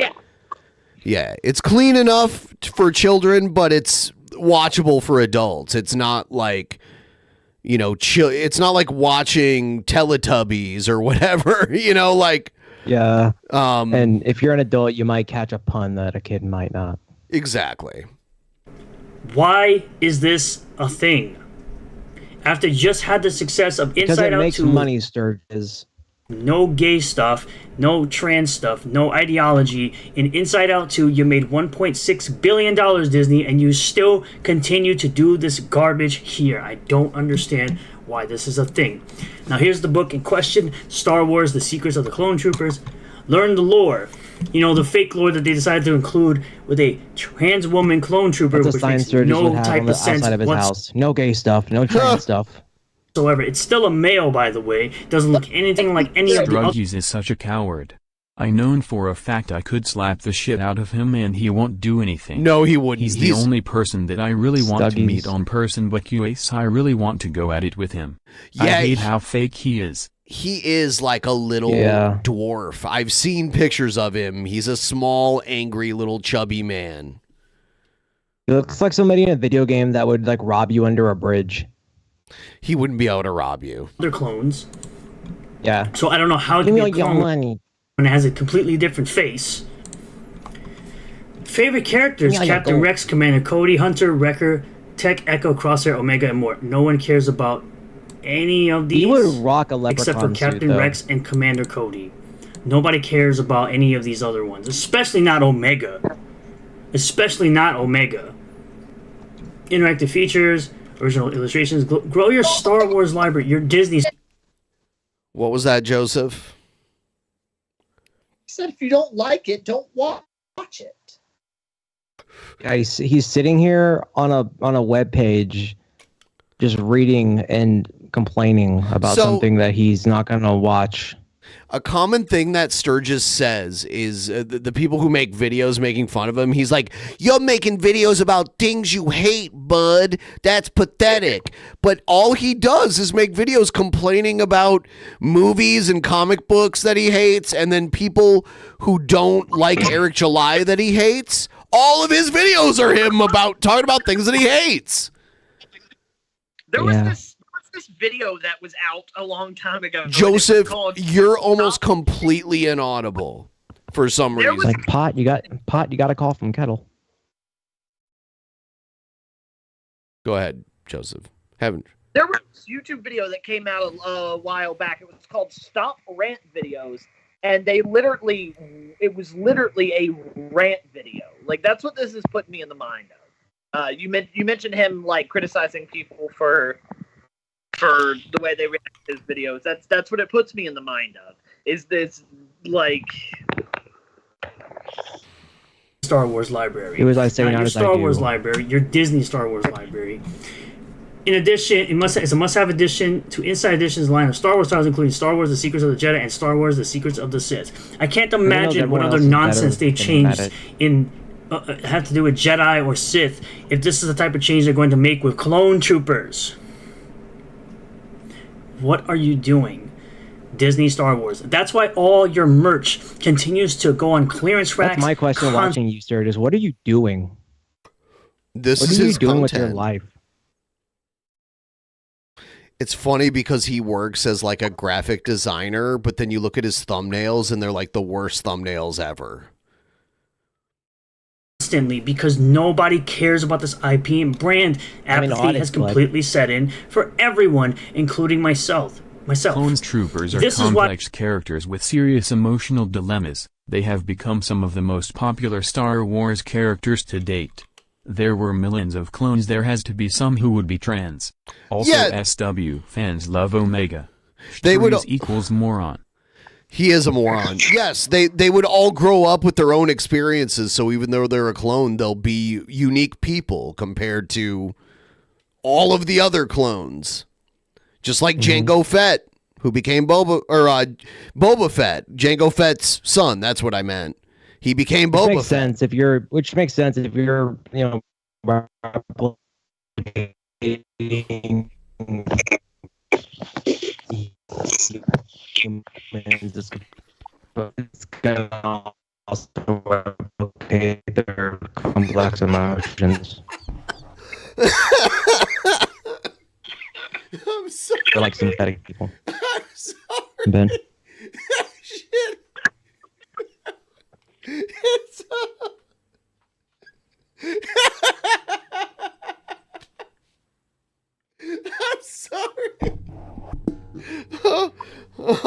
it's clean enough for children, but it's watchable for adults. It's not like it's not like watching Teletubbies or whatever, Yeah. And if you're an adult, you might catch a pun that a kid might not. Exactly. Why is this a thing? after just had the success of Because Inside it Out makes 2, money, Sturgis. no gay stuff, no trans stuff, no ideology. In Inside Out 2, you made $1.6 billion, Disney, and you still continue to do this garbage here. I don't understand why this is a thing. Now, here's the book in question, Star Wars, The Secrets of the Clone Troopers. Learn the lore. You know, the fake lore that they decided to include with a trans woman clone trooper, That's a which sign makes Sturgis no would have type on the of sense outside of his whatsoever. house. No gay stuff. No trans stuff. It's still a male, by the way. Doesn't look anything like any of the other. Sturgis is such a coward. I known for a fact I could slap the shit out of him and he won't do anything. No, he wouldn't. He's the only person that I really want to Sturgis. meet on person, but QAce, I really want to go at it with him. I Yeah, hate how fake he is. He is like a little dwarf. I've seen pictures of him. He's a small, angry, little chubby man. He looks like somebody in a video game that would like rob you under a bridge. He wouldn't be able to rob you. They're clones. Yeah. So I don't know how it Give can me be a all your clone money. when it has a completely different face. Favorite characters: Yeah, yeah, Captain go. Rex, Commander Cody, Hunter, Wrecker, Tech, Echo, Crosshair, Omega, and more. No one cares about any of these. He would rock a except for leprechaun Captain suit, though. Rex and Commander Cody. Nobody cares about any of these other ones, especially not Omega. Especially not Omega. Interactive features, original illustrations. Grow your Star Wars library, your Disney. What was that, Joseph? He said if you don't like it, don't watch it. Yeah, he's sitting here on a web page, just reading and complaining about something that he's not gonna watch. A common thing that Sturgis says is the people who make videos making fun of him, he's like, you're making videos about things you hate, bud. That's pathetic. But all he does is make videos complaining about movies and comic books that he hates, and then people who don't like Eric July that he hates. All of his videos are him about talking about things that he hates. There was this video that was out a long time ago. Joseph, called you're almost completely inaudible for some reason. Like pot, you got a call from Kettle. Go ahead, Joseph. Haven't. There was this YouTube video that came out a while back. It was called Stop Rant Videos. And it was literally a rant video. Like, that's what this is putting me in the mind of. You mentioned him, like, criticizing people for the way they react to his videos. That's what it puts me in the mind of. Is this, like... Star Wars library. It was like saying, your as I Star do. Wars library, your Disney Star Wars library. In addition, it's a must-have addition to Inside Edition's line of Star Wars titles, including Star Wars: The Secrets of the Jedi and Star Wars: The Secrets of the Sith. I can't imagine what other nonsense they changed in have to do with Jedi or Sith if this is the type of change they're going to make with clone troopers. What are you doing, Disney Star Wars? That's why all your merch continues to go on clearance racks. That's my question watching you, Sturgis. What are you doing? What are you doing with your life? It's funny because he works as like a graphic designer, but then you look at his thumbnails and they're like the worst thumbnails ever. Constantly, because nobody cares about this IP and brand. Apathy has completely set in for everyone, including myself. Clone troopers are This is complex characters with serious emotional dilemmas. They have become some of the most popular Star Wars characters to date. There were millions of clones. There has to be some who would be trans. Also, SW fans love Omega. They would equals moron. He is a moron. Yes, they would all grow up with their own experiences, so even though they're a clone, they'll be unique people compared to all of the other clones. Just like Jango Fett, who became Boba Fett, Jango Fett's son, that's what I meant. He became Boba Fett. Which makes sense if you're, it's gonna also replicate their complex emotions. I'm sorry. They're like sympathetic people. I'm sorry. Ben. Shit. It's I'm sorry.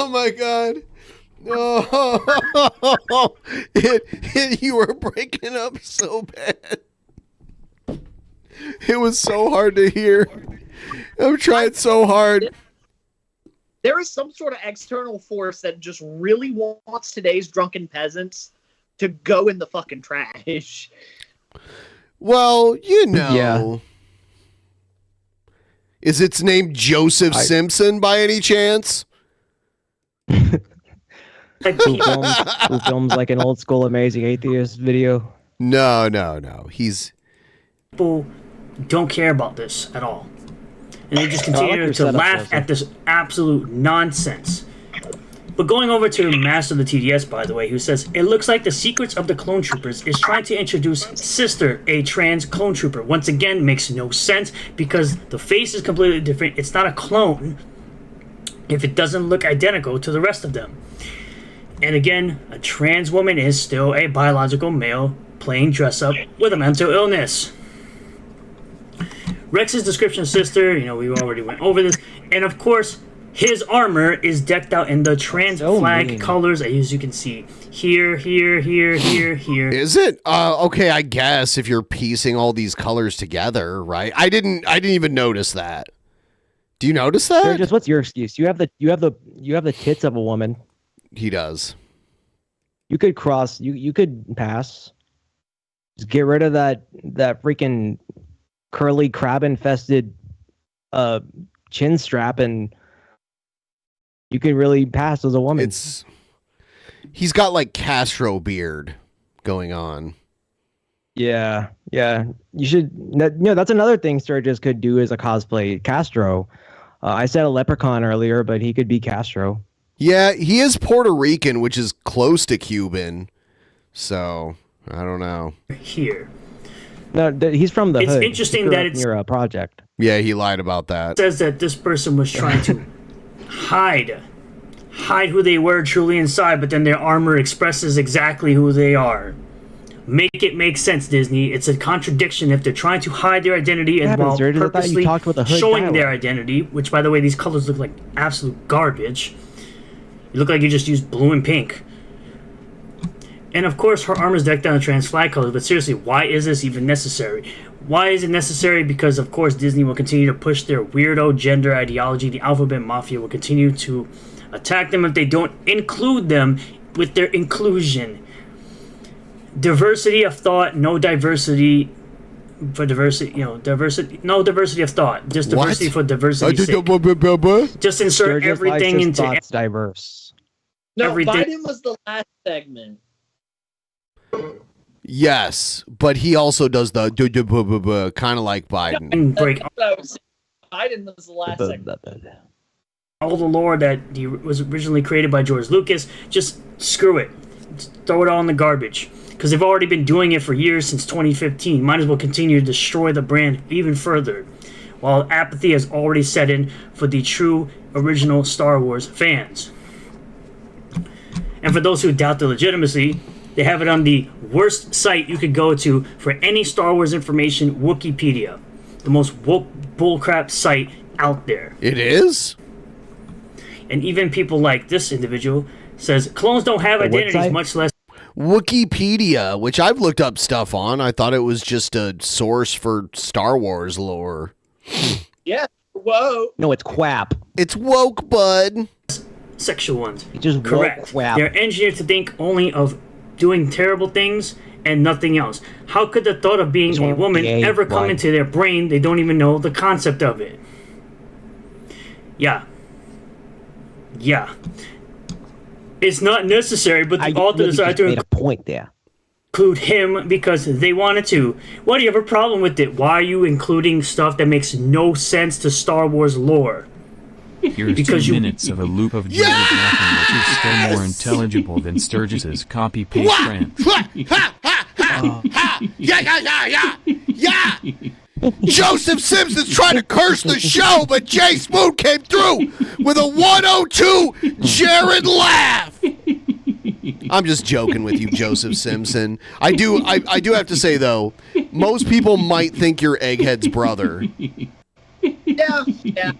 Oh my God. Oh, you were breaking up so bad. It was so hard to hear. I'm trying so hard. There is some sort of external force that just really wants today's drunken peasants to go in the fucking trash. Well, you know. Yeah. Is its name Joseph Simpson by any chance? who films like an old school Amazing Atheist video? No. He's people don't care about this at all, and they just continue to laugh at this absolute nonsense. But going over to Master of the TDS, by the way, who says, it looks like the Secrets of the Clone Troopers is trying to introduce Sister, a trans clone trooper. Once again, makes no sense because the face is completely different. It's not a clone if it doesn't look identical to the rest of them. And again, a trans woman is still a biological male playing dress up with a mental illness. Rex's description of Sister, we already went over this. And of course, his armor is decked out in the trans flag colors, as you can see. Here. Is it? Okay, I guess if you're piecing all these colors together, right? I didn't even notice that. Do you notice that? Sturgis, what's your excuse? You have the tits of a woman. He does. You could cross. You could pass. Just get rid of that freaking curly crab infested chin strap, and you can really pass as a woman. He's got like Castro beard going on. Yeah. You should. That's another thing Sturgis could do as a cosplay. Castro. I said a leprechaun earlier, but he could be Castro. Yeah, he is Puerto Rican, which is close to Cuban. So I don't know. Here. No, he's from the hood. It's interesting that it's near a project. Yeah, he lied about that. It says that this person was trying to hide who they were truly inside, but then their armor expresses exactly who they are. Make it make sense, Disney. It's a contradiction if they're trying to hide their identity and while purposely showing their identity, which, by the way, these colors look like absolute garbage. You look like you just used blue and pink. And of course, her armor is decked out in trans flag colors, but seriously, why is this even necessary? Why is it necessary? Because, of course, Disney will continue to push their weirdo gender ideology. The Alphabet Mafia will continue to attack them if they don't include them with their inclusion. Diversity of thought, no diversity for diversity, no diversity of thought, just diversity for diversity's sake. Just insert everything into thoughts diverse. No, everything. Biden was the last segment. Yes, but he also does the kind of like Biden. Biden was the last segment. All the lore that was originally created by George Lucas, just screw it. Just throw it all in the garbage. Because they've already been doing it for years since 2015. Might as well continue to destroy the brand even further. While apathy has already set in for the true original Star Wars fans. And for those who doubt the legitimacy, they have it on the worst site you could go to for any Star Wars information, Wikipedia. The most woke bullcrap site out there. It is? And even people like this individual says clones don't have identities, much less Wikipedia, which I've looked up stuff on. I thought it was just a source for Star Wars lore. Yeah, whoa. No, it's quap. It's woke, bud. Sexual ones. It's just correct. Quap. They're engineered to think only of doing terrible things and nothing else. How could the thought of being a woman ever come into their brain? They don't even know the concept of it. Yeah. It's not necessary, but the author decided to made a point there. Include him because they wanted to. Why do you have a problem with it? Why are you including stuff that makes no sense to Star Wars lore? Here's Because 2 you- minutes of a loop of Jared Mappin, which is still more intelligible than Sturgis's copy-paste rant. Yeah! Joseph Simpson's trying to curse the show, but Jay Spoon came through with a 102 Jared laugh. I'm just joking with you, Joseph Simpson. I do have to say though, most people might think you're Egghead's brother. Yeah.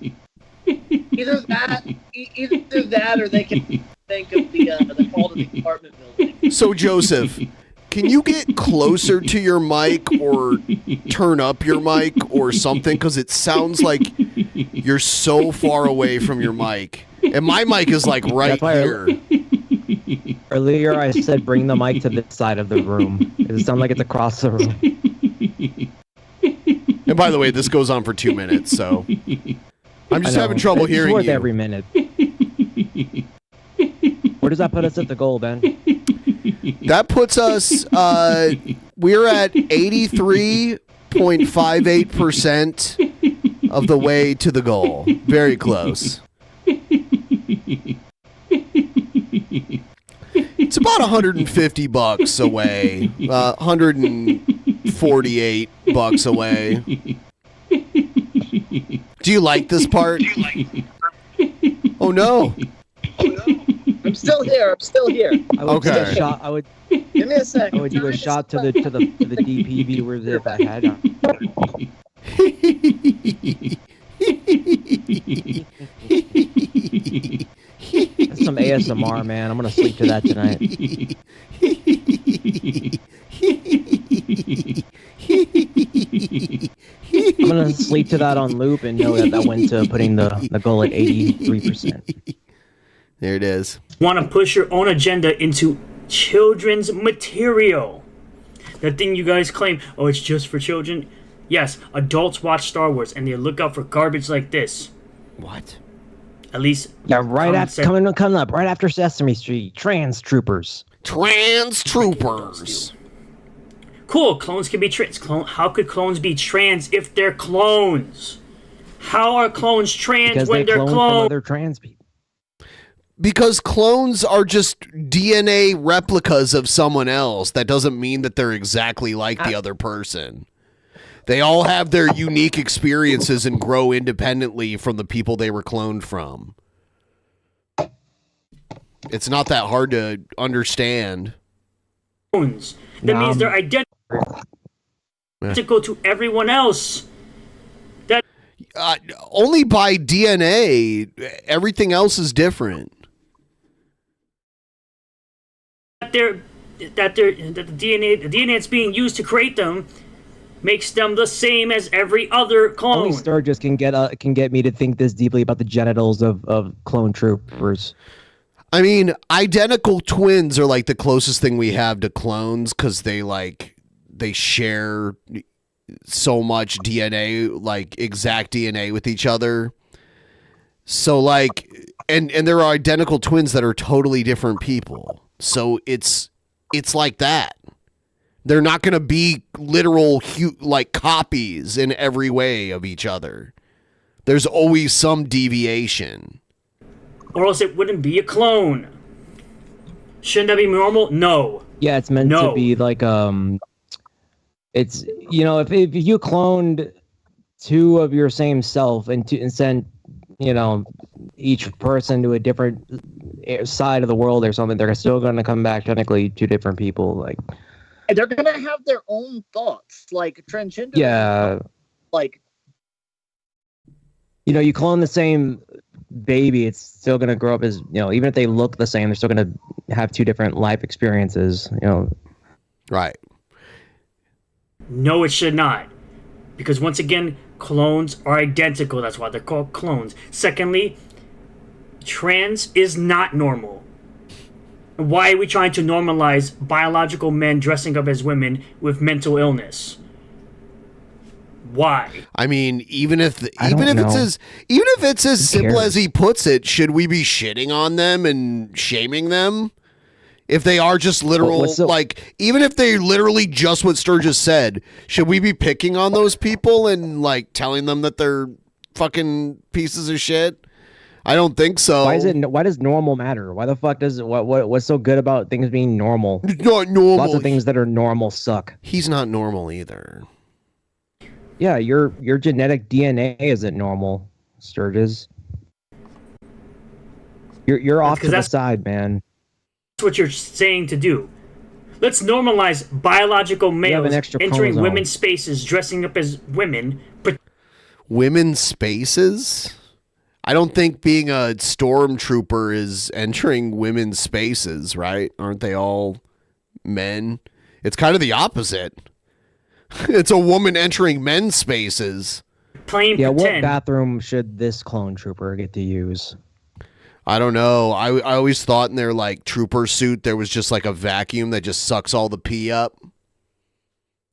Either that, or they can think of the call to the apartment building. So Joseph, can you get closer to your mic or turn up your mic or something? Because it sounds like you're so far away from your mic. And my mic is like right here. Earlier I said bring the mic to this side of the room. It sounds like it's across the room. And by the way, this goes on for 2 minutes, so I'm just having trouble hearing worth you. Every minute. Where does that put us at the goal, Ben? That puts us, we're at 83.58% of the way to the goal. Very close. It's about $150 away, $148 away. Do you like this part? Oh no. I'm still here. I would do a shot. Give me a second. I would do a shot to the DP viewers if I had. That's some ASMR, man. I'm gonna sleep to that tonight. I'm gonna sleep to that on loop and know that went to putting the goal at 83%. There it is. Want to push your own agenda into children's material. That thing you guys claim, oh, it's just for children. Yes, adults watch Star Wars and they look out for garbage like this. What? At least yeah, coming up right after Sesame Street. Trans troopers. Cool, clones can be trans. How could clones be trans if they're clones? How are clones trans because when they're cloned clones? From other trans people. Because clones are just DNA replicas of someone else. That doesn't mean that they're exactly like the other person. They all have their unique experiences and grow independently from the people they were cloned from. It's not that hard to understand. That means they're identical to everyone else. That only by DNA. Everything else is different. The DNA that's being used to create them makes them the same as every other clone. Only Sturgis can get me to think this deeply about the genitals of clone troopers. I mean, identical twins are like the closest thing we have to clones because they share so much DNA, like exact DNA with each other. So like, and there are identical twins that are totally different people. So it's like that. They're not going to be literal like copies in every way of each other. There's always some deviation. Or else it wouldn't be a clone. Shouldn't that be normal? No. Yeah, it's meant to be like it's if you cloned two of your same self and sent each person to a different side of the world or something, they're still going to come back technically two different people. Like, and they're going to have their own thoughts, like transgender. Yeah. Like, you clone the same baby, it's still going to grow up as, even if they look the same, they're still going to have two different life experiences, Right. No, it should not. Because once again, clones are identical. That's why they're called clones. Secondly, trans is not normal. Why are we trying to normalize biological men dressing up as women with mental illness? Why? I mean, even if it's as simple as he puts it, should we be shitting on them and shaming them? If they are just literal, even if they're literally just what Sturgis said, should we be picking on those people and like telling them that they're fucking pieces of shit? I don't think so. Why does normal matter? Why the fuck does what's so good about things being normal? It's not normal. Lots of things that are normal suck. He's not normal either. Yeah, your genetic DNA isn't normal, Sturgis. You're off to the side, man. That's what you're saying to do. Let's normalize biological males entering chromosome. women's spaces, dressing up as women. Women's spaces? I don't think being a stormtrooper is entering women's spaces, right? Aren't they all men? It's kind of the opposite. It's a woman entering men's spaces. Yeah, what bathroom should this clone trooper get to use? I don't know. I always thought in their like trooper suit there was just like a vacuum that just sucks all the pee up.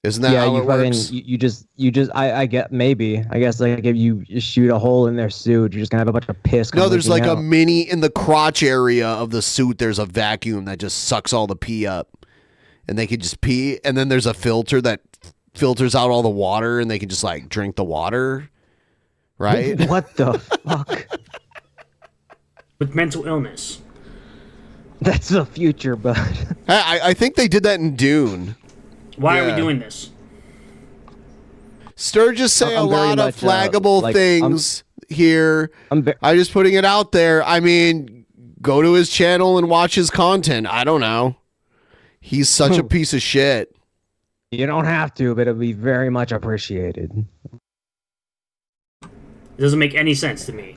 Isn't that how it works? You just I get maybe. I guess like if you shoot a hole in their suit, you're just gonna have a bunch of piss. No, there's like a mini in the crotch area of the suit. There's a vacuum that just sucks all the pee up, and they can just pee. And then there's a filter that filters out all the water, and they can just like drink the water. Right? What the fuck? With mental illness. That's the future, bud. I think they did that in Dune. Why are we doing this? Sturgis say a lot of flaggable things here. I'm just putting it out there. I mean, go to his channel and watch his content. I don't know. He's such a piece of shit. You don't have to, but it'll be very much appreciated. It doesn't make any sense to me.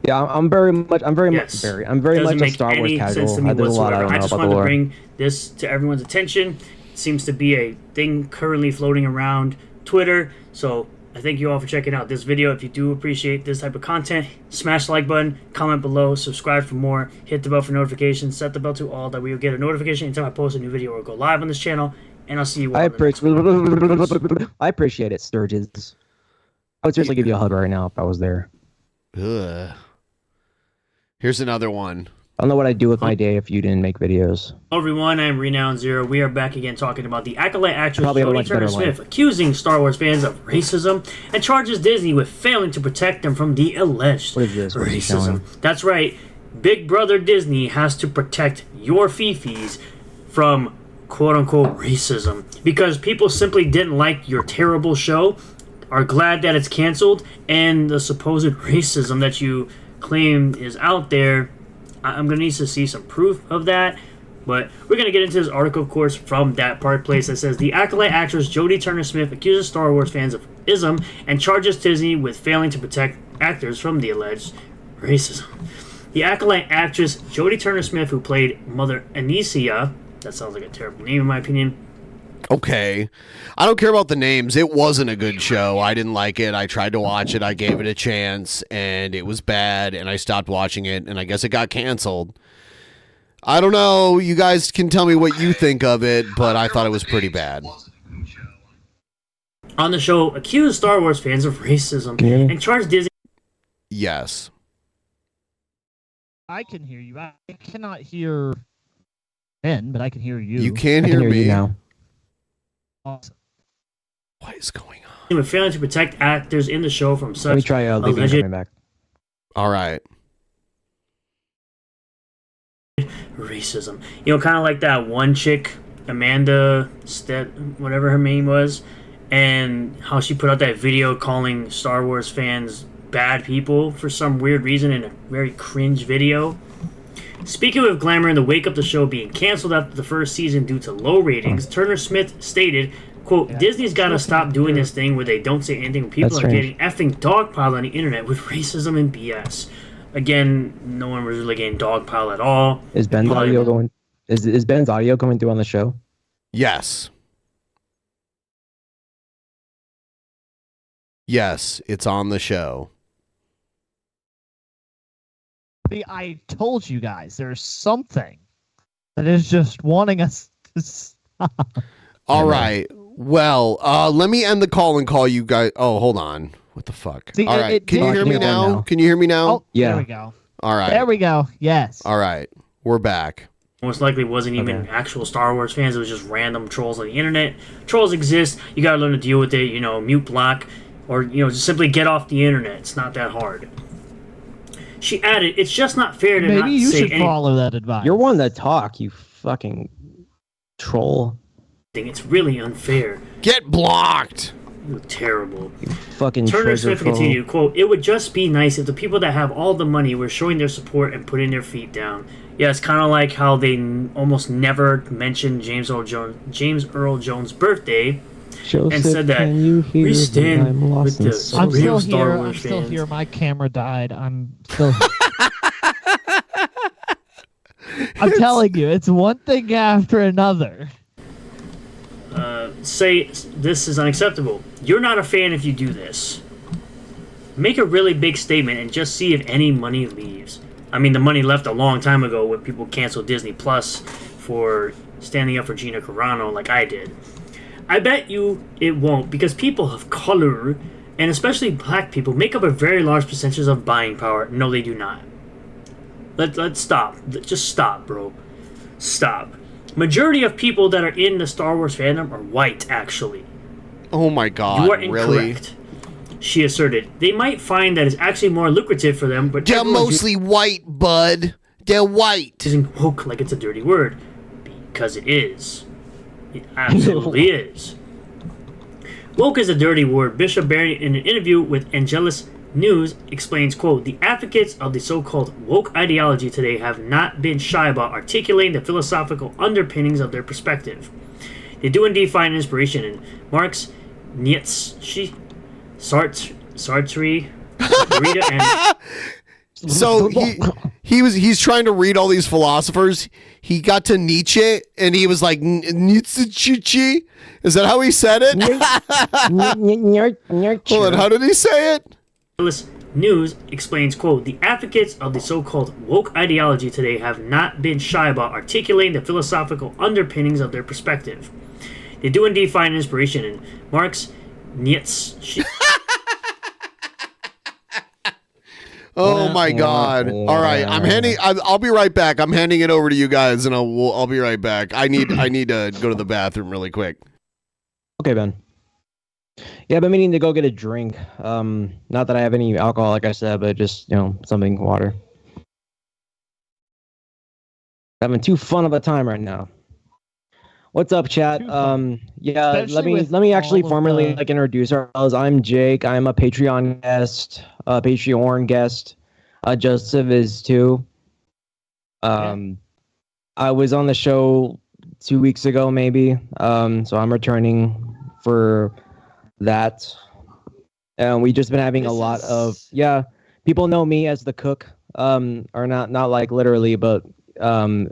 Yeah, I'm very much a Star Wars casual. I do a lot. I just wanted to bring this to everyone's attention. It seems to be a thing currently floating around Twitter. So I thank you all for checking out this video. If you do appreciate this type of content, smash the like button, comment below, subscribe for more, hit the bell for notifications, set the bell to all that we will get a notification anytime I post a new video or go live on this channel. And I'll see you all. I appreciate it, Sturgis. I would seriously give you a hug right now if I was there. Ugh. Here's another one. I don't know what I'd do with my day if you didn't make videos. Hello everyone, I'm Renown Zero. We are back again talking about the acolyte actress Jodie Turner-Smith accusing Star Wars fans of racism and charges Disney with failing to protect them from the alleged racism. That's right, Big Brother Disney has to protect your fifis from quote-unquote racism because people simply didn't like your terrible show, are glad that it's canceled, and the supposed racism that you claim is out there. I'm going to need to see some proof of that, but we're going to get into this article, of course, from that part place that says the acolyte actress Jodie Turner-Smith accuses Star Wars fans of ism and charges Disney with failing to protect actors from the alleged racism. The acolyte actress Jodie Turner-Smith, who played Mother Anicia, that sounds like a terrible name in my opinion. Okay. I don't care about the names. It wasn't a good show. I didn't like it. I tried to watch it. I gave it a chance, and it was bad, and I stopped watching it, and I guess it got canceled. I don't know. You guys can tell me what you think of it, but I thought it was pretty bad. On the show, accused Star Wars fans of racism and charged Disney. Yes. I can hear you. I cannot hear Ben, but I can hear you. You can hear me now. Awesome. What is going on? With failing to protect actors in the show from such Let me try alleged coming back. All right. Racism. You know, kind of like that one chick, Amanda whatever her name was, and how she put out that video calling Star Wars fans bad people for some weird reason in a very cringe video. Speaking of glamour in the wake of the show being canceled after the first season due to low ratings, Turner-Smith stated, quote, Disney's got to stop doing this thing where they don't say anything when people are getting effing dogpiled on the internet with racism and BS. Again, no one was really getting dogpiled at all. Is Ben's audio going? Is Ben's audio coming through on the show? Yes. Yes, it's on the show. I told you guys there's something that is just wanting us to stop. All right. Well, let me end the call and call you guys. Oh, hold on. What the fuck? See, all right. Can you hear me now? Can you hear me now? Oh, yeah. There we go. All right. There we go. Yes. All right. We're back. Most likely wasn't even actual Star Wars fans. It was just random trolls on the internet. Trolls exist. You got to learn to deal with it. You know, mute, block, or, you know, just simply get off the internet. It's not that hard. She added, it's just not fair to not say Maybe you should follow that advice. You're one to talk, you fucking troll. It's really unfair. Get blocked. You're terrible. You fucking Turner-Smith continued, quote, it would just be nice if the people that have all the money were showing their support and putting their feet down. Yeah, it's kind of like how they almost never mentioned James Earl Jones' birthday Joseph, and said that can you hear we me? stand I'm lost with in the soul. I'm still real Star here. Wars I'm still fans. here. My camera died. I'm still here. I'm telling you, it's one thing after another. Say this is unacceptable. You're not a fan if you do this. Make a really big statement and just see if any money leaves. I mean, the money left a long time ago when people canceled Disney Plus for standing up for Gina Carano like I did. I bet you it won't, because people of color, and especially black people, make up a very large percentage of buying power. No, they do not. Let's stop. Just stop, bro. Stop. Majority of people that are in the Star Wars fandom are white, actually. Oh my God, you are really? incorrect. She asserted. They might find that it's actually more lucrative for them, but they're mostly white, bud. They're white. Using woke like it's a dirty word, because it is. It absolutely is. Woke is a dirty word. Bishop Barry, in an interview with Angelus News, explains, quote, the advocates of the so-called woke ideology today have not been shy about articulating the philosophical underpinnings of their perspective. They do indeed find inspiration in Marx, Nietzsche, Sartre, Derrida, and... So he's trying to read all these philosophers. He got to Nietzsche and he was like, Nietzsche. Is that how he said it? Hold on, how did he say it? News explains, quote, the advocates of the so-called woke ideology today have not been shy about articulating the philosophical underpinnings of their perspective. They do indeed find inspiration in Marx, Nietzsche. Oh my God! All right, I'll be right back. I'm handing it over to you guys, and I'll be right back. I need to go to the bathroom really quick. Okay, Ben. Yeah, I've been meaning to go get a drink. Not that I have any alcohol, like I said, but just, something, water. Having too fun of a time right now. What's up, chat? Yeah, Especially let me actually all of formally the- introduce ourselves. I'm Jake. I'm a Patreon guest. Joseph is too. I was on the show 2 weeks ago, maybe. So I'm returning for that. And we just been having a lot of people know me as the cook. Or not like literally, but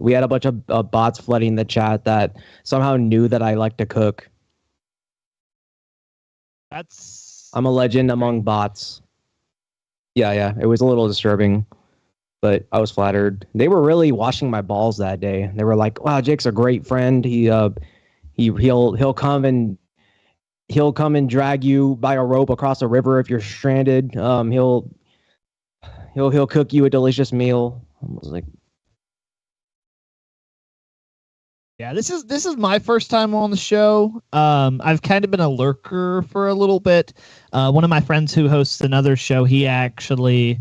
we had a bunch of bots flooding the chat that somehow knew that I like to cook. I'm a legend among bots. Yeah, it was a little disturbing, but I was flattered. They were really washing my balls that day. They were like, "Wow, Jake's a great friend. He'll come and drag you by a rope across a river if you're stranded. He'll cook you a delicious meal." I was like, Yeah, this is my first time on the show. I've kind of been a lurker for a little bit. One of my friends who hosts another show, he actually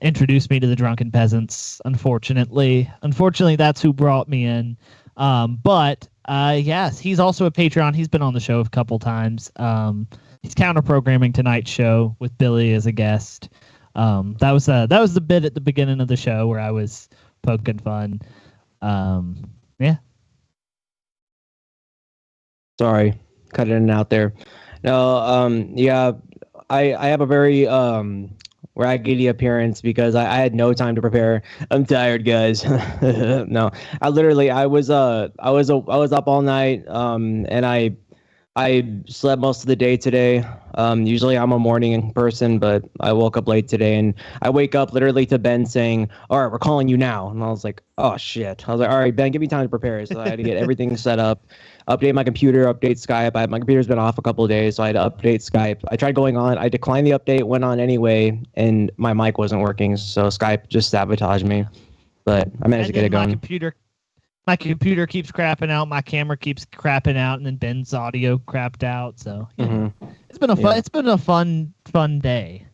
introduced me to the Drunken Peasants. Unfortunately, that's who brought me in. But yes, he's also a Patreon. He's been on the show a couple times. He's counter-programming tonight's show with Billy as a guest. That was the bit at the beginning of the show where I was poking fun. Yeah. sorry, cut it in and out there. No, yeah, I have a very raggedy appearance because I had no time to prepare. I'm tired, guys. No, I was up all night, and I slept most of the day today. Usually I'm a morning person, but I woke up late today, and I wake up literally to Ben saying, "All right, we're calling you now." And I was like, "Oh shit." I was like, "All right, Ben, give me time to prepare." So I had to get everything set up, update my computer, update Skype. My computer's been off a couple of days, so I had to update Skype. I tried going on. I declined the update, went on anyway, and my mic wasn't working, so Skype just sabotaged me. But I managed to get it going. My computer keeps crapping out. My camera keeps crapping out, and then Ben's audio crapped out. So it's been a fun. Yeah. It's been a fun day.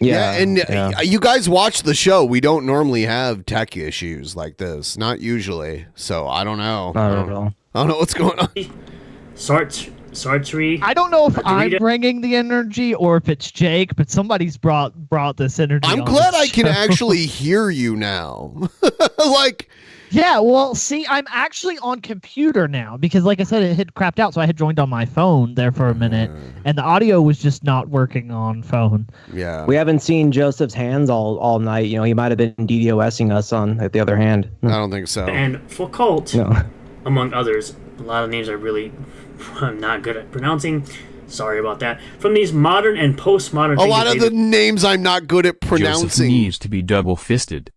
Yeah, and you guys watch the show. We don't normally have tech issues like this, not usually. So I don't know. Not at all. I don't know what's going on. Sartre. I don't know if I'm bringing the energy or if it's Jake, but somebody's brought this energy. I'm glad I can actually hear you now. Like, Yeah, well, see, I'm actually on computer now because, like I said, it had crapped out, so I had joined on my phone there for a minute, and the audio was just not working on phone. Yeah. We haven't seen Joseph's hands all night. You know, he might have been DDoSing us on at the other hand. I don't think so. And Foucault, among others, a lot of names I'm not good at pronouncing. Sorry about that. From these modern and postmodern A lot of the names I'm not good at pronouncing. Joseph needs to be double-fisted.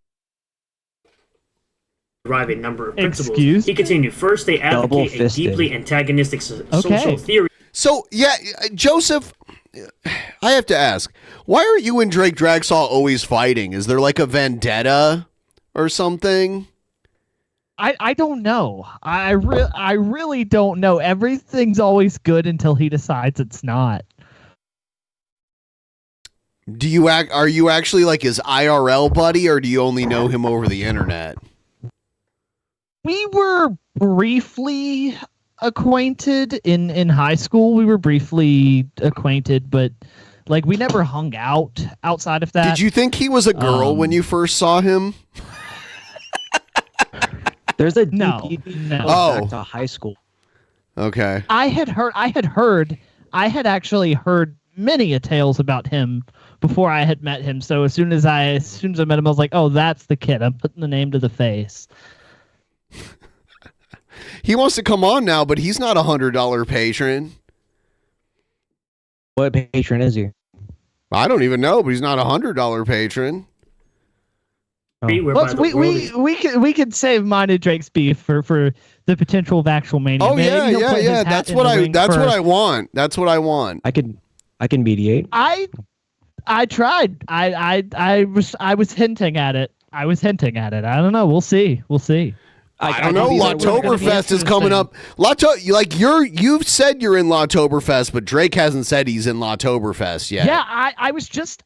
derive a number of principles. He continued, first, they advocate a deeply antagonistic social theory. So, yeah, Joseph, I have to ask, why are you and Drake Dragsaw always fighting? Is there like a vendetta or something? I don't know. I really don't know. Everything's always good until he decides it's not. Are you actually like his IRL buddy, or do you only know him over the internet? We were briefly acquainted in high school. We were briefly acquainted, but like we never hung out outside of that. Did you think he was a girl when you first saw him? There's a no. back to high school. Okay. I had actually heard many tales about him before I had met him. So as soon as I met him, I was like, "Oh, that's the kid." I'm putting the name to the face. He wants to come on now, but he's not $100 patron. What patron is he? I don't even know, but he's not $100 patron. We could save mine and Drake's beef for the potential of actual mania. Oh, Maybe yeah. That's what I want. That's what I want. I can mediate. I tried. I was hinting at it. I don't know. We'll see. I don't know. Lawtoberfest is coming up. You've said you're in Lawtoberfest, but Drake hasn't said he's in Lawtoberfest yet. Yeah, I was just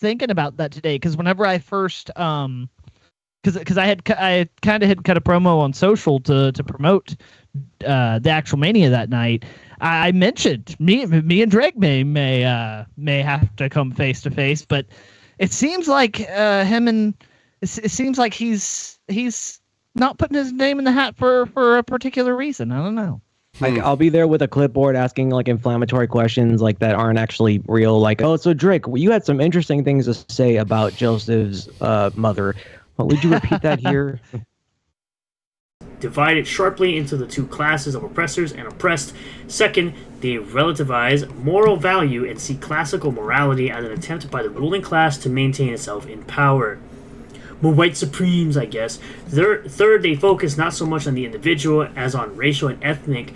thinking about that today because whenever I first because I kind of had cut a promo on social to promote the actual mania that night. I mentioned me and Drake may have to come face to face, but it seems like it seems like he's not putting his name in the hat for a particular reason. I don't know. I'll be there with a clipboard asking like inflammatory questions like that aren't actually real. Like, oh, so Drake, you had some interesting things to say about Joseph's mother. Well, would you repeat that here? Divided sharply into the two classes of oppressors and oppressed. Second, they relativize moral value and see classical morality as an attempt by the ruling class to maintain itself in power. More white supremes, I guess. Third, they focus not so much on the individual as on racial and ethnic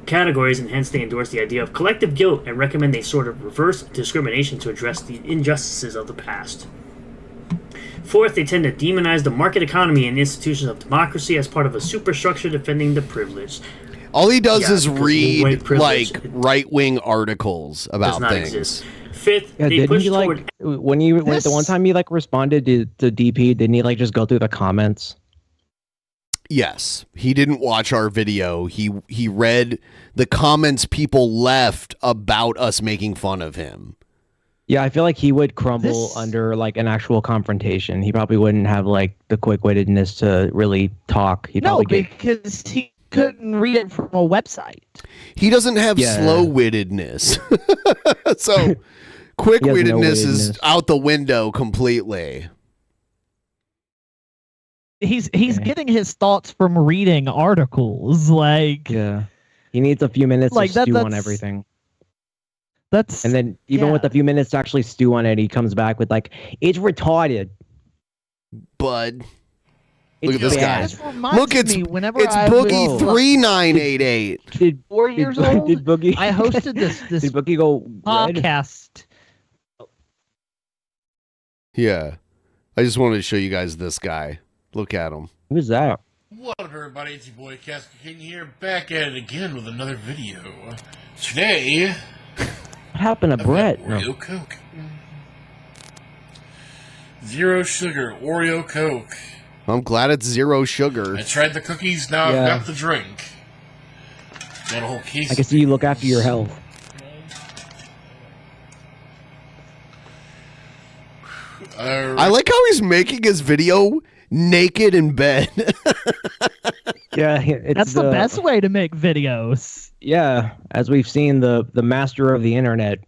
categories, and hence they endorse the idea of collective guilt and recommend a sort of reverse discrimination to address the injustices of the past. Fourth, they tend to demonize the market economy and institutions of democracy as part of a superstructure defending the privileged. All he does is read like right-wing articles about things. Exist. Fifth, yeah, they push toward when the one time you like responded to DP, didn't he like just go through the comments? Yes, he didn't watch our video. He read the comments people left about us making fun of him. Yeah, I feel like he would crumble under like an actual confrontation. He probably wouldn't have like the quick-wittedness to really talk. Because he couldn't read it from a website. He doesn't have slow-wittedness. So quick-wittedness is out the window completely. He's getting his thoughts from reading articles. Like, yeah, he needs a few minutes to stew on everything. And then even with a few minutes to actually stew on it, he comes back with like, it's retarded. Bud. Look at this guy. Look, it's Boogie 3988. Did 4 years old? Did Boogie? I hosted this did Boogie go podcast. Yeah. I just wanted to show you guys this guy. Look at him. Who's that? What up, everybody? It's your boy Casca King here, back at it again with another video. Today, what happened to Brett? Oreo Coke. Zero sugar Oreo Coke. I'm glad it's zero sugar. I tried the cookies, now I've got the drink. Got a whole case. I can see you look after your health. I like how he's making his video naked in bed. Yeah, That's the best way to make videos. Yeah, as we've seen, the master of the internet,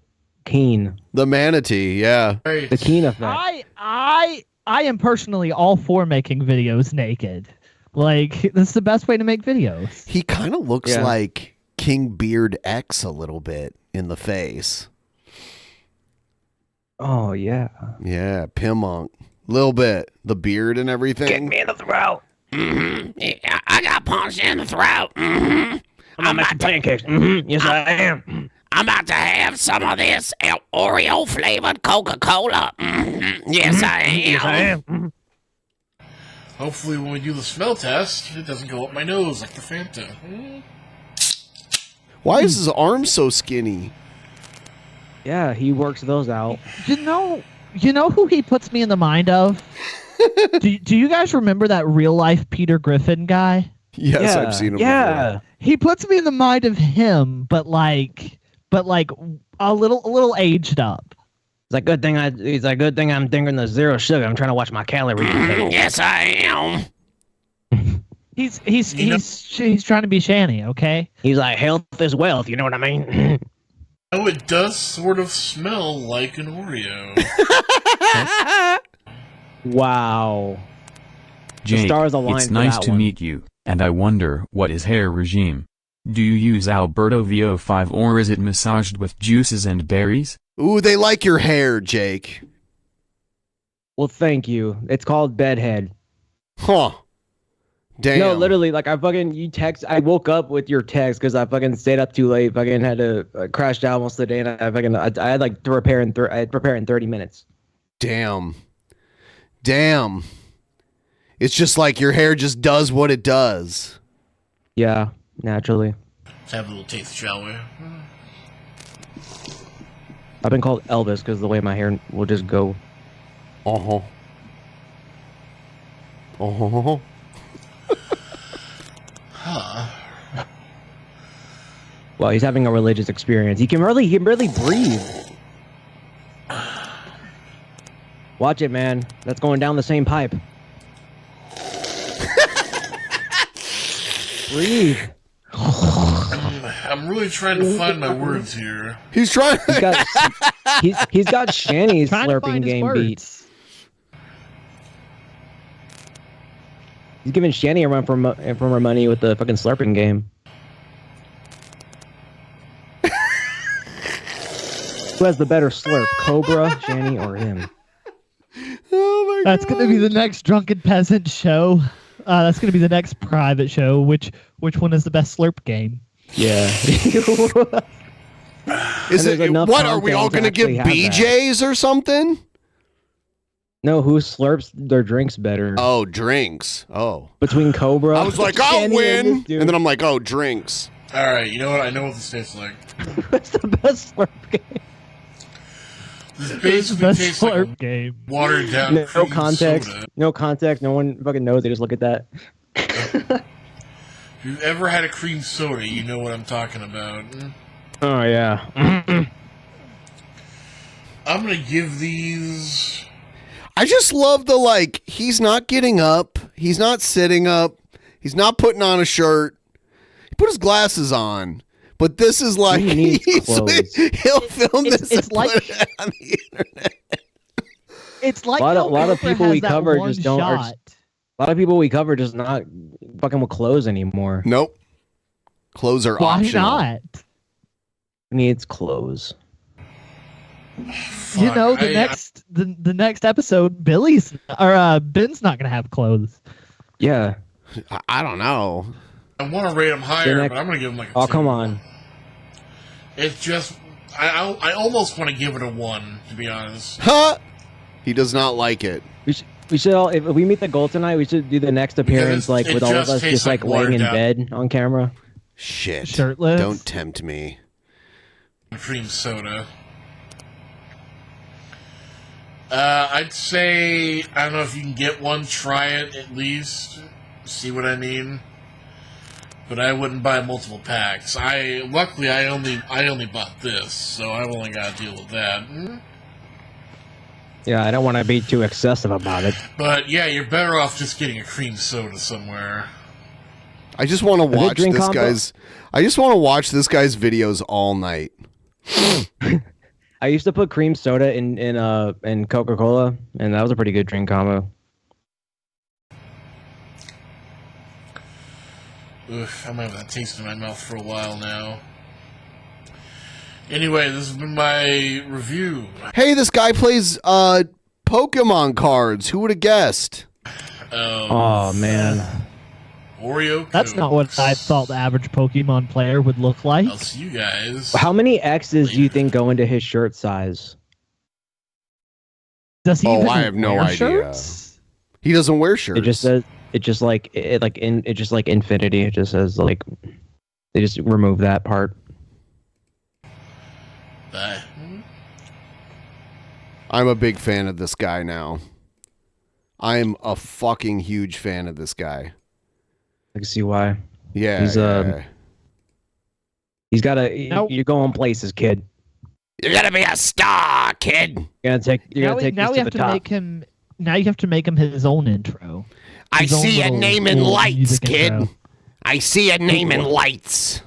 Keen. The manatee, yeah. The Keen effect. I am personally all for making videos naked. Like, this is the best way to make videos. He kind of looks like King Beard X a little bit in the face. Oh, yeah. Yeah, Pimmonk. Little bit. The beard and everything. Get me in the throat. Yeah, I got punched in the throat. I'm about to pancakes. Yes, I am. I'm about to have some of this Oreo flavored Coca-Cola. Yes, I am. Yes, I am. Hopefully when we do the smell test, it doesn't go up my nose like the Fanta. Why is his arm so skinny? Yeah, he works those out. You know who he puts me in the mind of? do you guys remember that real life Peter Griffin guy? Yes, I've seen him before. He puts me in the mind of him, but like a little aged up. It's a good thing I'm drinking the zero sugar. I'm trying to watch my calories. Yes, I am. He's trying to be Shanny, okay? He's like, health is wealth, you know what I mean? Oh, it does sort of smell like an Oreo. Wow. Jake, the stars aligned it's for nice that to one. meet you, and I wonder what is hair regime. Do you use Alberto VO5 or is it massaged with juices and berries? Ooh, they like your hair, Jake. Well, thank you. It's called bedhead. Huh. Damn. No, literally, like I woke up with your text because I fucking stayed up too late. Fucking had to crashed out most of the day, and I had like to repair in 30 minutes. Damn. It's just like your hair just does what it does. Yeah, naturally. Let's have a little taste, shall we? I've been called Elvis because the way my hair will just go. Uh-huh. Huh. Well, he's having a religious experience. He can barely breathe. Watch it, man. That's going down the same pipe. Breathe. I'm really trying to find my words here. He's trying. He's got Shanny's Trying to slurping find his game words. beat. He's giving Shanny a run for her money with the fucking slurping game. Who has the better slurp, Cobra, Shanny, or him? Oh my That's going to be the next Drunken Peasant show. That's going to be the next private show. Which one is the best slurp game? Yeah. Is it what are we all going to give BJs or something? No, who slurps their drinks better? Oh, drinks. Oh. Between Cobra. I was like, I'll Shanny win. and this dude. And then I'm like, oh, drinks. All right, you know what? I know what this tastes like. What's the best slurp game? This It's basically the best tastes like slurp game. watered down No cream context. soda. No context. No one fucking knows. They just look at that. If you've ever had a cream soda, you know what I'm talking about. Oh yeah. I'm gonna give these. I just love the he's not getting up. He's not sitting up. He's not putting on a shirt. He put his glasses on. But this is like he'll film this and like put it on the internet. It's like a lot of people we cover just don't. A shot. lot of people we cover just not fucking with clothes anymore. Nope. Clothes are Why optional. not? Needs clothes. You know, the next episode, Ben's not gonna have clothes. Yeah. I don't know. I want to rate them higher, but I'm gonna give them like a 2. Oh, come on. It's just I almost want to give it a 1, to be honest. Huh? He does not like it. We should all, if we meet the goal tonight, we should do the next appearance with all of us just laying in bed on camera. Shit. Shirtless. Don't tempt me. Cream soda. I'd say, I don't know if you can get one, try it at least. See what I mean? But I wouldn't buy multiple packs. Luckily I only bought this, so I've only got to deal with that. Yeah, I don't want to be too excessive about it. But yeah, you're better off just getting a cream soda somewhere. I just want to watch this guy's. I just want to watch this guy's videos all night. I used to put cream soda in Coca-Cola, and that was a pretty good drink combo. Oof, I'm having that taste in my mouth for a while now. Anyway, this has been my review. Hey, this guy plays Pokemon cards. Who would have guessed? Oh man. Oreo. That's not what I thought the average Pokemon player would look like. I'll see you guys. How many X's do you think go into his shirt size? Does he? I have no idea. Shirts? He doesn't wear shirts. It just says it just like infinity. It just says like they just remove that part. I'm a big fan of this guy now. I'm a fucking huge fan of this guy. I can see why. Yeah, he's got a. You're going places, kid. You're gonna be a star, kid. You're gonna take Now this we to have the to top. make him. Now you have to make him his own intro. I His own see a little- name in little lights, music kid. intro. I see a name in lights.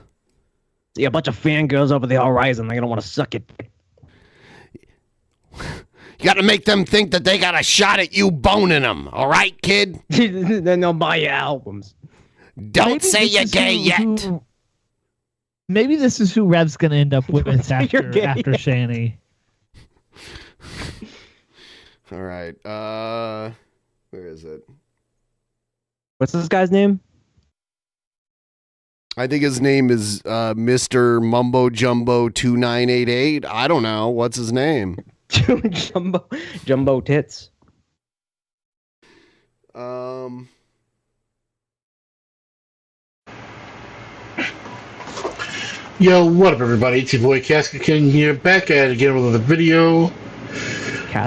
See a bunch of fangirls over the horizon. They're gonna want to suck it. You gotta make them think that they got a shot at you boning them, all right, kid? Then they'll buy your albums. Don't Maybe say this you're is gay who- yet. Maybe this is who Rev's gonna end up with after Shani. All right. Where is it? What's this guy's name? I think his name is Mr. Mumbo Jumbo 2988. I don't know. What's his name? Jumbo tits. Yo, what up, everybody? It's your boy Casket King here, back at it again with another video.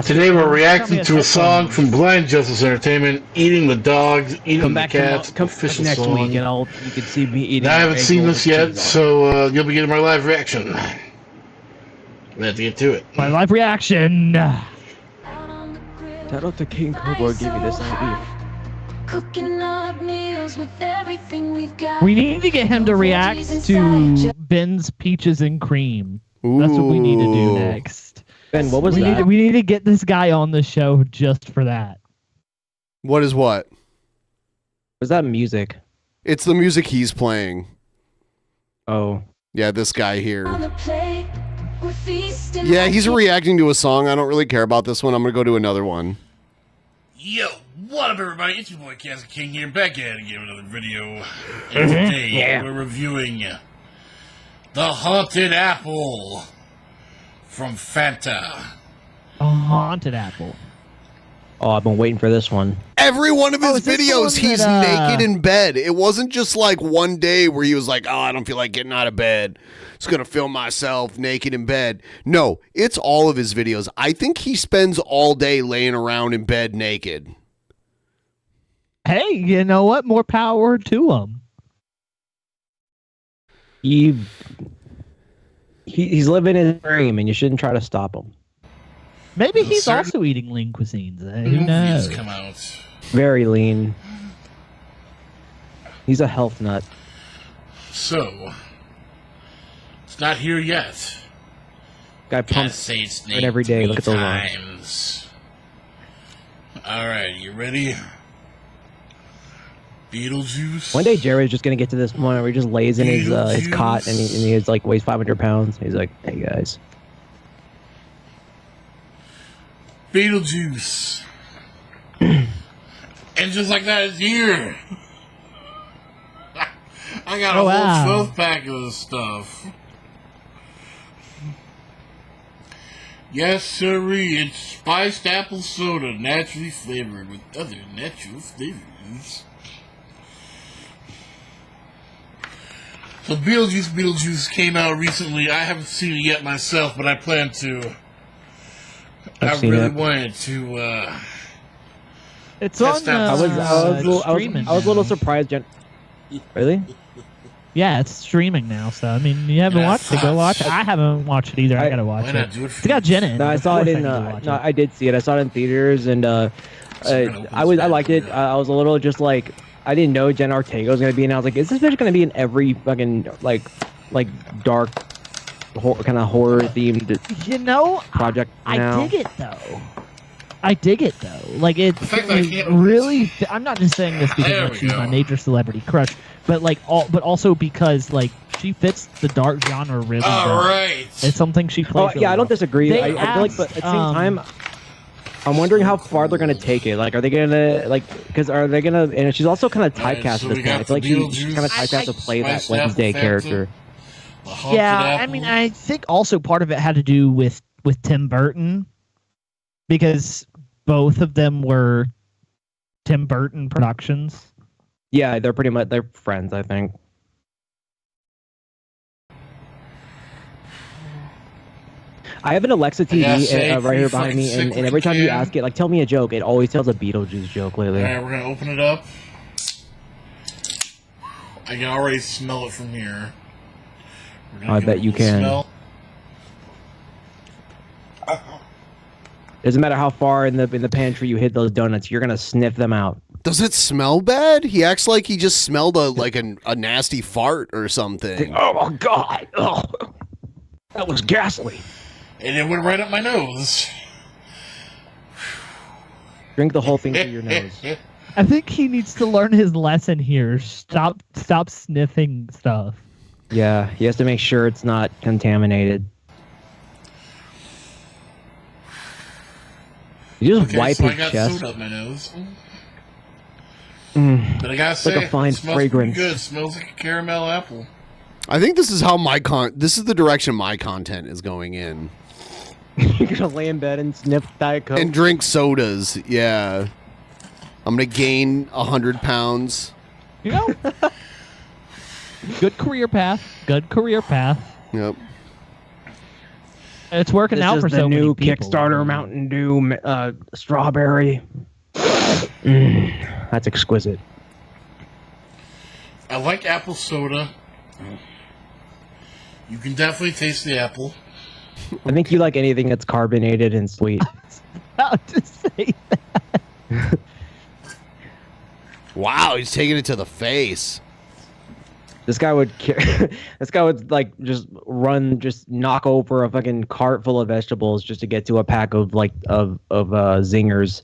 Today we're reacting to a song from Blind Justice Entertainment, "Eating the Dogs, Eating Come the back Cats," come official next song. week, and you can see me eating. Now, I haven't egg seen rolls this with yet, cheese on so you'll be getting my live reaction. Let's get to it. My live reaction. it. Shout out to King Cobra, give me this idea. Cooking up meals with everything we've got. We need to get him to react to Ben's Peaches and Cream. That's what we need to do next. Ben, what was we that? we need to get this guy on the show just for that. What is what? Was that music? It's the music he's playing. Oh. Yeah, this guy here. On the plate, we're feasting Yeah, like he's reacting to a song. I don't really care about this one. I'm going to go to another one. Yo, what up, everybody? It's your boy Casket King here, back at it again with another video. And today we're reviewing The Haunted Apple from Fanta. A haunted apple. Oh, I've been waiting for this one. Every one of his is this the videos, one he's that, naked in bed. It wasn't just like one day where he was like, oh, I don't feel like getting out of bed. Just going to film myself naked in bed. No, it's all of his videos. I think he spends all day laying around in bed naked. Hey, you know what? More power to him. He's living his dream, and you shouldn't try to stop him. Maybe he's also eating lean cuisines. Who knows? Come out. Very lean. He's a health nut. So, it's not here yet. Guy Gotta pumps say its it name every day. 3 Look at those arms. times. Alright, you ready? Beetlejuice. One day Jared's just gonna get to this point where he just lays in his cot and he is like weighs 500 pounds. He's like, hey guys. Beetlejuice. And just like that, it's here. I got a whole 12-pack of this stuff. Yes, sirree, it's spiced apple soda, naturally flavored with other natural flavors. So Beetlejuice came out recently. I haven't seen it yet myself, but I plan to. I really wanted to. It's on I was a little surprised. Really? Yeah, it's streaming now. So I mean, you haven't watched it, go watch it. I haven't watched it either. I gotta watch it. It's got Jenna in it. No, I saw it in. No, I did see it. I saw it in theaters, and I liked it. I was a little just like, I didn't know Jenna Ortega was gonna be in. I was like, is this bitch gonna be in every fucking like dark, kind of horror themed? Project. Now? I dig it though. Like it really. I'm not just saying this because she's my major celebrity crush, but but also because like she fits the dark genre really well. Right. It's something she plays. Yeah, I don't disagree. I feel like, but at the same time, I'm wondering how far they're gonna take it. Like, are they gonna because are they gonna? And she's also kind of typecast at this point. I feel like she's kind of typecast to play that Wednesday character. Yeah, I mean, I think also part of it had to do with Tim Burton, because both of them were Tim Burton productions. Yeah, they're pretty much friends, I think. I have an Alexa TV right here behind me, and every time you ask it, like, tell me a joke, it always tells a Beetlejuice joke lately. Alright, we're gonna open it up. I can already smell it from here. I bet you can. Doesn't matter how far in the pantry you hid those donuts, you're gonna sniff them out. Does it smell bad? He acts like he just smelled a nasty fart or something. Oh my god! Oh, that was ghastly. And it went right up my nose. Drink the whole thing through your nose. I think he needs to learn his lesson here. Stop sniffing stuff. Yeah, he has to make sure it's not contaminated. You just wipe his chest. Soda up my nose. But I gotta say, like a fine it smells fragrance. Good. It smells like a caramel apple. I think this is how this is the direction my content is going in. You're gonna lay in bed and sniff Diet Coke and drink sodas. Yeah, I'm gonna gain 100 pounds. You know, good career path. Yep. It's working out for so many people. This is the new Kickstarter Mountain Dew strawberry. That's exquisite. I like apple soda. You can definitely taste the apple. I think you like anything that's carbonated and sweet. I was about to say that. Wow, he's taking it to the face. This guy would like just knock over a fucking cart full of vegetables just to get to a pack of zingers.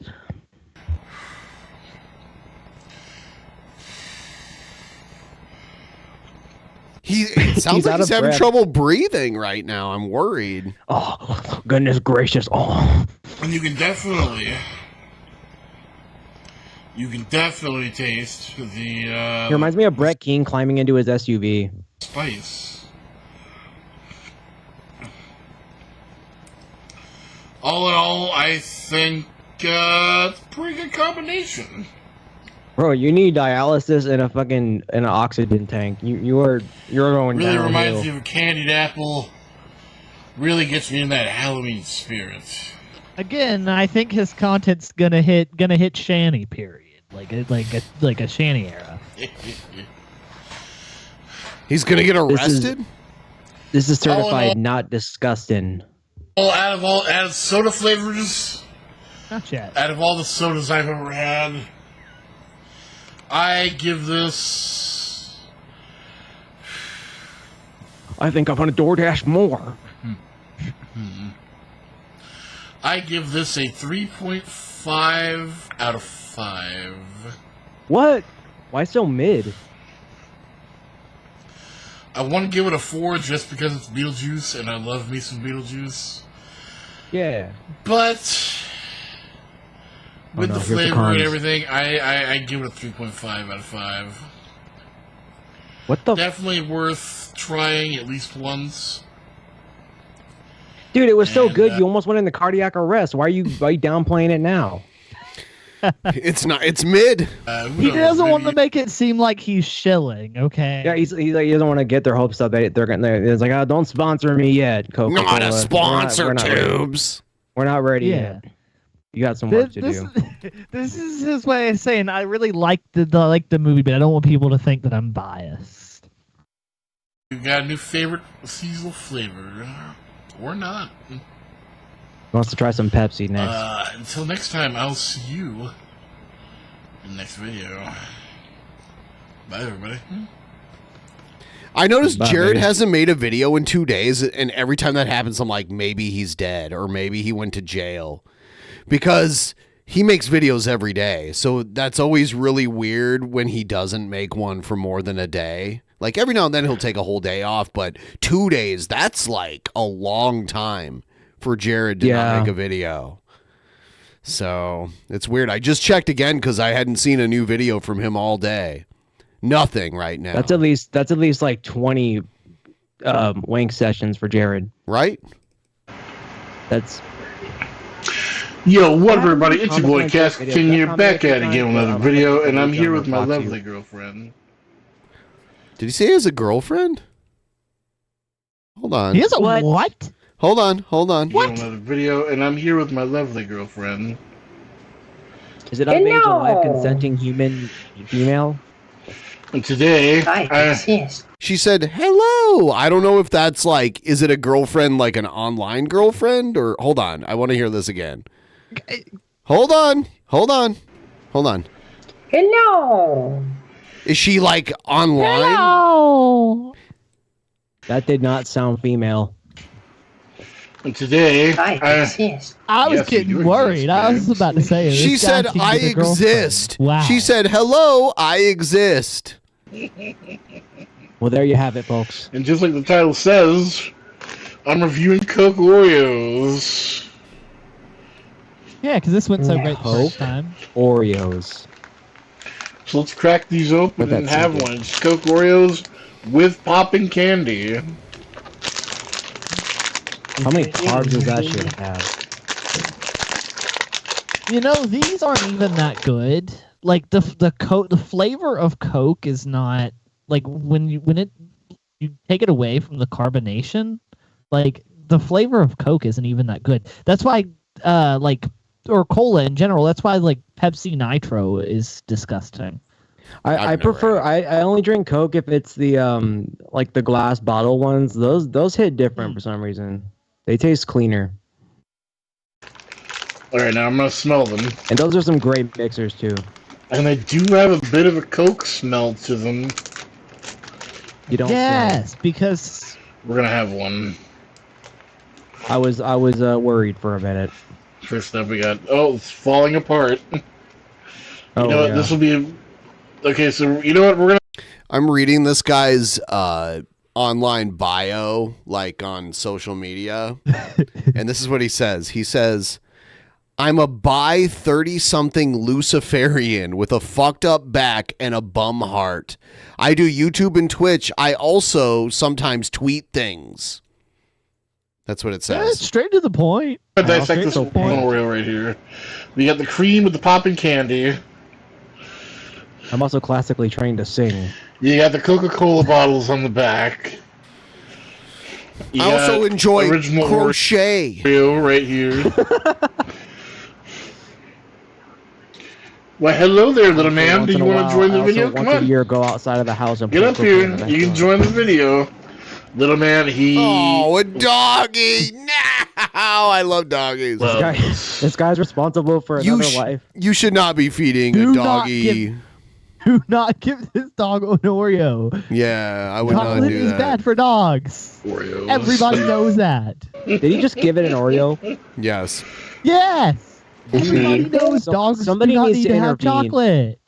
It sounds like he's having trouble breathing right now. I'm worried. Oh, goodness gracious. Oh. And you can definitely taste the He reminds me of Brett King climbing into his SUV. Spice. All in all, I think it's a pretty good combination. Bro, you need dialysis and an oxygen tank. You're going really downhill. Reminds me of a candied apple. Really gets me in that Halloween spirit. Again, I think his content's gonna hit Shanny period, like a Shanny era. He's gonna get arrested. This is certified not disgusting. Out of soda flavors, not yet. Out of all the sodas I've ever had, I give this. I think I'm gonna DoorDash more. I give this a 3.5 out of 5. What? Why so mid? I want to give it a 4 just because it's Beetlejuice, and I love me some Beetlejuice. Yeah. But with the flavor and everything, I give it a 3.5 out of 5. What the? Definitely worth trying at least once. Dude, it was so good you almost went into cardiac arrest. Why are you downplaying it now? It's not. It's mid. He doesn't want to make it seem like he's shilling. Okay. Yeah, he doesn't want to get their hopes up. They're gonna. It's like, oh, don't sponsor me yet, Coca-Cola. Not a sponsor, we're Tubes. We're not ready yet. You got some work to do. This is his way of saying I really like the movie, but I don't want people to think that I'm biased. You got a new favorite seasonal flavor, or not? Wants to try some Pepsi next. Until next time, I'll see you in the next video. Bye, everybody. I noticed Bye, Jared baby. hasn't made a video in 2 days, and every time that happens, I'm like, maybe he's dead, or maybe he went to jail. Because he makes videos every day, so that's always really weird when he doesn't make one for more than a day. Like, every now and then he'll take a whole day off, but 2 days, that's like a long time for Jared to not make a video. So, it's weird. I just checked again because I hadn't seen a new video from him all day. Nothing right now. That's at least like 20 wank sessions for Jared. Right? That's Yo, what up, everybody? It's your boy Cass King here, back at it again with another video, and I'm here with my lovely girlfriend. Did he say he has a girlfriend? Hold on. He has a what? Hold on. What? Another video, and I'm here with my lovely girlfriend. Is it of age a live consenting female? And today, she said, hello. I don't know if that's like, is it a girlfriend, like an online girlfriend? Or hold on. I want to hear this again. Hold on. Hello. Is she like online? Hello. That did not sound female. And today, I was getting worried. I was about to say it. She said, I exist. Wow. She said, hello, I exist. Well, there you have it, folks. And just like the title says, I'm reviewing Coke Oreos. Yeah, because this went so great the first time. Oreos. So let's crack these open and have one. It's Coke Oreos with popping candy. How many carbs does that shit have? You know, these aren't even that good. Like the flavor of Coke is not like when you take it away from the carbonation, like the flavor of Coke isn't even that good. That's why or cola in general, that's why like Pepsi Nitro is disgusting. I prefer I only drink Coke if it's the like the glass bottle ones. Those hit different for some reason. They taste cleaner. Alright, now I'm gonna smell them. And those are some great mixers too. And they do have a bit of a Coke smell to them. You don't Yes, because we're gonna have one. I was worried for a minute. First up we got it's falling apart. You know what, this will be okay, so you know what, I'm reading this guy's online bio, like on social media. And this is what he says. He says, I'm a bi 30-something Luciferian with a fucked up back and a bum heart. I do YouTube and Twitch. I also sometimes tweet things. That's what it says. Yeah, straight to the point. Dissect this Oreo right here. We got the cream with the popping candy. I'm also classically trained to sing. You got the Coca-Cola bottles on the back. I also enjoy crochet. Oreo right here. Well, hello there, little man. Do you want to join the video? Come on. Once a year, go outside of the house and get up here. You can join the video. Little man, Oh, a doggy! No, I love doggies. This guy's responsible for another life. You should not be feeding a doggy. Do not give this dog an Oreo. Yeah, I would not Chocolate do is that. bad for dogs. Oreos. Everybody knows that. Did he just give it an Oreo? Yes. Yes. Everybody knows dogs do not need to have chocolate.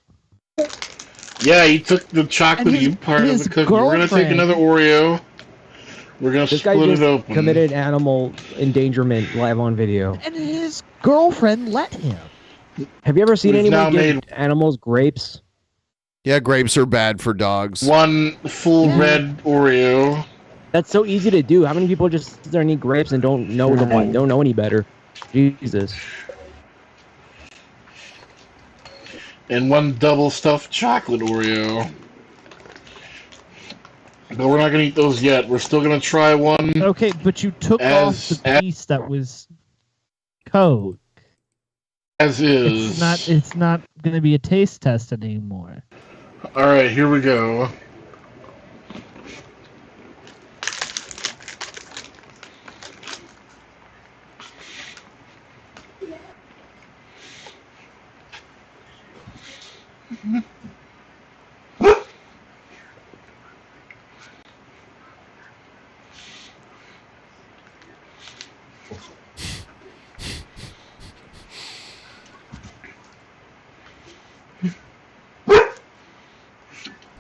Yeah, he took the chocolate part of the cookie. We're gonna take another Oreo. We're gonna This guy split just it open. committed animal endangerment live on video. And his girlfriend let him. Have you ever seen We've now anyone give animals grapes? Yeah, grapes are bad for dogs. One full red Oreo. That's so easy to do. How many people just sit there and eat grapes and don't know any better? Jesus. And one double stuffed chocolate Oreo. But we're not gonna eat those yet. We're still gonna try one. Okay, but you took off the piece that was Coke. As is. It's not gonna be a taste test anymore. Alright, here we go.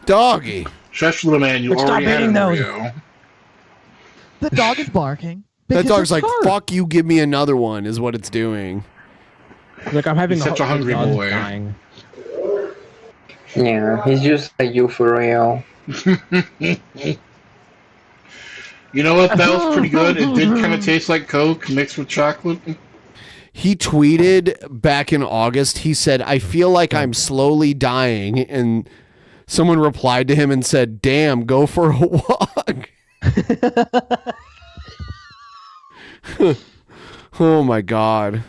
Doggy. Shush, little man, you Stop already had eating an those. Oreo. The dog is barking. That because dog's it's like, hard. fuck you, give me another one, is what it's doing. Like, I'm having He's such a hungry dog's boy. dying. Yeah, he's just like you for real. You know what? That was pretty good. It did kind of taste like Coke mixed with chocolate. He tweeted back in August, he said, I feel like I'm slowly dying. And someone replied to him and said, damn, go for a walk. Oh my God.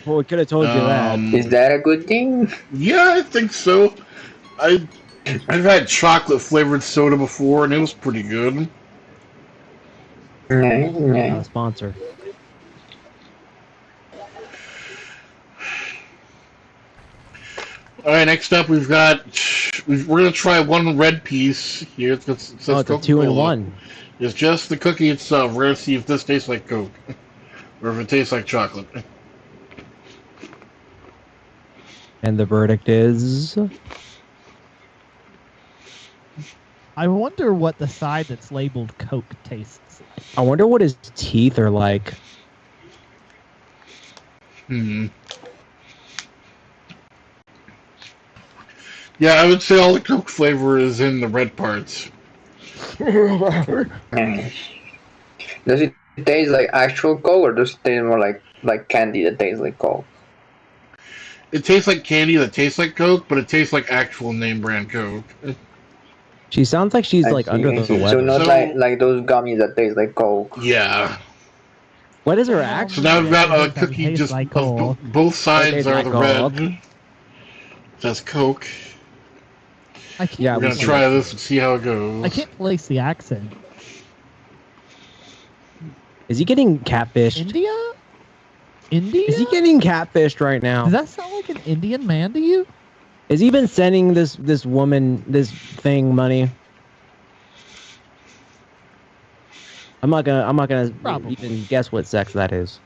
Well, we could have told you that. Is that a good thing? Yeah, I think so. I've had chocolate flavored soda before, and it was pretty good. Sponsor. All right, next up we're gonna try one red piece here. It says Oh, it's a Coca-Cola. 2-in-1. It's just the cookie itself. We're gonna see if this tastes like Coke, or if it tastes like chocolate. And the verdict is... I wonder what the side that's labeled Coke tastes like. I wonder what his teeth are like. Yeah, I would say all the Coke flavor is in the red parts. Does it taste like actual Coke, or does it taste more like candy that tastes like Coke? It tastes like candy that tastes like Coke, but it tastes like actual name brand Coke. She sounds like she's like under the weather. So not like those gummies that taste like Coke. Yeah. What is her accent? So now we've got a cookie just both sides are the red. That's Coke. I can't, We're gonna try this and see how it goes. I can't place the accent. Is he getting catfished? India? India? Is he getting catfished right now? Does that sound like an Indian man to you? Has he been sending this woman this thing money? I'm not gonna even guess what sex that is.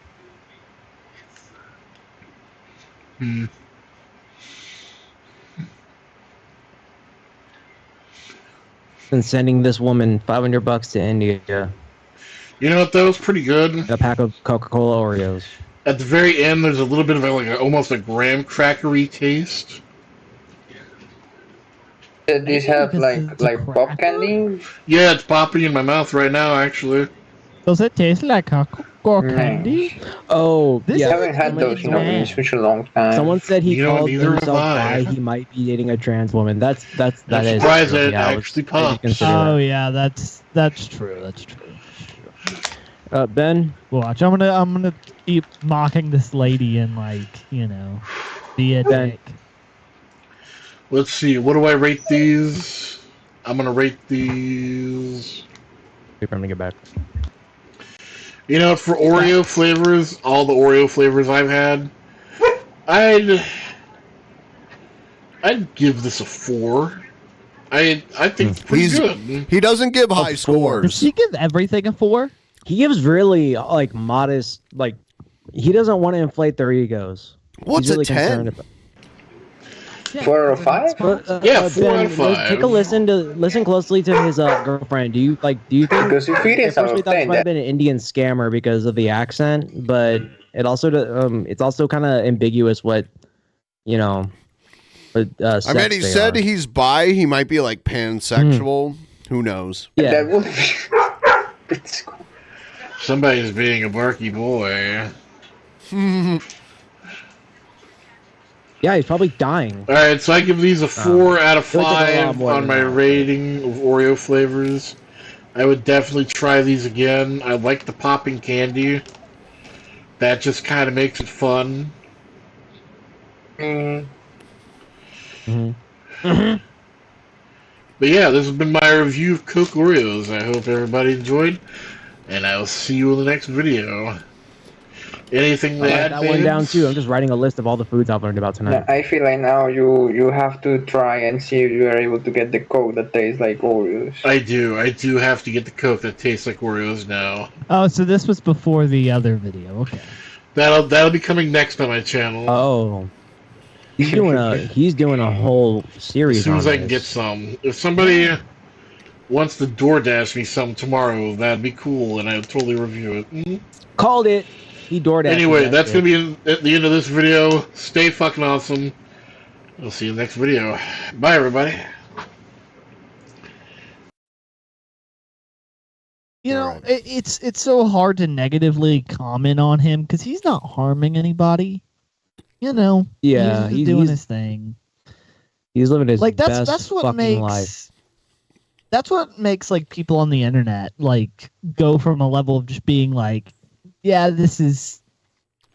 Been sending this woman $500 to India. You know what? That was pretty good. A pack of Coca-Cola Oreos. At the very end, there's a little bit of almost a graham crackery taste. Does this have like pop candy? Yeah, it's popping in my mouth right now, actually. Does it taste like Coca-Cola candy? Oh, I haven't had those in such a long time. Someone said he called neither have himself I. bi. He might be dating a trans woman. That is. surprised true. that it Yeah, actually I would pops. consider Oh that. yeah, that's true. That's true. Ben, watch. I'm gonna keep mocking this lady and be a dick. Let's see. What do I rate these? I'm gonna rate these. Wait for him to get back. You know, for Oreo flavors, all the Oreo flavors I've had, I'd give this a 4. I think it's pretty good. He doesn't give high Does scores. she give everything a 4? He gives really modest. He doesn't want to inflate their egos. What's He's really a 10? concerned about- 4 out of 5? Yeah, 4 Ben, out of 5. Take a listen closely to his girlfriend. Do you think? Because if it is at out first we of thought this 10, might have been an Indian scammer because of the accent, but it's also kind of ambiguous what. I mean, he said he's bi. He might be like pansexual. Who knows? Yeah. Somebody's being a barky boy. Yeah, he's probably dying. All right, so I give these a 4 out of Feels like a lot 5 more on than my that. rating of Oreo flavors. I would definitely try these again. I like the popping candy. That just kind of makes it fun. But yeah, this has been my review of Coke Oreos. I hope everybody enjoyed, and I will see you in the next video. Anything I that got that one down too. I'm just writing a list of all the foods I've learned about tonight. I feel like now you have to try and see if you are able to get the Coke that tastes like Oreos. I do have to get the Coke that tastes like Oreos now. Oh, so this was before the other video. Okay. That'll be coming next on my channel. Oh, he's doing a whole series. As soon as on I can this. get some. If somebody wants to DoorDash me some tomorrow, that'd be cool, and I'll totally review it. Mm-hmm. Called it. He DoorDashed. Anyway, that's gonna be at the end of this video. Stay fucking awesome. We'll see you in the next video. Bye, everybody. You know, it's so hard to negatively comment on him because he's not harming anybody. You know, Yeah, he's doing his thing. He's living his Like best that's what fucking makes life. that's what makes like people on the internet like go from a level of just being like, yeah, this is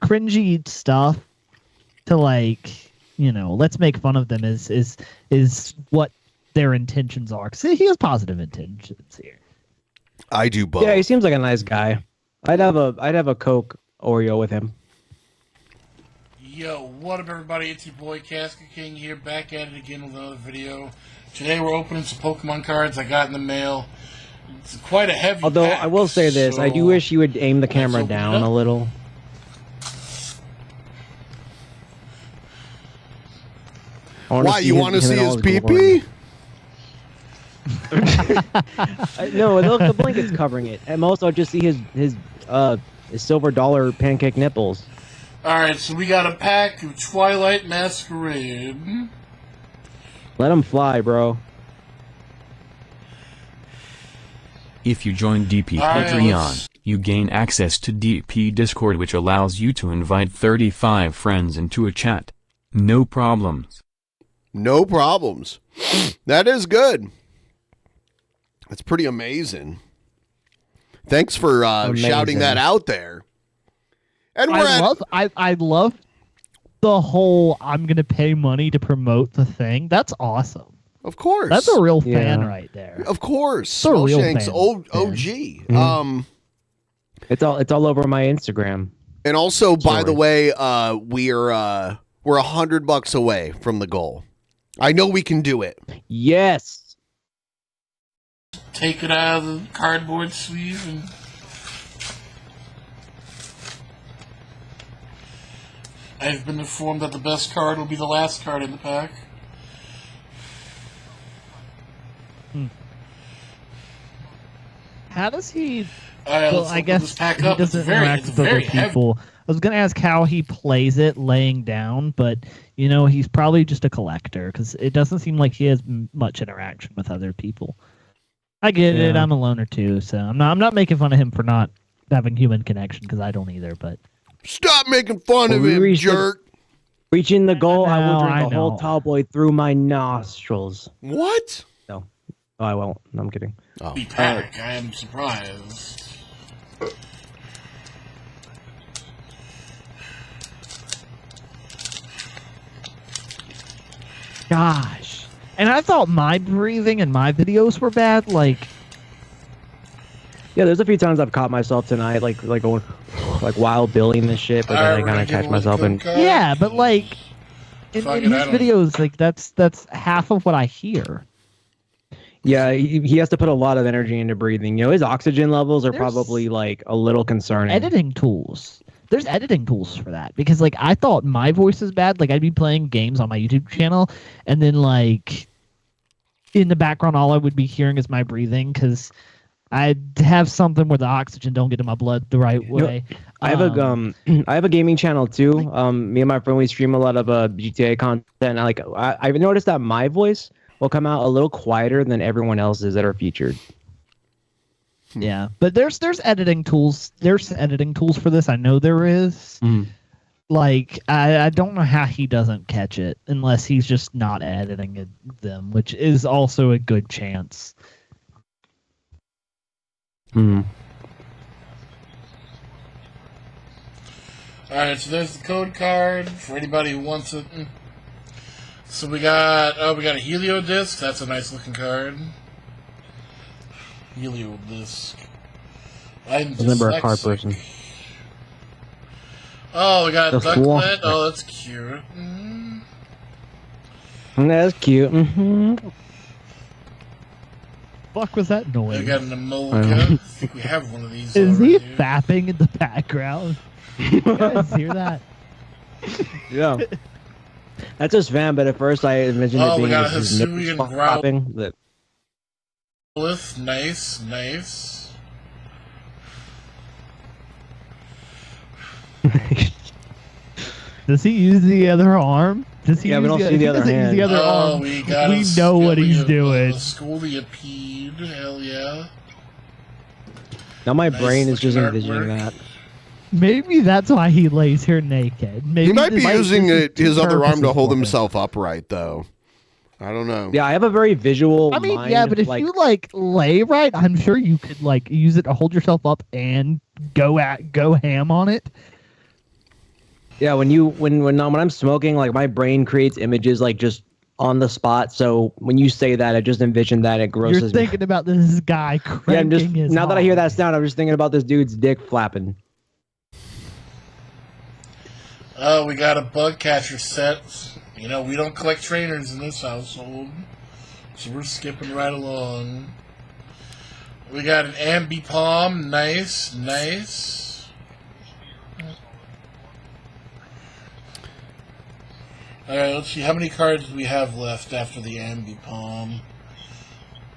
cringy stuff to like, you know, let's make fun of them is what their intentions are. Because he has positive intentions here. I do both. Yeah, he seems like a nice guy. I'd have a Coke Oreo with him. Yo, what up, everybody? It's your boy Casca King here, back at it again with another video. Today we're opening some Pokemon cards I got in the mail. It's quite a heavy Although pack, I will say this, I do wish you would aim the camera down a little. Why, you want to see his pee-pee? No, the blanket's covering it. And most I'll just see his silver dollar pancake nipples. Alright, so we got a pack of Twilight Masquerade. Let him fly, bro. If you join DP Patreon, you gain access to DP Discord, which allows you to invite 35 friends into a chat. No problems. No problems. That is good. That's pretty amazing. Thanks for shouting that out there. And I love the whole I'm gonna pay money to promote the thing. That's awesome. Of course. That's a real fan right there. Of course. It's a real Smellshank's fan. OG. Mm-hmm. It's all over my Instagram. And also, by the way, we're $100 away from the goal. I know we can do it. Yes. Take it out of the cardboard sleeve and I've been informed that the best card will be the last card in the pack. How does he? Alright, Well, let's I open guess this pack he up. It's doesn't very- interact it's with other very heavy. people. I was gonna ask how he plays it laying down, but you know he's probably just a collector because it doesn't seem like he has much interaction with other people. I get it. Yeah. I'm a loner too, so I'm not making fun of him for not having human connection because I don't either. But stop making fun of him, jerk. Reaching the goal, I will know, drink I a whole know. tallboy through my nostrils. What? No. Oh, I won't. No, I'm kidding. Oh. The pack, I am surprised. gosh, and I thought my breathing and my videos were bad. Like, Yeah, there's a few times I've caught myself tonight, like going, like wild billing this shit, but then I kind of catch myself and. yeah, but like in Fuck it, his I don't- videos, like that's half of what I hear. Yeah, he has to put a lot of energy into breathing. You know, his oxygen levels are probably like a little concerning. Editing tools. There's editing tools for that because like I thought my voice is bad. Like I'd be playing games on my YouTube channel, and then like in the background, all I would be hearing is my breathing because I have something where the oxygen don't get in my blood the right way. I have I have a gaming channel too. Me and my friend, we stream a lot of GTA content. And I've noticed that my voice will come out a little quieter than everyone else's that are featured. Yeah, but there's editing tools. There's editing tools for this. I know there is. Like I don't know how he doesn't catch it unless he's just not editing them, which is also a good chance. Alright, so there's the code card for anybody who wants it. So we got a Helio disc. That's a nice looking card. Helio disc. I'm I remember a card dyslexic. person. Oh, we got a The swan. ducklet. Oh, that's cute. That's cute. Fuck was that noise? We got an Emolga. I think we have one of these. Is over he here. fapping in the background? You guys hear that? Yeah. That's just fan, but at first I envisioned Oh, it we being got a just Hisuian nipples growl. popping, but Nice, nice. Does he use the other arm? Does he Yeah, we use don't see the if he other doesn't use hand. the other Oh, arm, we got we know what he's doing. Scoldiopede, hell yeah. now my Nice brain is just looking envisioning artwork. that. Maybe that's why he lays here naked. Maybe He might be this- using this is two his other arm to purposes hold for it. himself upright, though. I don't know. Yeah, I have a very visual I mean, mind. yeah, but if you like lay right, I'm sure you could like use it to hold yourself up and go ham on it. Yeah, when I'm smoking, like my brain creates images like just on the spot. So when you say that, I just envision that it grosses You're me. thinking about this guy cranking Yeah, I'm just his now that I hear hog. that sound, I'm just thinking about this dude's dick flapping. Oh, we got a bug catcher set. You know, we don't collect trainers in this household, so we're skipping right along. We got an Ambipalm. Nice, nice. Alright, let's see. How many cards do we have left after the Ambipalm?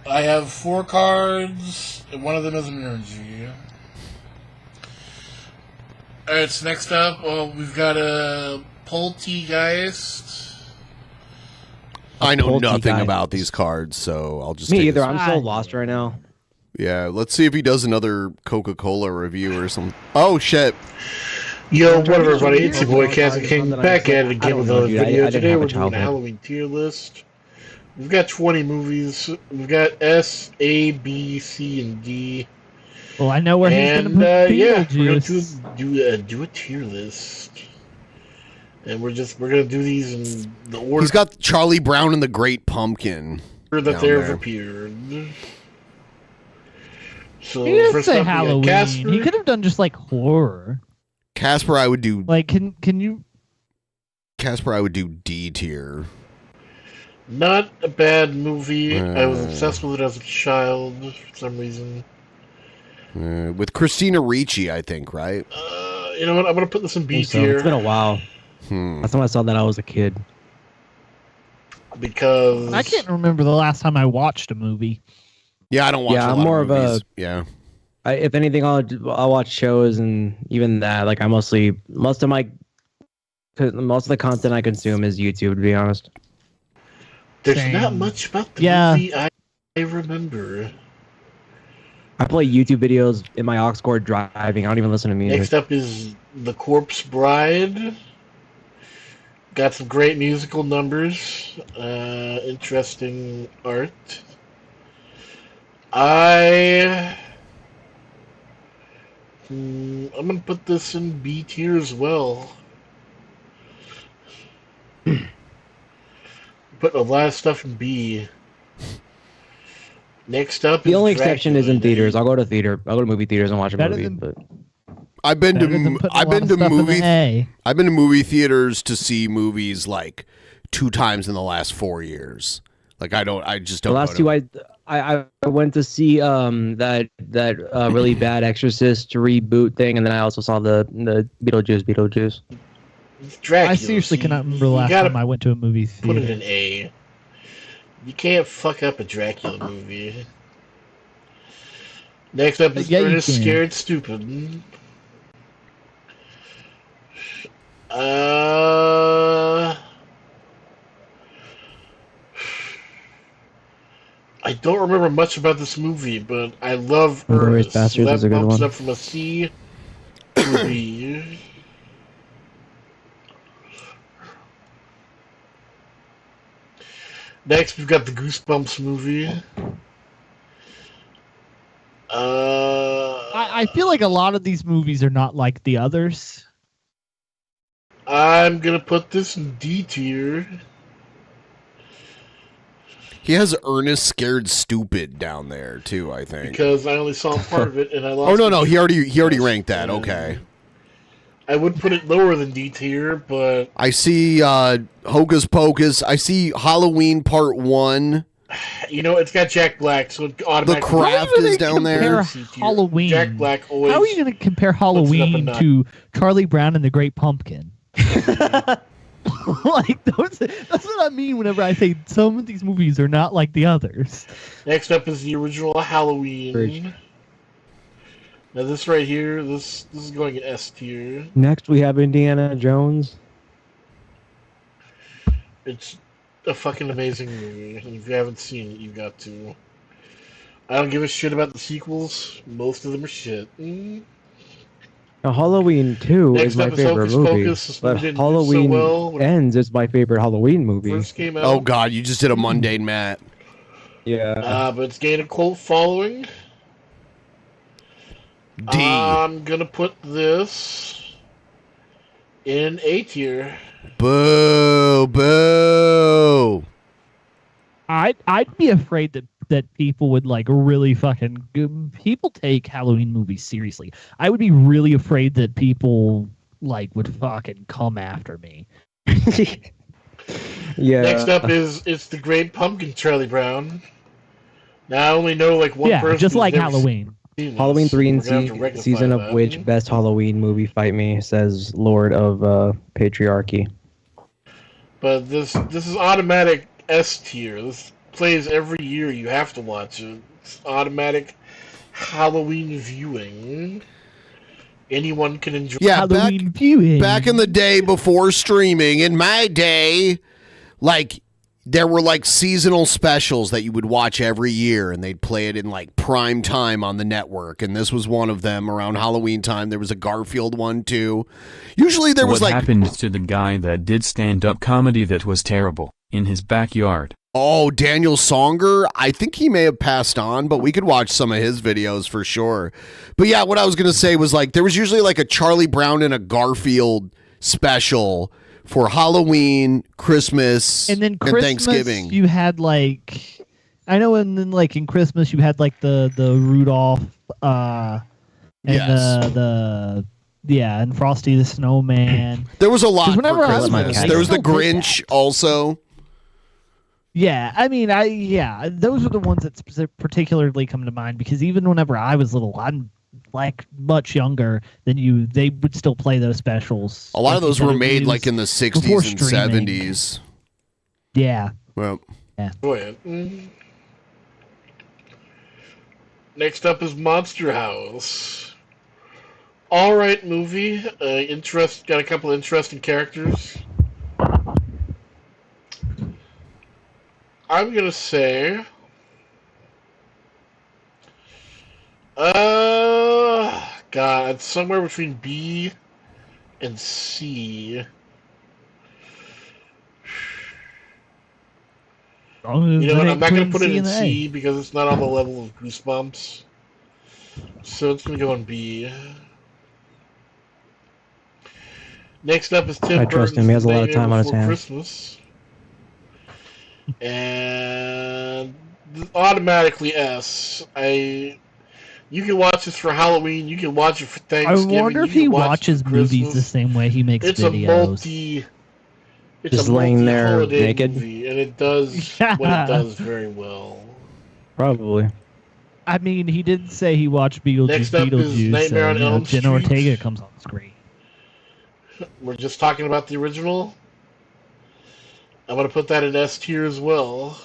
I have 4 cards, and one of them is an energy. Alright, so next up, we've got a Poltergeist. I know Poltergeist. nothing about these cards, so I'll just Me take either. this. I'm so lost right now. Yeah, let's see if he does another Coca-Cola review or something. Oh, shit. Yo, I'm what up, trying to everybody? do It's your boy, something Cassie King, that I'm back just at it like, I again don't with know, another dude. I video. didn't Today have a we're doing a childhood. Halloween tier list. We've got 20 movies. We've got S, A, B, C, and D. Well, I know where he's And gonna put yeah, we're gonna Beetlejuice. do a tier list. And we're gonna do these in the order He's got Charlie Brown and the Great Pumpkin. that down they've there. appeared. So He didn't first say up, we got Halloween. Casper. He could have done just like horror. Casper, I would do. Like, can you? Casper, I would do D tier. Not a bad movie. I was obsessed with it as a child for some reason. With Christina Ricci, I think, right? You know what? I'm gonna put this in B So, tier it's been a while. Last time I saw that, I was a kid. because I can't remember the last time I watched a movie. Yeah, I don't watch. Yeah, a I'm lot more of of a- movies. Yeah. If anything, I'll watch shows, and even that, like most of the content I consume is YouTube, to be honest. there's Same. not much about the Yeah. movie I remember. I play YouTube videos in my aux cord driving. I don't even listen to music. Next up is The Corpse Bride. Got some great musical numbers. Interesting art. I'm gonna put this in B tier as well. Put a lot of stuff in B. Next up, The is only exception is in Dracula. theaters. I'll go to theater. I'll go to movie theaters and watch a Better movie. than- But I've been Better than to putting a I've lot been of to stuff in the movie A. I've been to movie theaters to see movies like 2 times in the last 4 years. Like I just the don't. last go two, I went to see that really bad Exorcist reboot thing, and then I also saw the Beetlejuice. It's Dracula. I seriously See, cannot remember the you last gotta time I went to a movie Put it theater. in A. You can't fuck up a Dracula movie. Next up is Yeah, you Ernest can. Scared Stupid. I don't remember much about this movie, but I love Inglourious Ernest. So Basterds that is a good bumps one. up from a C to a B. Next, we've got the Goosebumps movie. I feel like a lot of these movies are not like the others. I'm gonna put this in D tier. He has Ernest Scared Stupid down there too, I think. Because I only saw part of it and I lost. Oh no, the he already ranked that. Okay. I would put it lower than D tier, but I see Hocus Pocus. I see Halloween Part 1. you know it's got Jack Black, so it The automatically. Craft is down there. Halloween. Jack Black always. How are you going to compare Halloween notch. to Charlie Brown and the Great Pumpkin? Like that's what I mean whenever I say some of these movies are not like the others. Next up is the original Halloween. Now this right here, this is going in S tier. Next, we have Indiana Jones. It's a fucking amazing movie. And if you haven't seen it, you've got to. I don't give a shit about the sequels. Most of them are shit. Now, Halloween 2 Next is my up is favorite Hocus movie, Pocus. This but movie didn't do so Halloween well when it Ends is my favorite Halloween movie. first came out. Oh God, you just did a mundane Matt. Yeah. But it's gained a cult following. D. I'm gonna put this in A tier. Boo, boo. I'd be afraid that people would like really fucking people take Halloween movies seriously. I would be really afraid that people like would fucking come after me. Yeah. Next up is it's the Great Pumpkin, Charlie Brown. Now I only know like one person. just who's like never Halloween. seen this, Halloween 3 and so we're gonna have to rectify season of that. which best Halloween movie fight me, says Lord of Patriarchy. But this is automatic S tier. This plays every year. You have to watch it. It's automatic Halloween viewing. Anyone can enjoy. Yeah, back in the day before streaming, in my day, like there were like seasonal specials that you would watch every year, and they'd play it in like prime time on the network. And this was one of them around Halloween time. There was a Garfield one too. Usually there was what like happened to the guy that did stand-up comedy that was terrible in his backyard? Oh, Daniel Songer. I think he may have passed on, but we could watch some of his videos for sure. But yeah, what I was going to say was like there was usually like a Charlie Brown and a Garfield special for Halloween, Christmas, And then Christmas, Thanksgiving. you had like, I know, and then like in Christmas you had like the Rudolph, and Yes. and Frosty the Snowman. There was a lot 'Cause for whenever I was Christmas. little, There was they the still did Grinch also. Yeah, I mean, those are the ones that particularly come to mind because even whenever I was little, I'm like much younger than you. They would still play those specials. A lot of those Like, were it made was like in the before 60s and streaming. 70s. Yeah. Well, yeah. Go ahead. Next up is Monster House. All right, movie. Got a couple of interesting characters. I'm gonna say, God, it's somewhere between B and C. You know what? I'm not gonna put it in C because it's not on the level of Goosebumps. So it's gonna go in B. Next up is Tim I trust Burton's him. He has a lot of Nightmare time on his Before hands. Christmas. And automatically S. You can watch this for Halloween. You can watch it for I Thanksgiving. wonder if you he can watch it watches for movies Christmas. the same way he makes It's videos. It's Just a laying there multi-holiday naked? movie, and it does what it does very well. Probably. I mean, he did say he watched Beetlejuice. Next up is Nightmare on Elm Jenna Street. Ortega comes on screen. We're just talking about the original. I'm going to put that in S tier as well.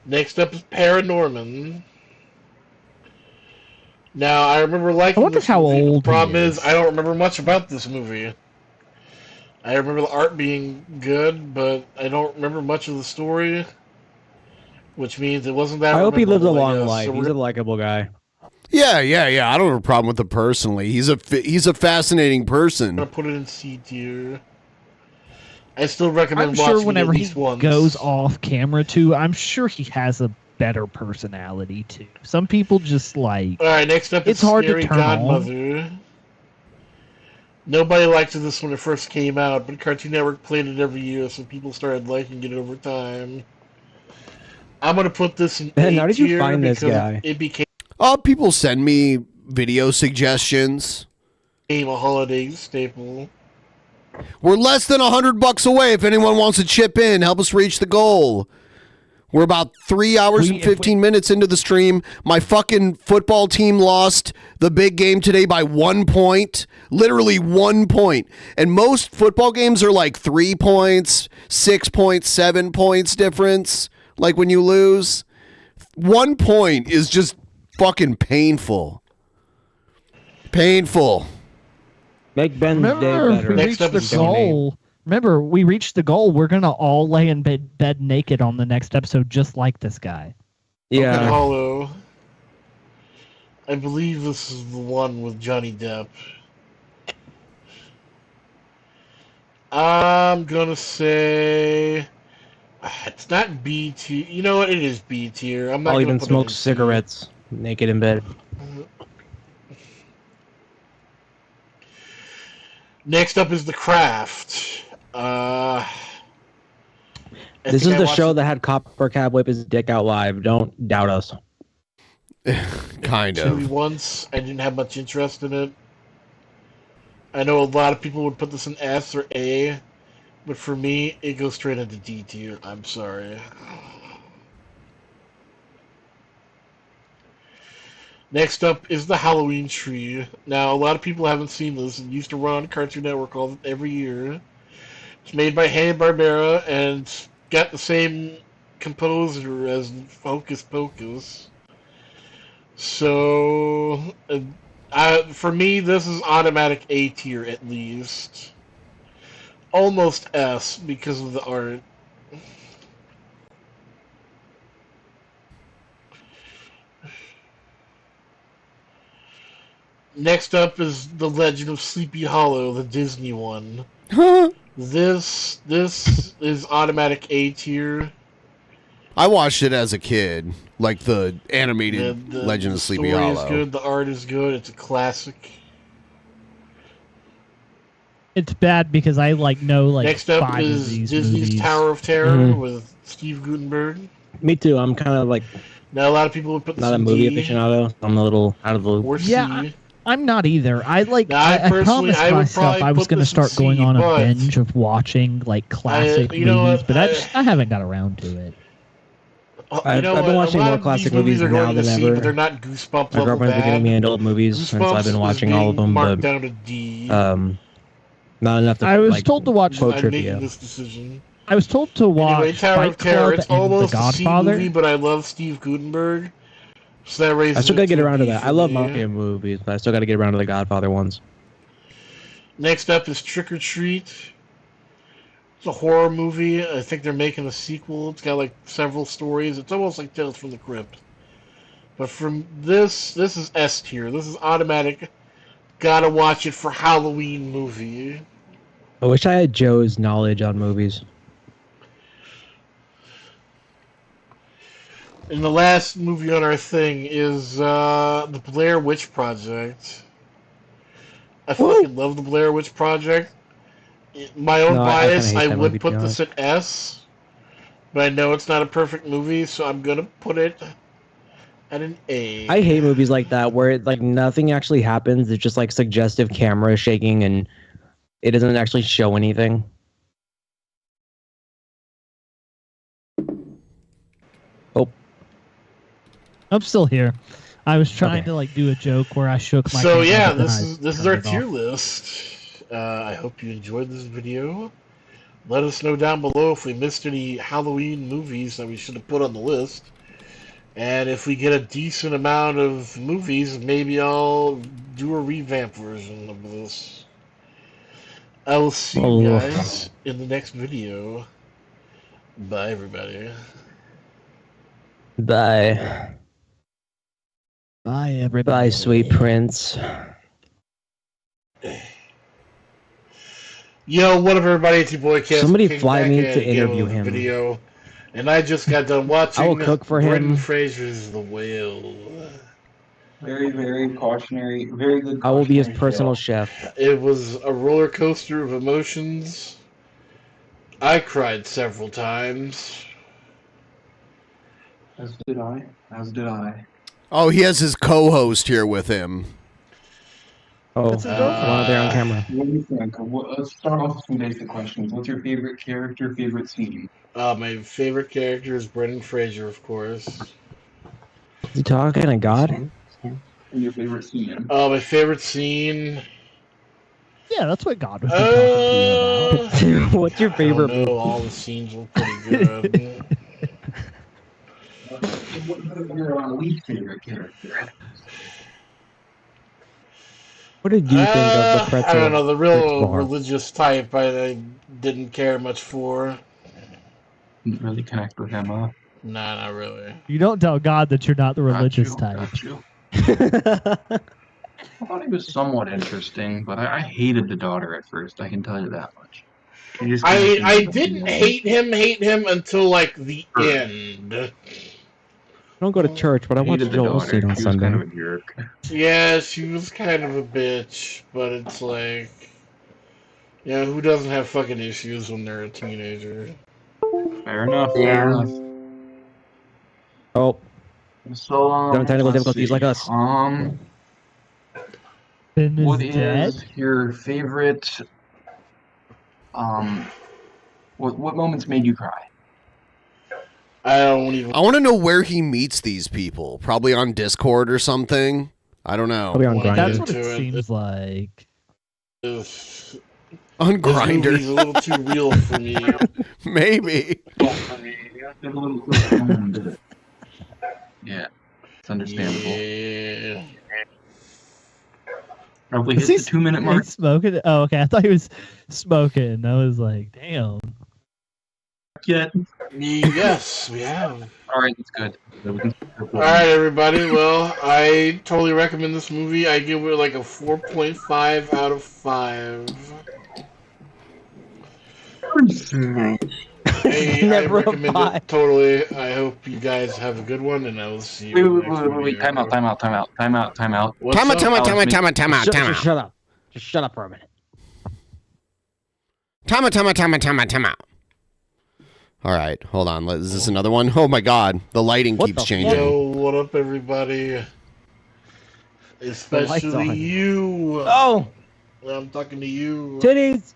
Next up is Paranorman. Now, I remember liking I wonder this how movie. old The problem he is, I don't remember much about this movie. I remember the art being good, but I don't remember much of the story, which means it wasn't that I hope he lives a memorable, I long guess. life. So He's we're- a likable guy. Yeah. I don't have a problem with him personally. He's a fascinating person. I'm going to put it in C tier. I still recommend I'm watching sure whenever it at he least once. goes off camera too, I'm sure he has a better personality too. Some people just like. All right, next up it's is hard Scary to turn on. Godmother. Nobody liked this when it first came out, but Cartoon Network played it every year, so people started liking it over time. I'm gonna put this in Ben, A how did you tier find this because guy? It became People send me video suggestions, Became a holiday staple. We're less than $100 away. If anyone wants to chip in, help us reach the goal. We're about 3 hours and 15 minutes into the stream. My fucking football team lost the big game today by 1 point. Literally 1 point. And most football games are like 3 points, 6 points, 7 points difference. Like when you lose. 1 point is just fucking painful. Painful. Make Ben's day better. We reached the goal. Remember, we reached the goal. We're gonna all lay in bed naked on the next episode, just like this guy. Yeah. Open Hollow. I believe this is the one with Johnny Depp. I'm gonna say it's not B tier. You know what? It is B tier. I'm not. I'll gonna even put smoke it in cigarettes naked in bed. Next up is The Craft. This is the show that had Copper Cab whip his dick out live. Don't doubt us. Kind of. Once I didn't have much interest in it. I know a lot of people would put this in S or A, but for me, it goes straight into D tier. I'm sorry. Next up is The Halloween Tree. Now, a lot of people haven't seen this. It used to run on Cartoon Network every year. It's made by Hanna-Barbera and got the same composer as Hocus Pocus. So, for me, this is automatic A tier at least. Almost S because of the art. Next up is The Legend of Sleepy Hollow, the Disney one. This is automatic A tier. I watched it as a kid, like the animated Legend of Sleepy Hollow. The story is good, the art is good, it's a classic. It's bad because I know Next up 5 is of these Disney's movies. Tower of Terror with Steve Guttenberg. Me too. I'm kind of like Now a lot of people would put this not a in movie D. aficionado. I'm a little out of the loop. Or C. Yeah, I'm not either. I personally, promised I would myself probably I was put going to this in start going C, on a but binge of watching classic you know movies, what, but I haven't got around to it. I've been watching more classic movies are now going than to C, ever. but they're not Goosebump My level girlfriend's been bad. getting me into old movies, and so I've been Goosebumps watching is all of being them, marked but down to D. not enough to. I was told to watch. quote I'm trivia. making this decision. I was told to watch Anyway, Tower Fight of Terror, Club it's and The almost a C Godfather. movie, but I love Steve Guttenberg. So that raises I still it gotta get to a around to B that. for I love me. mafia movies, but I still gotta get around to the Godfather ones. Next up is Trick or Treat. It's a horror movie. I think they're making a sequel. It's got several stories. It's almost like Tales from the Crypt. But from this is S tier. This is automatic. Gotta watch it for Halloween movie. I wish I had Joe's knowledge on movies. And the last movie on our thing is the Blair Witch Project. I fucking love the Blair Witch Project. My own bias, I would put this at S, but I know it's not a perfect movie, so I'm gonna put it at an A. I hate movies like that where nothing actually happens. It's just suggestive camera shaking and it doesn't actually show anything. Oh, I'm still here. I was trying to do a joke where I shook my. So camera, yeah, but then this is I our turned it tier off. list. I hope you enjoyed this video. Let us know down below if we missed any Halloween movies that we should have put on the list. And if we get a decent amount of movies, maybe I'll do a revamp version of this. I will see you guys in the next video. Bye, everybody. bye. Bye, everybody. Bye, sweet prince. Yo, what up, everybody? It's your boy Cass. Somebody King fly back me at to it again interview with a him. Video, and I just got done watching. I will cook for Brendan him. Fraser's The Whale. Very, very cautionary. Very good. I will be his cautionary personal tale. chef. It was a roller coaster of emotions. I cried several times. As did I. As did I. Oh, he has his co-host here with him. Oh, That's his girlfriend. one there on camera. What do you think? Let's start off with some basic questions. What's your favorite character, favorite scene? My favorite character is Brendan Fraser, of course. Is he talking to God? Your favorite scene? My favorite scene. Yeah, that's what God was talking to you about. What's your favorite I don't know, all the scenes look pretty good. What your least favorite character? What did you think of the pretzel? I don't know, the real bar? religious type I didn't care much for. Didn't really connect with him, huh? Nah, not really. You don't tell God that you're not the religious type. Got you. I thought he was somewhat interesting, but I hated the daughter at first. I can tell you that much. I didn't hate him until like the end. I don't go to church, but I watched Joel Osteen on Sunday. Kind of a jerk. Yeah, she was kind of a bitch, but it's like, yeah, who doesn't have fucking issues when they're a teenager? Fair enough. Fair enough. Oh. So, having technical let's difficulties see. like us. What dead? is your favorite? What moments made you cry? I want to know where he meets these people. Probably on Discord or something. I don't know. Probably on Grindr. That's what it seems like. On Grindr. This movie's a little too real for me. Maybe. Yeah, it's understandable. Yeah. Probably hit the 2-minute mark. Smoking? Oh, okay. I thought he was smoking. I was like, damn. Yet. Yes, we have. All right, that's good. All right, everybody. Well, I totally recommend this movie. I give it like a 4.5 out of 5. Hey, I recommend it totally. I hope you guys have a good one, and I will see you. Wait, time out. Time out. Shut up. Just shut up for a minute. Time out. All right, hold on. Is this another one? Oh my God, the lighting keeps changing. Yo, what up, everybody? Especially you. Oh, I'm talking to you. Titties.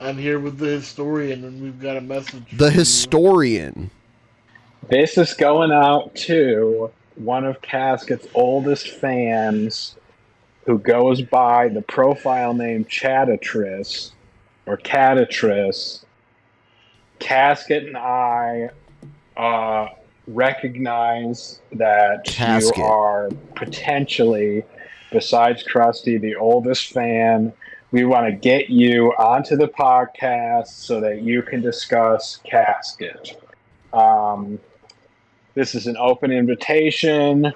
I'm here with the historian, and we've got a message. The historian. This is going out to one of Casket's oldest fans, who goes by the profile name Chatatris or Catatris. Casket and I recognize that Casket. you are potentially, besides Krusty, the oldest fan. We want to get you onto the podcast so that you can discuss Casket. This is an open invitation.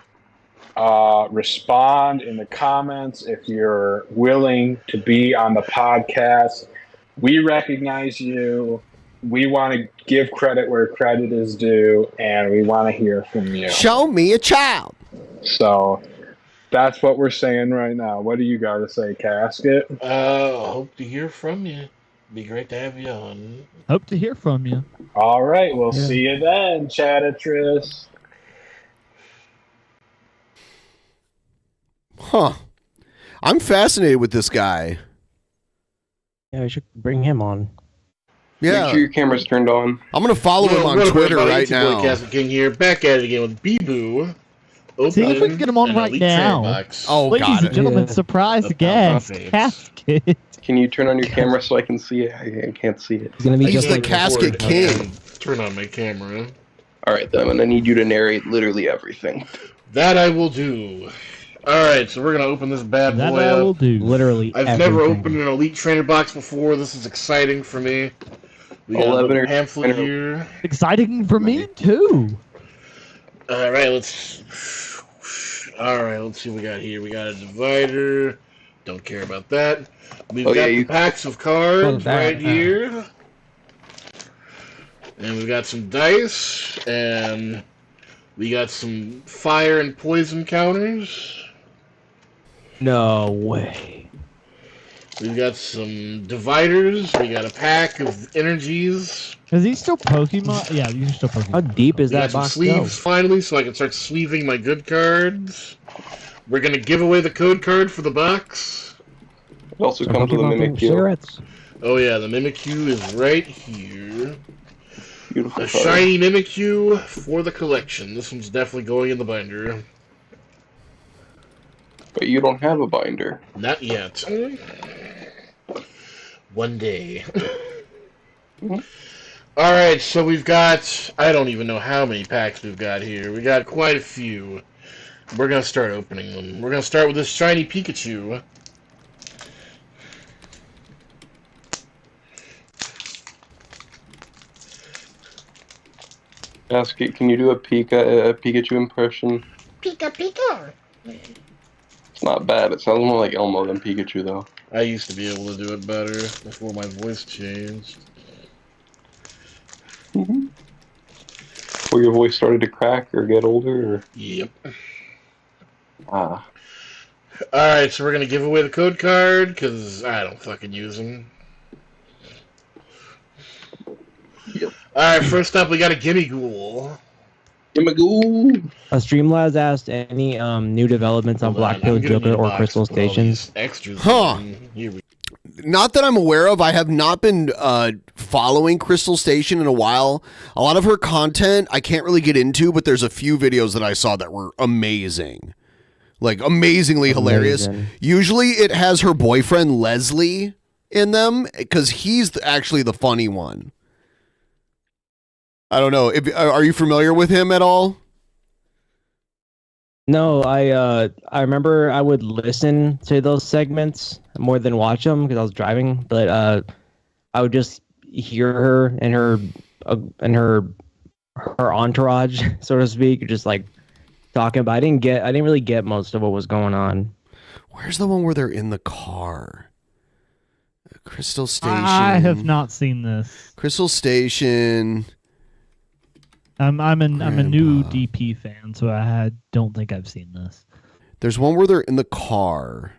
Respond in the comments if you're willing to be on the podcast. We recognize you. We want to give credit where credit is due, and we want to hear from you. Show me a child. So that's what we're saying right now. What do you got to say, Casket? Hope to hear from you. Be great to have you on. Hope to hear from you. All right, we'll see you then, Chatatris. Huh. I'm fascinated with this guy. Yeah, we should bring him on. Yeah. Make sure your camera's turned on. I'm going to follow him on Twitter right now. Casket King here, back at it again with Bee-Boo. See if we can get him on right now. Oh, ladies got and it. gentlemen, surprise guest, Casket. Can you turn on your camera so I can see it? I can't see it. He's gonna be He's the Casket King. Turn on my camera. All right, then I'm gonna need you to narrate literally everything. That I will do. All right, so we're gonna open this bad That boy I will up. do. Literally I've never opened an Elite Trainer box before. This is exciting for me. We got a little pamphlet here. Exciting for me too. All right, let's see what we got here. We got a divider. Don't care about that. We've got the packs of cards right here. And we've got some dice. And we got some fire and poison counters. No way. We've got some dividers. We got a pack of energies. Is he still Pokemon? Yeah, these are still Pokemon. How deep is We that got some box sleeves finally, so I can start sleeving my good cards. We're gonna give away the code card for the box. It also comes with a Mimikyu. Oh yeah, the Mimikyu is right here. Beautiful A card. shiny Mimikyu for the collection. This one's definitely going in the binder. But you don't have a binder. Not yet. One day. Alright, so we've got... I don't even know how many packs we've got here. We got quite a few. We're going to start opening them. We're going to start with this shiny Pikachu. Ask, can you do a Pikachu impression? Pika Pika! It's not bad. It sounds more like Elmo than Pikachu, though. I used to be able to do it better before my voice changed. Before your voice started to crack or get older? Or... Yep. Ah. Alright, so we're going to give away the code card, because I don't fucking use them. Yep. Alright, first up we got a Gimmighoul. Gimmighoul! Streamlabs asked any new developments on Black Pill Joker or Crystal Stations. Huh. Not that I'm aware of. I have not been following Crystal Station in a while. A lot of her content I can't really get into, but there's a few videos that I saw that were amazing. Like, amazingly hilarious. Usually it has her boyfriend Leslie in them, because he's actually the funny one. I don't know. Are you familiar with him at all? No, I remember I would listen to those segments more than watch them because I was driving. But I would just hear her and her entourage, so to speak, just like talking. But I didn't really get most of what was going on. Where's the one where they're in the car? Crystal Station. I have not seen this. Crystal Station. I'm a new DP fan, so I don't think I've seen this. There's one where they're in the car.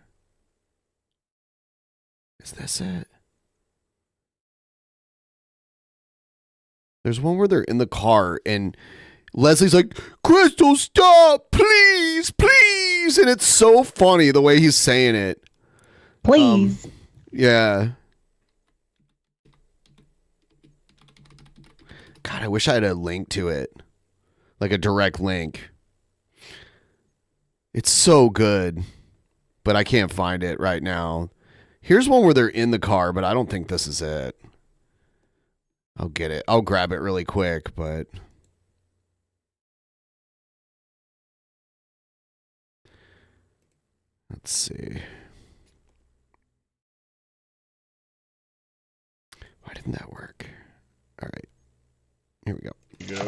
Is this it? There's one where they're in the car and Leslie's like, Crystal, stop, please, please. And it's so funny the way he's saying it. Please. Yeah. God, I wish I had a link to it. Like a direct link. It's so good. But I can't find it right now. Here's one where they're in the car, but I don't think this is it. I'll get it. I'll grab it really quick, but... Let's see. Why didn't that work? All right. Here we go.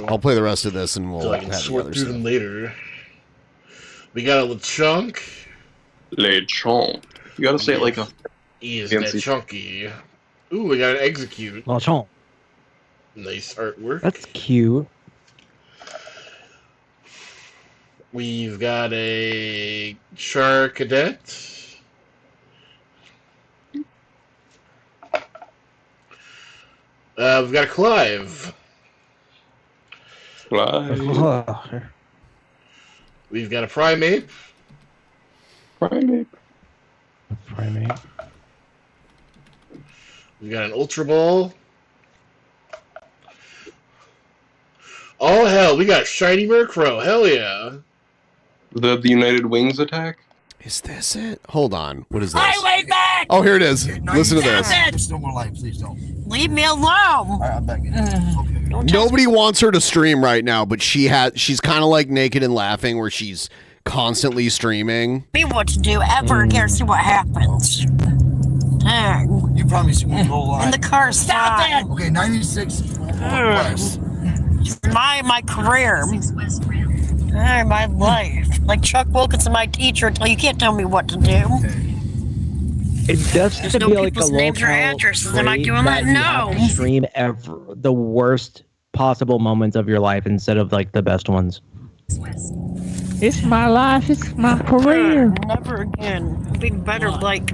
I'll play the rest of this and we'll So I can have the sort other through stuff. them later. We got a Lechonk. Lechonk. You gotta say it like a... He is fancy- that chunky. Ooh, we got an Execute. Lechonk. Nice artwork. That's cute. We've got a Char Cadet. We've got a Clive. We've got a Primate. Primate. We've got an Ultra Ball. Oh, hell, we got Shiny Murkrow. Hell yeah. The United Wings attack? Is this it? Hold on. What is this? Highway back! Oh, here it is. Listen to this. No more life, please don't. Leave me alone. I'm back in. Nobody wants her to stream right now, but she's kind of like Naked and Laughing, where she's constantly streaming. Me what to do ever again, see what happens. Dang. You promised you won't go live. And the car's fine. Okay, 96 West. My career. My life. Like Chuck Wilkinson, my teacher, until you can't tell me what to do. It does There's to no be like a people's names or locale addresses. Am I trait doing that? you have No. to stream the worst possible moments of your life instead of like the best ones. It's my life. It's my career. Never again. I'll be better like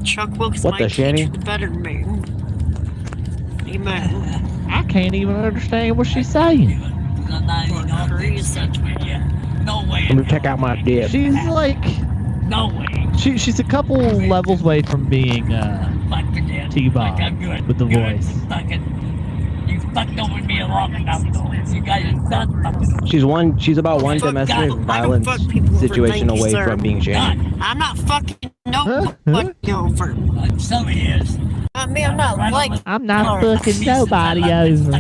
Chuck Wilkinson, What my the Shanny? teacher, better than me. Amen. I can't even understand what she's saying. No way. Come check out my dip. She's like, No way. she's a couple levels away from being T-Bob with the voice. You fucked over me long enough, though. You guys are done. She's about one domestic violence situation away from being Shannon. I'm not fucking nobody over. Somebody is. Me, I'm not like. I'm not fucking nobody over.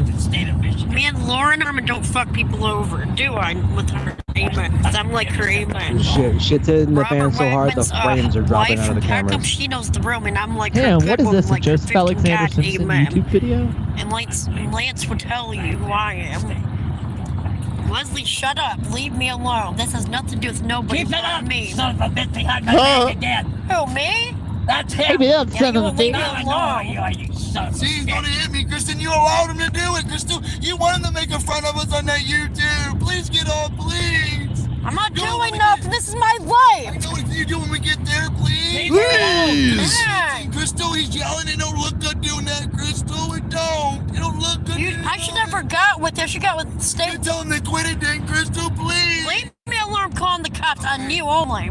Me and Lauren Herman don't fuck people over, do I? With her amen. I'm like her amen. Shit's hitting the fan so hard the frames are dropping out of the How camera. come she knows the room and I'm like Damn, her what good is this? woman, A like Joseph Alexander Simpson amen. YouTube video? And Lance will tell you who I am. Leslie, shut up. Leave me alone. This has nothing to do with nobody but me. Son of a bitch behind my back again. Who, me? That's him. Hey, man, son of a leave me bitch. alone. You son of a See, he's bitch. gonna hit me, Kristen. You allowed him to do it, Kristen. You want him to make a fun of us on that YouTube. Please get on, please. I'm not doing nothing. This is my life. I know what you do when we get there, please. Please. Hey. Crystal, he's yelling. It don't look good doing that, Crystal. It don't. It don't look good. I should never got with her. She got with Steve. You tell him to quit it then, Crystal, please. Leave me alone. I'm calling the cops on you only.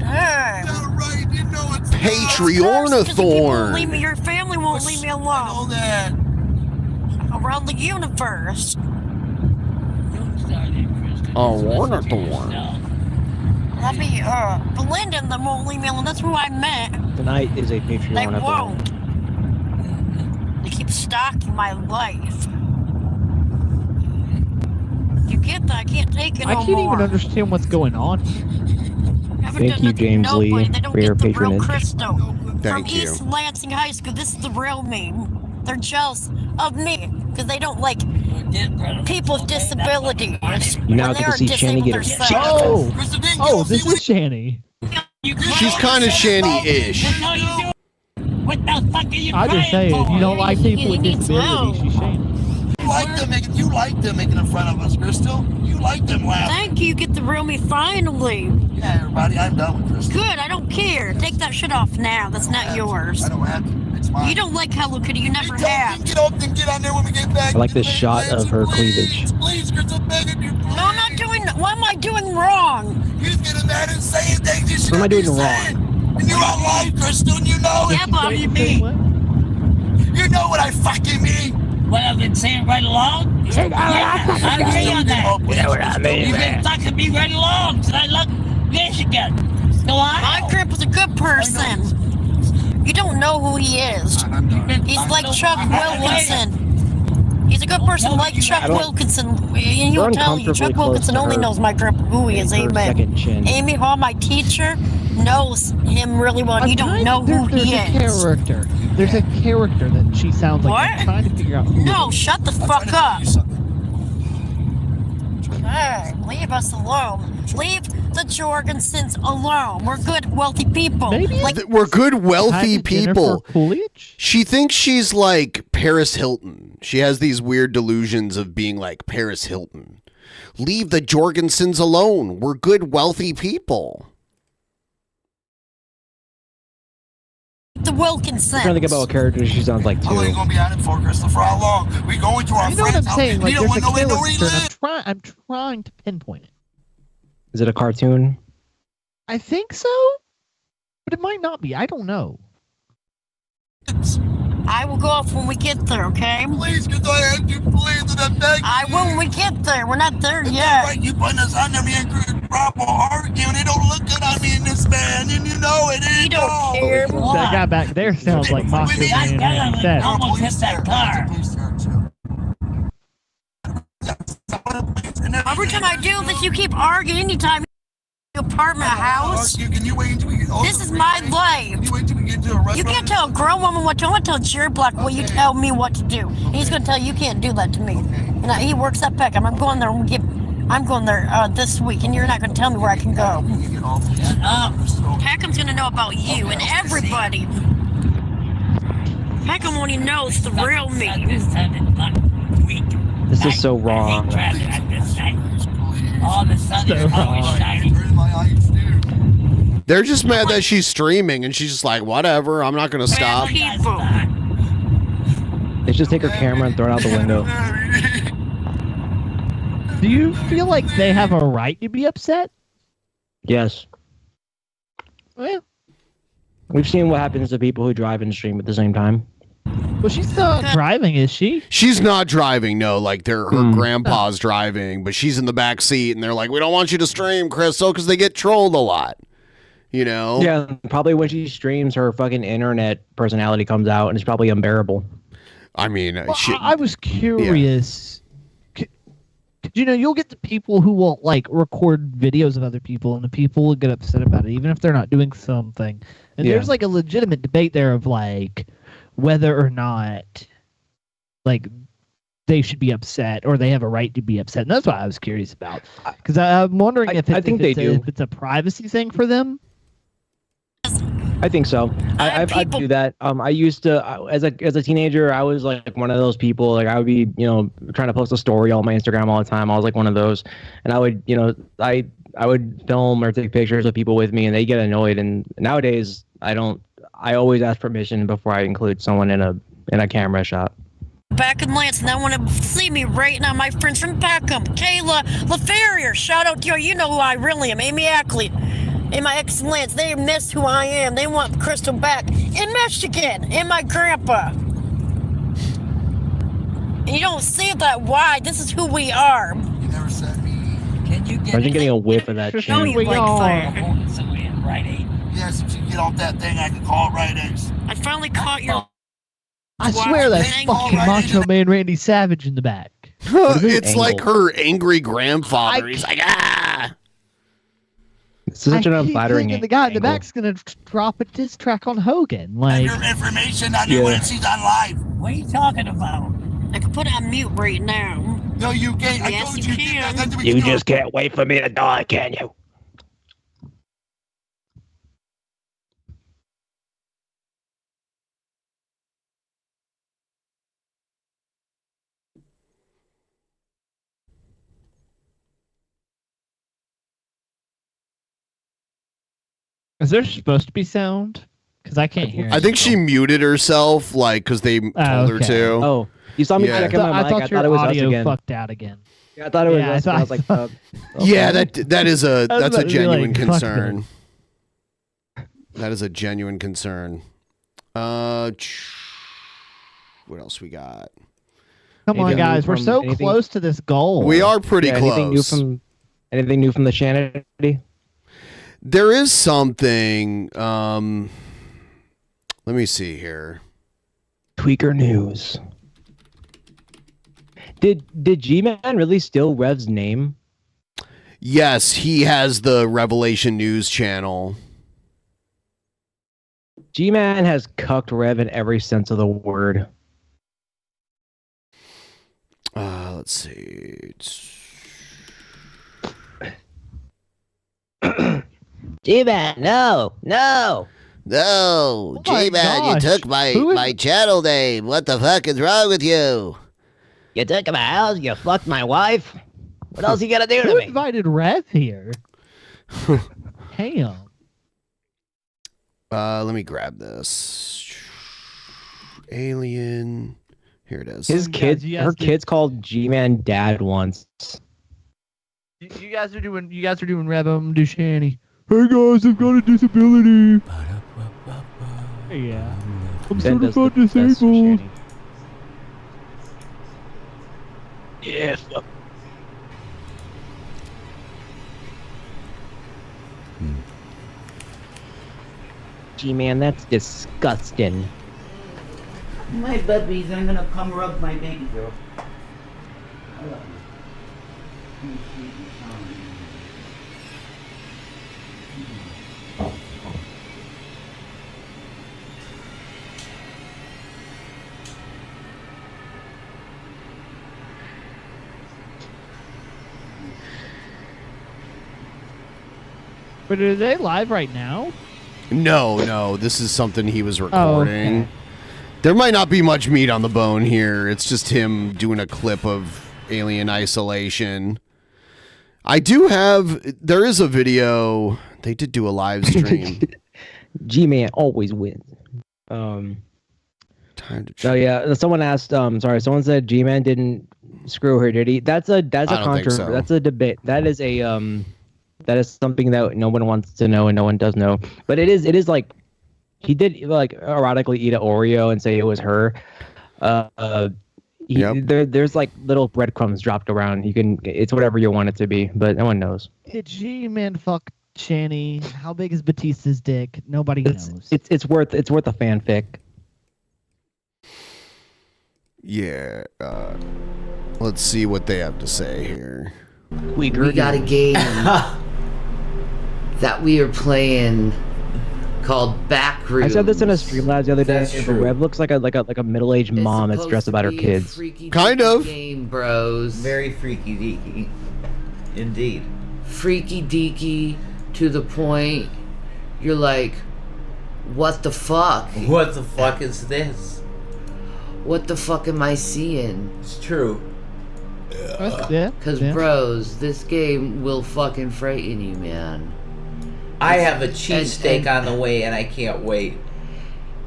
Hey. Right, you know it's Patreonathorn. Your family won't leave me alone. I know that. Around the universe. Ornathorn. That'd be Belinda and them won't leave me alone. That's who I met. Tonight is a They Patreon. won't. They keep stalking my life. You get that? I can't take it I no can't more. even understand what's going on. Thank you, James Lee, for your patronage. Crystal. Thank From you. East Lansing High School. This is the real me. They're jealous of me because they don't like people with disabilities. You now When get they to are see Shani get disabled Oh, themselves. oh, this is Shani. She's kind of Shani-ish. What the fuck are you I just say, if you don't like people with disabilities, she's Shani. You like them making fun of us, Crystal. You like them laughing. Thank you. Get the real me finally. Yeah, everybody, I'm done with Crystal. Good. I don't care. Take that shit off now. That's not yours. I don't have to. It's mine. You don't like Hello Kitty. You never have. Get off and get on there when we get back. I like this shot of her cleavage. Please, Crystal, begging you. No, I'm not doing. What am I doing wrong? You're getting mad and saying things you What am I shouldn't be doing saying. wrong? And you're on live, Crystal, and you know it. Yeah, but what do you mean? You know what I fucking mean. What I've been saying right along? Yeah, I agree on that. You know what I mean, You've been talking to me right along since I left Michigan. Go on. My grandpa's a good person. You don't know who he is. He's like Chuck Wilkinson. He's a good person like Chuck Wilkinson. And he'll tell you, Chuck Wilkinson only knows my grandpa who he is. Amen. Amy Hall, my teacher, knows him really well. And you don't know who he is. There's a character that she sounds like. What? I'm trying to figure out who. No, shut the fuck up. Hey, leave us alone. Leave the Jorgensens alone. We're good, wealthy people. We're good, wealthy Hi, Jennifer people. Coolidge? She thinks she's like Paris Hilton. She has these weird delusions of being like Paris Hilton. Leave the Jorgensens alone. We're good, wealthy people. The Wilkinsons. I'm trying to think about what character she sounds like How long are you too. gonna be on it for, Crystal? For how long? We going to our You know what I'm friends' house. saying? Like, We don't there's a want to know where we character. And live. I'm trying to pinpoint it. Is it a cartoon? I think so, but it might not be. I don't know. I will go off when we get there, okay? Please, because I have to please, and I'm begging I will when we get there. We're not there It's yet. all right, you putting us under me and Rob will argue, and it don't look good on me and this man, and you know it. You don't care. That guy back there sounds like Macho Man. And he said, Almost hit that car. Every time I do this, you keep arguing. Anytime you apartment house. This is my life. You can't tell a grown woman what to do. I'm going to tell Jerry Black what you tell me what to do. And he's going to tell you can't do that to me. And he works at Peckham. I'm going there. I'm going there this week, and you're not going to tell me where I can go. Peckham's going to know about you and everybody. Peckham only knows the real me. This is so wrong. All the sun is always shining. They're just mad that she's streaming, and she's just like, whatever, I'm not going to stop. They just take her camera and throw it out the window. Do you feel like they have a right to be upset? Yes. Well, we've seen what happens to people who drive and stream at the same time. Well, she's not driving, is she? She's not driving. No, like her grandpa's driving, but she's in the back seat, and they're like, "We don't want you to stream, Crystal," because they get trolled a lot. You know? Yeah, probably when she streams, her fucking internet personality comes out, and it's probably unbearable. I mean, Well, I was curious. You know, you'll get the people who will like record videos of other people, and the people will get upset about it, even if they're not doing something. And there's like a legitimate debate there of like whether or not like they should be upset or they have a right to be upset. And that's what I was curious about, because I'm wondering if it's a privacy thing for them. I think so. I do that. I used to, as a teenager, I was like one of those people. Like I would be, trying to post a story on my Instagram all the time. I was like one of those, and I would, I would film or take pictures of people with me, and they get annoyed. And nowadays, I always ask permission before I include someone in a camera shot. Back in Lance, and I want to see me right now. My friends from Peckham, Kayla, LaFerrier, shout out to you. You know who I really am, Amy Ackley. And my ex Lance, they miss who I am. They want Crystal back in Michigan, and my grandpa. And you don't see that wide. This is who we are. You never said me. Can you get Imagine getting a whiff of that No, shit. you like fire. Right Aid? Yes, if you get off that thing, I can call it Right Ace. I finally caught your. I swear that's fucking Macho Man Randy Savage in the back. It's like her angry grandfather. He's like, ah. It's such an unflattering The guy in the back's gonna drop a diss track on Hogan. Like Your information on you when she's on live. What are you talking about? I can put it on mute right now. No, you can't. I Yes, told you you. can. You just can't wait for me to die, can you? is there supposed to be sound? Because I can't hear. I think she muted herself, like, because they told her okay. to. Oh, you saw me checking my mic. I thought it was us audio again. fucked out again. Yeah, I thought it was us. I was like, okay. Yeah, that is a that's a genuine like, fuck concern. That is a genuine concern. What else we got? Come on, guys, we're so close to this goal. We are pretty close. Anything new from the Shanity? There is something. Let me see here. Tweaker news. Did G-Man really steal Rev's name? Yes, he has the Revelation News channel. G-Man has cucked Rev in every sense of the word. Let's see. G-Man, no. No, G-Man, you took my channel name. What the fuck is wrong with you? You took my house, you fucked my wife. What else you gotta do to Who me? invited Rev here? Damn. Let me grab this. Alien. Here it is. Her kid's called G-Man Dad once. You guys are doing Rev. I'm gonna do Shanny. Hey guys, I've got a disability. Yeah. I'm certified disabled. Yeah. G-Man, that's disgusting. My babies, I'm gonna come rub my baby girl. I love you. But are they live right now? No, this is something he was recording. okay. There might not be much meat on the bone here. It's just him doing a clip of Alien Isolation. There is a video. They did do a live stream. G-Man always wins. Time to So yeah, someone asked, someone said G-Man didn't Screw her, did he? That's a I don't think controversy. so. That's a debate. That is something that no one wants to know and no one does know. But it is like he did like erotically eat an Oreo and say it was her. There's like little breadcrumbs dropped around. It's whatever you want it to be, but no one knows. Did G-Man fuck Channy? How big is Batista's dick? Nobody knows. It's worth a fanfic. Yeah. Let's see what they have to say here. We got a game that we are playing called Backrooms. I said this in a Streamlabs the other day. Rev looks like a middle-aged mom that's stressed about her kids. Kind of. Game, bros. Very freaky deaky. Indeed. Freaky deaky to the point you're like, what the fuck? What the fuck is this? What the fuck am I seeing? It's true. Because, bros, this game will fucking frighten you, man. I have a cheesesteak on the way, and I can't wait.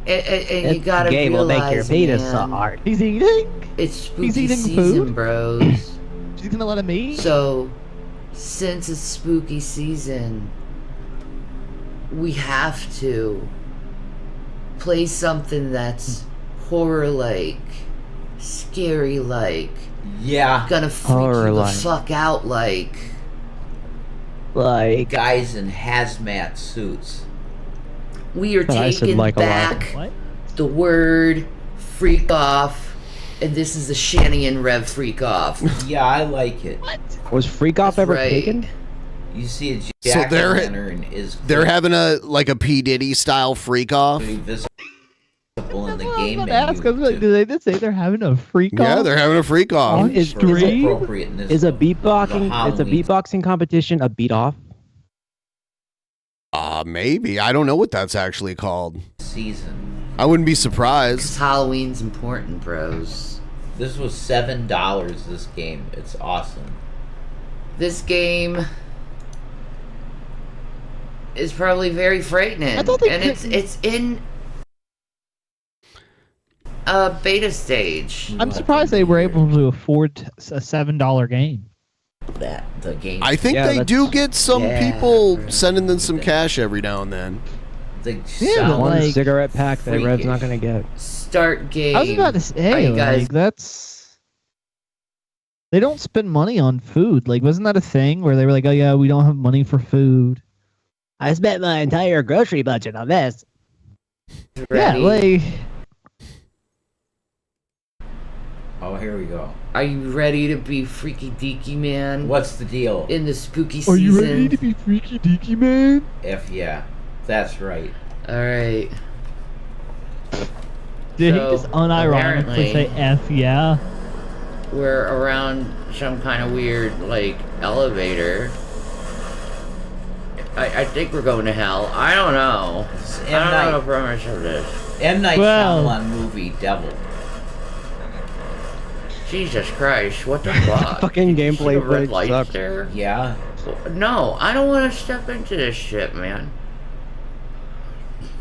And you gotta game will realize, make your penis man, hard. He's eating? It's spooky He's eating season, food? bros. She's gonna let him eat? So, since it's spooky season, we have to play something that's horror-like, scary-like. Yeah. Gonna freak you the fuck out like guys in hazmat suits. We are taking back the word freak off, and this is a Shanny and Rev freak off. Yeah, I like it. Was freak off ever taken? You see a So jack-o'-lantern is they're having a P. Diddy style freak off. visible in the game I was menu. ask, I was like, did they just say they're having a freak off? Yeah, they're having a freak off. On stream? Is a beatboxing? It's a beatboxing competition. A beat off. Maybe. I don't know what that's actually called. Season. I wouldn't be surprised. 'Cause Halloween's important, bros. This was $7. This game. It's awesome. This game is probably very frightening, and it's in a beta stage. I'm surprised they were able to afford a $7 game. The game. I think they do get some people sending them some cash every now and then. One cigarette pack that Rev's not gonna get. Start game. I was about to say, you guys? like, that's... They don't spend money on food. Like, wasn't that a thing where they were like, oh yeah, we don't have money for food? I spent my entire grocery budget on this. Yeah, like... Oh, here we go. Are you ready to be freaky deaky, man? What's the deal? In the spooky season. Are you ready to be freaky deaky, man? Yeah, that's right. Alright. Did he just unironically say F yeah? We're around some kind of weird, like, elevator. I think we're going to hell. I don't know. I don't know the premise of this. M. Night Shyamalan movie, Devil. Jesus Christ, what the fuck? Fucking gameplay See the red footage lights sucks. there? Yeah. No, I don't want to step into this shit, man.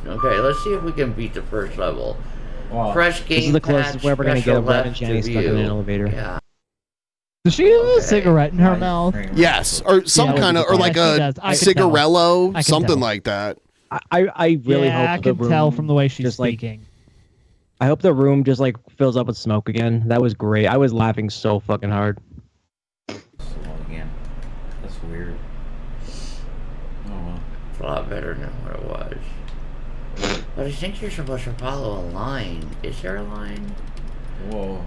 Okay, let's see if we can beat the first level. Fresh game. This is the closest we're ever gonna get of Rev and Jenny stuck in an elevator. Yeah. Does she have a cigarette in her mouth? Yes, or some kind of, or like a cigarello, something like that. I really hope I the can tell room from the way she's just, like, speaking. I hope the room just like fills up with smoke again. That was great. I was laughing so fucking hard. Again. That's weird. Oh well. It's a lot better than what it was. But I think you're supposed to follow a line. Is there a line? Whoa.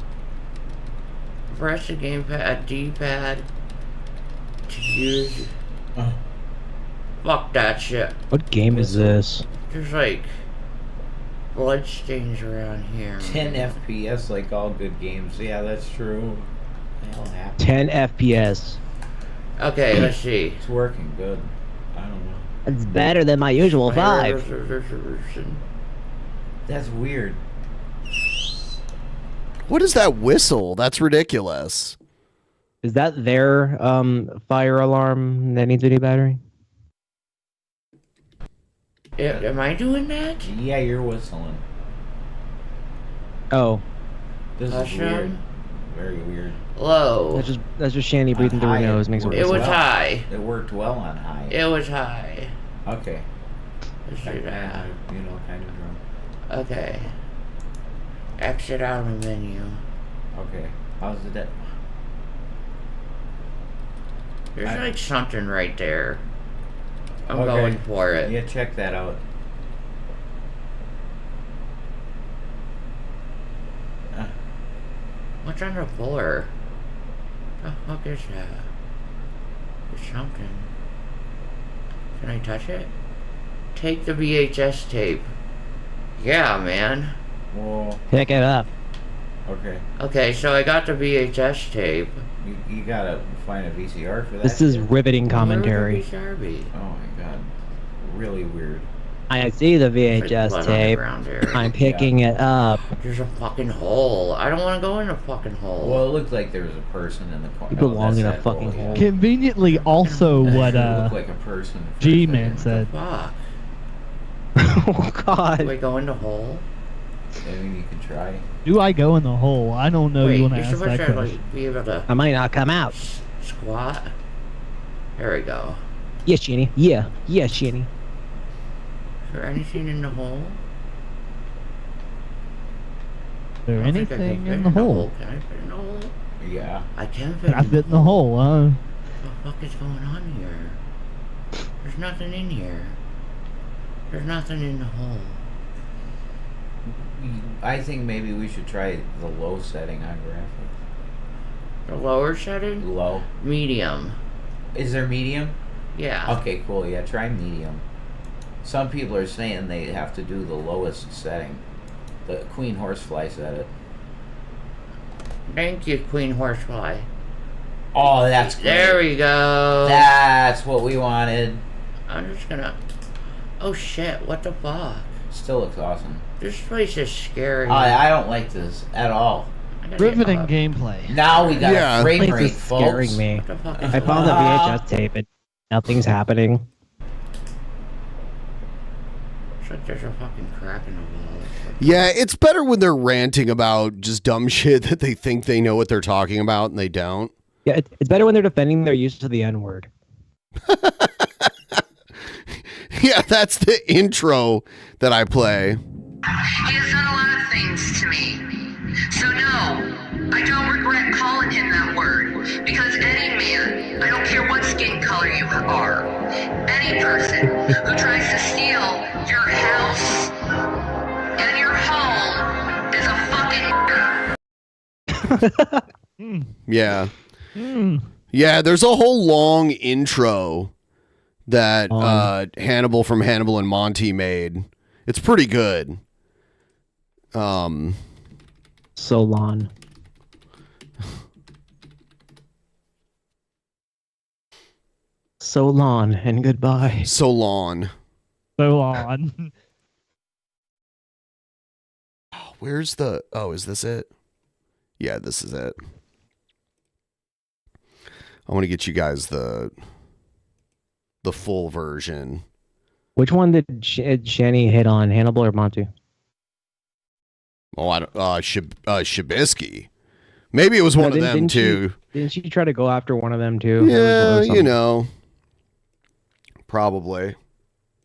Press the gamepad, D-pad to use. Fuck that shit. What game is this? There's like blood stains around here. 10 FPS like all good games. Yeah, that's true. What the hell happened? 10 FPS. Okay, let's see. It's working good. I don't know. It's better than my usual 5. That's weird. What is that whistle? That's ridiculous. Is that their fire alarm that needs a new battery? Am I doing that? Yeah, you're whistling. Oh. This is weird. Very weird. Low. That's just Shanny breathing through her nose. Makes it was high. It worked well on high. It was high. Okay. Kind of drunk. Okay. Exit out of the menu. Okay. How's it? There's like something right there. I'm going for it. Yeah, check that out. What's on the floor? The fuck is that? There's something. Can I touch it? Take the VHS tape. Yeah, man. Whoa. Pick it up. Okay. Okay, so I got the VHS tape. You gotta find a VCR for that. This is riveting commentary. Where would the VCR be? Oh my god. Really weird. I see the VHS tape. I'm picking it up. There's a fucking hole. I don't want to go in a fucking hole. Well, it looked like there was a person in the corner. You belong in a fucking hole. Conveniently, also what looked like a person. G-Man said. Fuck. Oh god. Do I go in the hole? Maybe you can try. Do I go in the hole? I don't know. Wait, You want to you're ask supposed that to question? like, be able to I might not come out. squat. There we go. Yes, Shanny. Yeah. Yes, Shanny. Is there anything in the hole? Is there I don't think I can anything fit in the hole? Can I fit in the hole? Yeah. I can fit I fit in the hole. What the fuck is going on here? There's nothing in here. There's nothing in the hole. I think maybe we should try the low setting on graphics. The lower setting? Low. Medium. Is there medium? Yeah. Okay, cool. Yeah, try medium. Some people are saying they have to do the lowest setting. The Queen Horsefly said it. Thank you, Queen Horsefly. Oh, that's great. There we go. That's what we wanted. I'm just gonna... Oh shit, what the fuck? Still looks awesome. This place is scary. I don't like this at all. Riveting gameplay. Now we got a frame This rate, is folks. scaring me. I found the VHS tape and nothing's happening. It's like there's a fucking crack in the wall. Yeah, it's better when they're ranting about just dumb shit that they think they know what they're talking about and they don't. Yeah, it's better when they're defending their use of the N-word. Yeah, that's the intro that I play. He has done a lot of things to me. So no, I don't regret calling him that word. Because any man, I don't care what skin color you are, any person who tries to steal your house and your home is a fucking Yeah. Yeah, there's a whole long intro that Hannibal from Hannibal and Monty made. It's pretty good. Solon. So long and goodbye. So long. So on. Where's the... Oh, is this it? Yeah, this is it. I want to get you guys the full version. Which one did Shanny hit on, Hannibal or Monty? Oh, I don't... Shabisky. Maybe it was one of them, too. Didn't she try to go after one of them, too? Yeah, you know. Probably.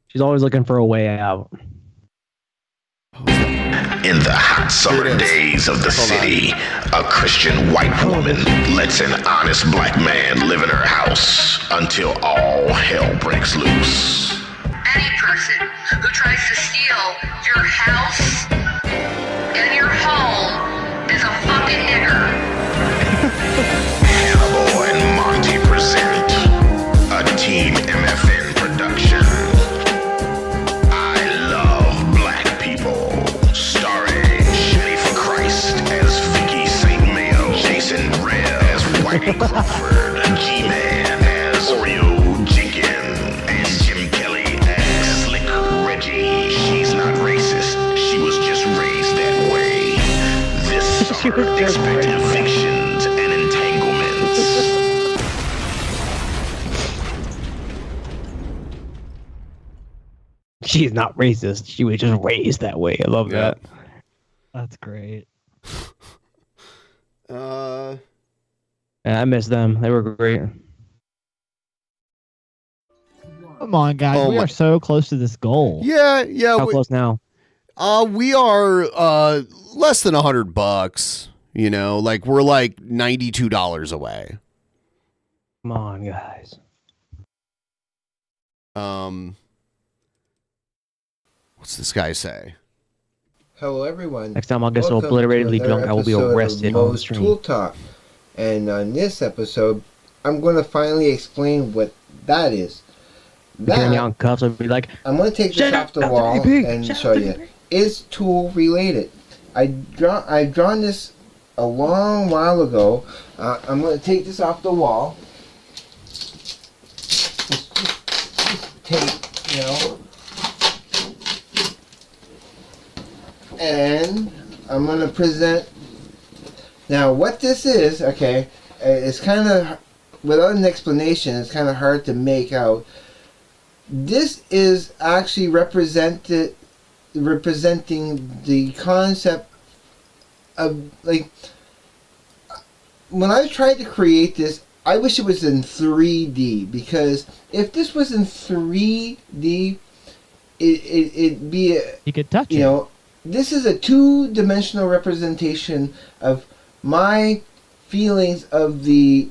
She's always looking for a way out. In the hot summer days of the city, a Christian white woman lets an honest black man live in her house until all hell breaks loose. any person who tries to steal your house and your home is a fucking nigger. Hannibal and Monty present a Team MFN production. I Love Black People, starring Shelly for Christ as Vicky St. Mayo, Jason Red as Whitey Crawford, G-Man as Oreo Jenkins, and Jim Kelly as Slick Reggie. She's not racist, she was just raised that way. This summer, expect evictions and entanglements. She's not racist. She was just raised that way. I love that. That's great. Yeah, I miss them. They were great. Come on, guys. Oh we my- are so close to this goal. Yeah. How close now? We are less than $100. You know, like we're like $92 away. Come on, guys. What's this guy say? Hello, everyone. Next time I'll get so Welcome to obliteratedly another drunk I will be episode of arrested on the Mo's stream. Tool Talk. And on this episode, I'm going to finally explain what that is. Turn you on cuffs and be like, I'm going to take this "Shut off up, the Dr. wall DP, and shut show up, you. Dr. Is tool related? I've drawn this a long while ago. I'm going to take this off the wall. Just tape, you know. And I'm going to present. Now, what this is, okay, it's kind of, without an explanation, it's kind of hard to make out. This is actually representing the concept of, like, when I tried to create this, I wish it was in 3D, because if this was in 3D, it'd be a, you could touch you know, this is a two-dimensional representation of my feelings of the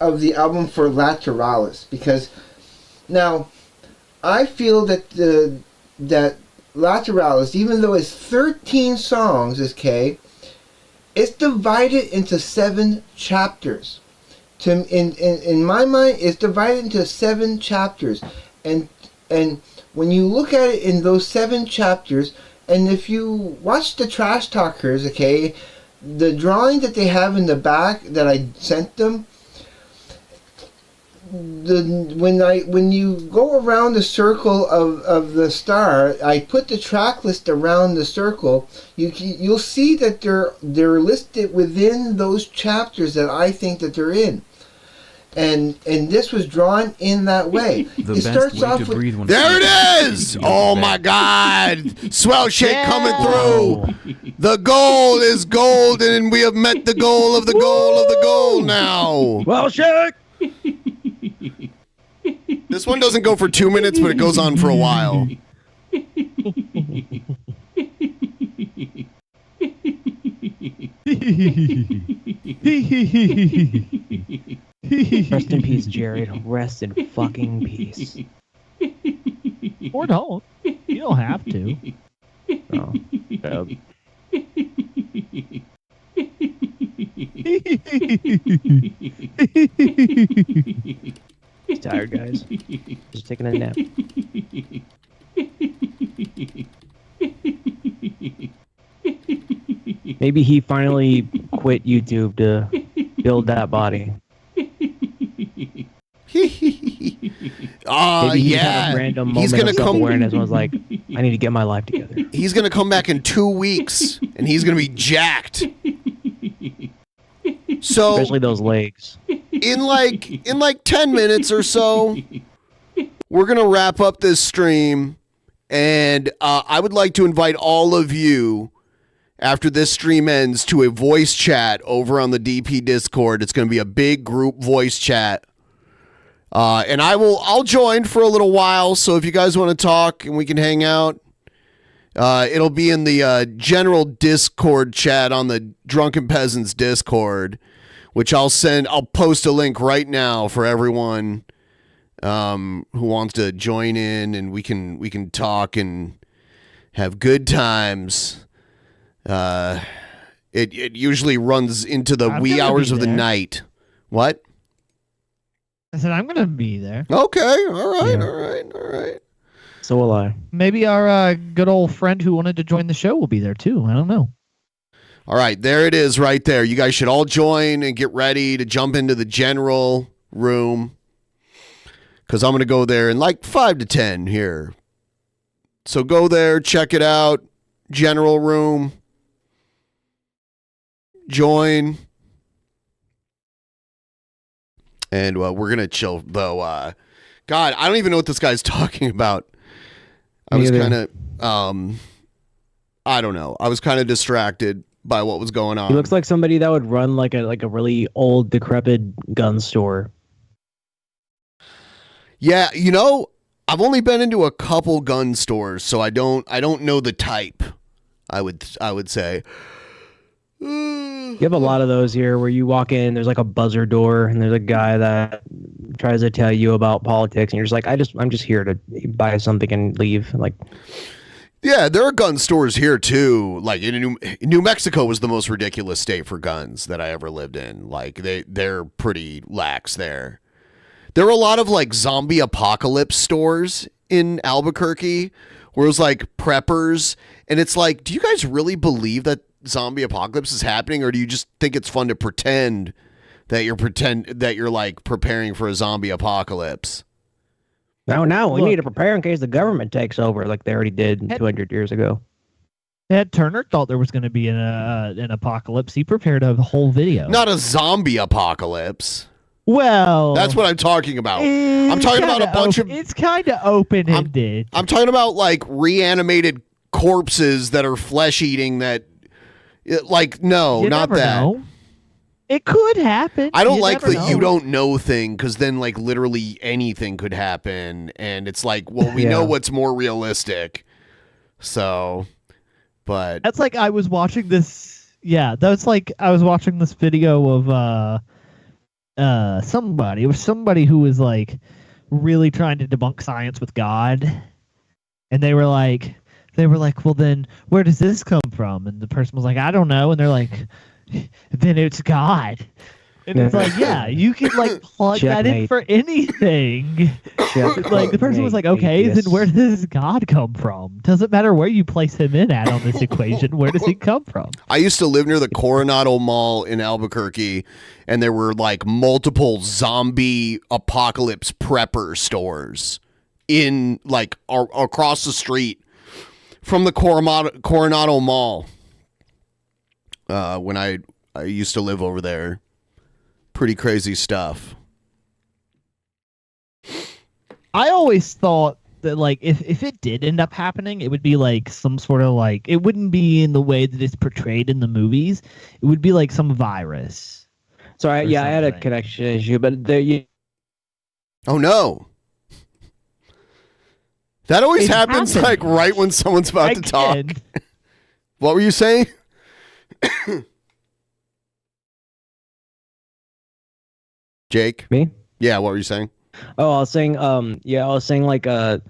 album for Lateralis, because now I feel that that Lateralis, even though it's 13 songs, okay, it's divided into 7 chapters. In my mind, it's divided into 7 chapters, and when you look at it in those 7 chapters, and if you watch the Trash Talkers, okay, the drawing that they have in the back that I sent them, when you go around the circle of the star, I put the track list around the circle. You'll see that they're listed within those chapters that I think that they're in. And this was drawn in that way. The It best starts way off to with breathe when There it is! Oh my God! Swell shake coming through. The goal is golden, and we have met the goal of the goal of the goal now. Well, shake. This one doesn't go for 2 minutes, but it goes on for a while. Rest in peace, Jared. Rest in fucking peace. Or don't. You don't have to. Oh. He's tired, guys. Just taking a nap. Maybe he finally quit YouTube to build that body. Maybe he just had Yeah. a random He's moment gonna of come. self-awareness and was like, I need to get my life together. He's gonna come back in 2 weeks, and he's gonna be jacked. So Especially those legs. in like 10 minutes or so, we're gonna wrap up this stream, and I would like to invite all of you, after this stream ends, to a voice chat over on the DP Discord. It's gonna be a big group voice chat, and I'll join for a little while. So if you guys want to talk and we can hang out, it'll be in the general Discord chat on the Drunken Peasants Discord, which I'll post a link right now for everyone who wants to join in, and we can talk and have good times. It usually runs into the wee hours of the night. What? I said I'm gonna be there. Okay, all right, Yeah. all right. So will I. Maybe our good old friend who wanted to join the show will be there too. I don't know. All right, there it is right there. You guys should all join and get ready to jump into the general room, because I'm going to go there in like 5 to 10 here. So go there, check it out. General room. Join. And we're going to chill, though. God, I don't even know what this guy's talking about. I was kind of, I don't know. I was kind of distracted. by what was going on. He looks like somebody that would run like a really old, decrepit gun store. Yeah, you know, I've only been into a couple gun stores, so I don't know the type. I would say. You have a lot of those here where you walk in, there's like a buzzer door, and there's a guy that tries to tell you about politics, and you're just like, I'm just here to buy something and leave. Like, yeah, there are gun stores here too. Like in New Mexico was the most ridiculous state for guns that I ever lived in. Like they're pretty lax there. There were a lot of like zombie apocalypse stores in Albuquerque where it was like preppers, and it's like, do you guys really believe that zombie apocalypse is happening, or do you just think it's fun to pretend that you're like preparing for a zombie apocalypse? No, we need to prepare in case the government takes over, like they already did 200 years ago. Ed Turner thought there was going to be an apocalypse. He prepared a whole video. Not a zombie apocalypse. Well, that's what I'm talking about. I'm talking about a bunch of. It's kind of open-ended. I'm talking about like reanimated corpses that are flesh eating. That, like, no, You not never that. know. It could happen. I don't You like never the know. you don't know thing, because then like literally anything could happen, and it's like, well, we know what's more realistic. So, but That's like I was watching this. Yeah, that's like I was watching this video of somebody. It was somebody who was like really trying to debunk science with God, and they were like, well, then where does this come from? And the person was like, I don't know. And they're like, then it's God. And it's like, yeah, you can like plug that in Checkmate. for anything. Like the person was like, okay, then where does God come from? Doesn't matter where you place him in at on this equation. Where does he come from? I used to live near the Coronado Mall in Albuquerque, and there were like multiple zombie apocalypse prepper stores in like across the street from the Coronado Mall. When I used to live over there. Pretty crazy stuff. I always thought that like if it did end up happening, it would be like some sort of like, it wouldn't be in the way that it's portrayed in the movies. It would be like some virus. Sorry, I had a connection issue, but there. Oh no. That always It happens happened. like right when someone's about to talk. Again. What were you saying? Jake? Me? Yeah, what were you saying? Oh, I was saying, like the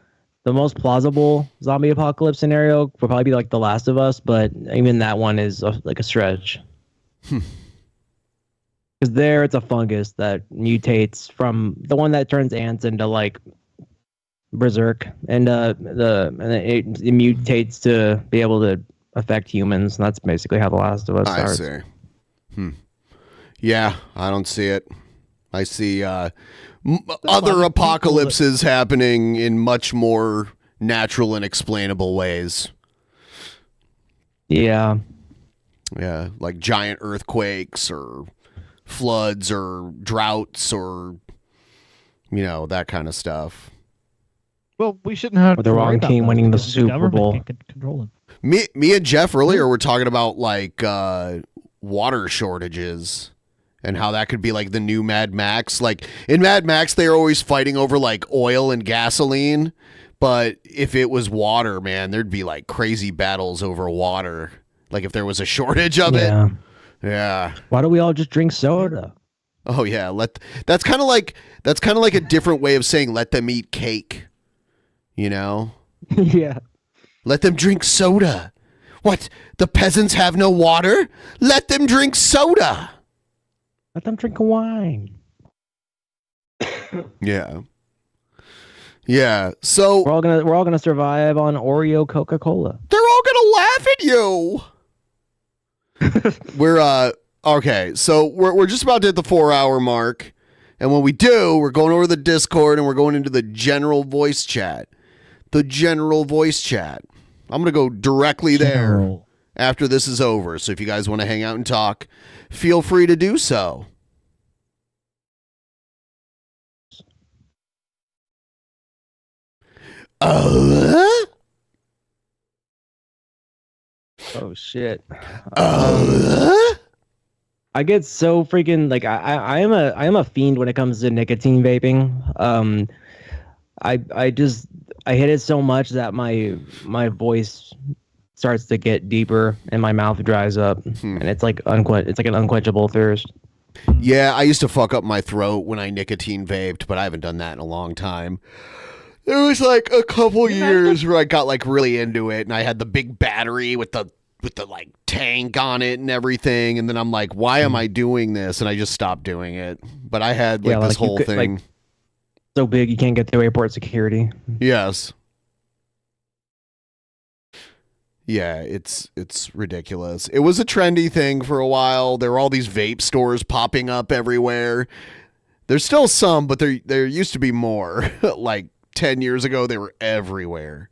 most plausible zombie apocalypse scenario would probably be like The Last of Us, but even that one is like a stretch. Because there, it's a fungus that mutates from the one that turns ants into like berserk, and it mutates to be able to affect humans. And that's basically how The Last of Us starts. I see. Yeah, I don't see it. I see other apocalypses happening in much more natural and explainable ways. Yeah. Yeah, like giant earthquakes or floods or droughts or, that kind of stuff. Well, we shouldn't have Or the to worry wrong about team those winning the because Super government Bowl. can control them. Me and Jeff earlier were talking about like water shortages and how that could be like the new Mad Max. Like in Mad Max, they're always fighting over like oil and gasoline. But if it was water, man, there'd be like crazy battles over water. Like if there was a shortage of it. Yeah. Why don't we all just drink soda? Oh yeah. That's kind of like a different way of saying let them eat cake. Yeah. Let them drink soda. What? The peasants have no water? Let them drink soda. Let them drink wine. Yeah. Yeah. So we're all gonna survive on Oreo Coca-Cola. They're all gonna laugh at you. We're okay, so we're just about to hit the 4-hour mark. And when we do, we're going over the Discord and we're going into the general voice chat. The general voice chat. I'm gonna go directly there after this is over. So if you guys want to hang out and talk, feel free to do so. Oh shit. I get so freaking like I am a fiend when it comes to nicotine vaping. I hit it so much that my voice starts to get deeper and my mouth dries up, and it's like an unquenchable thirst. Yeah, I used to fuck up my throat when I nicotine vaped, but I haven't done that in a long time. There was like a couple years where I got like really into it, and I had the big battery with the like tank on it and everything, and then I'm like, why am I doing this? And I just stopped doing it. But I had like this whole thing. Like, so big you can't get through airport security. Yes. Yeah, it's ridiculous. It was a trendy thing for a while. There were all these vape stores popping up everywhere. There's still some, but there used to be more. Like 10 years ago, they were everywhere.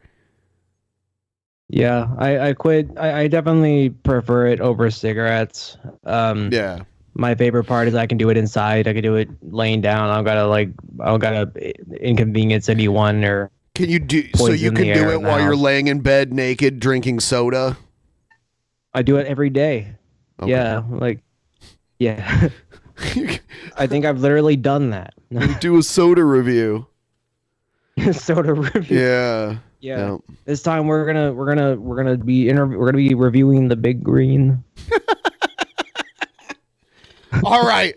Yeah, I quit. I definitely prefer it over cigarettes. Yeah. My favorite part is I can do it inside. I can do it laying down. I don't gotta inconvenience anyone or. Can you do so? You can do it while you're laying in bed naked, drinking soda. I do it every day. Okay. Yeah, I think I've literally done that. Do a soda review. Soda review. Yeah. Yeah. This time we're gonna be reviewing the Big Green. All right.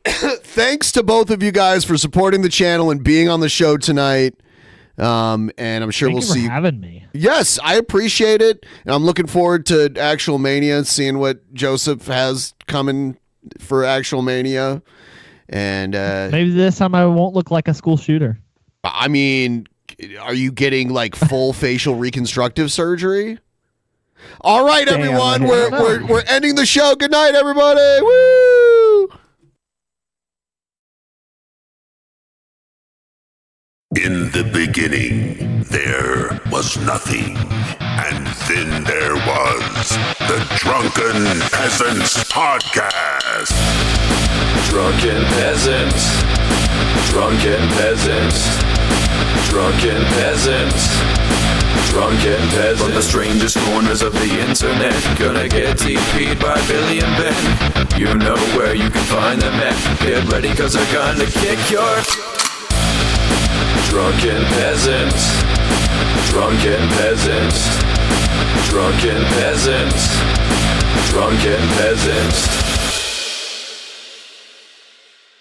Thanks to both of you guys for supporting the channel and being on the show tonight. And I'm sure we'll see you having me. Yes, I appreciate it. And I'm looking forward to Actual Mania, seeing what Joseph has coming for Actual Mania. And maybe this time I won't look like a school shooter. I mean, are you getting like full facial reconstructive surgery? All right, everyone, we're ending the show. Good night, everybody. Woo! In the beginning, there was nothing, and then there was the Drunken Peasants Podcast. Drunken Peasants, Drunken Peasants, Drunken Peasants, Drunken Peasants. From the strangest corners of the internet, gonna get TP'd by Billy and Ben. You know where you can find them at. Get ready, cause they're gonna kick your... Drunken Peasants, Drunken Peasants, Drunken Peasants, Drunken Peasants.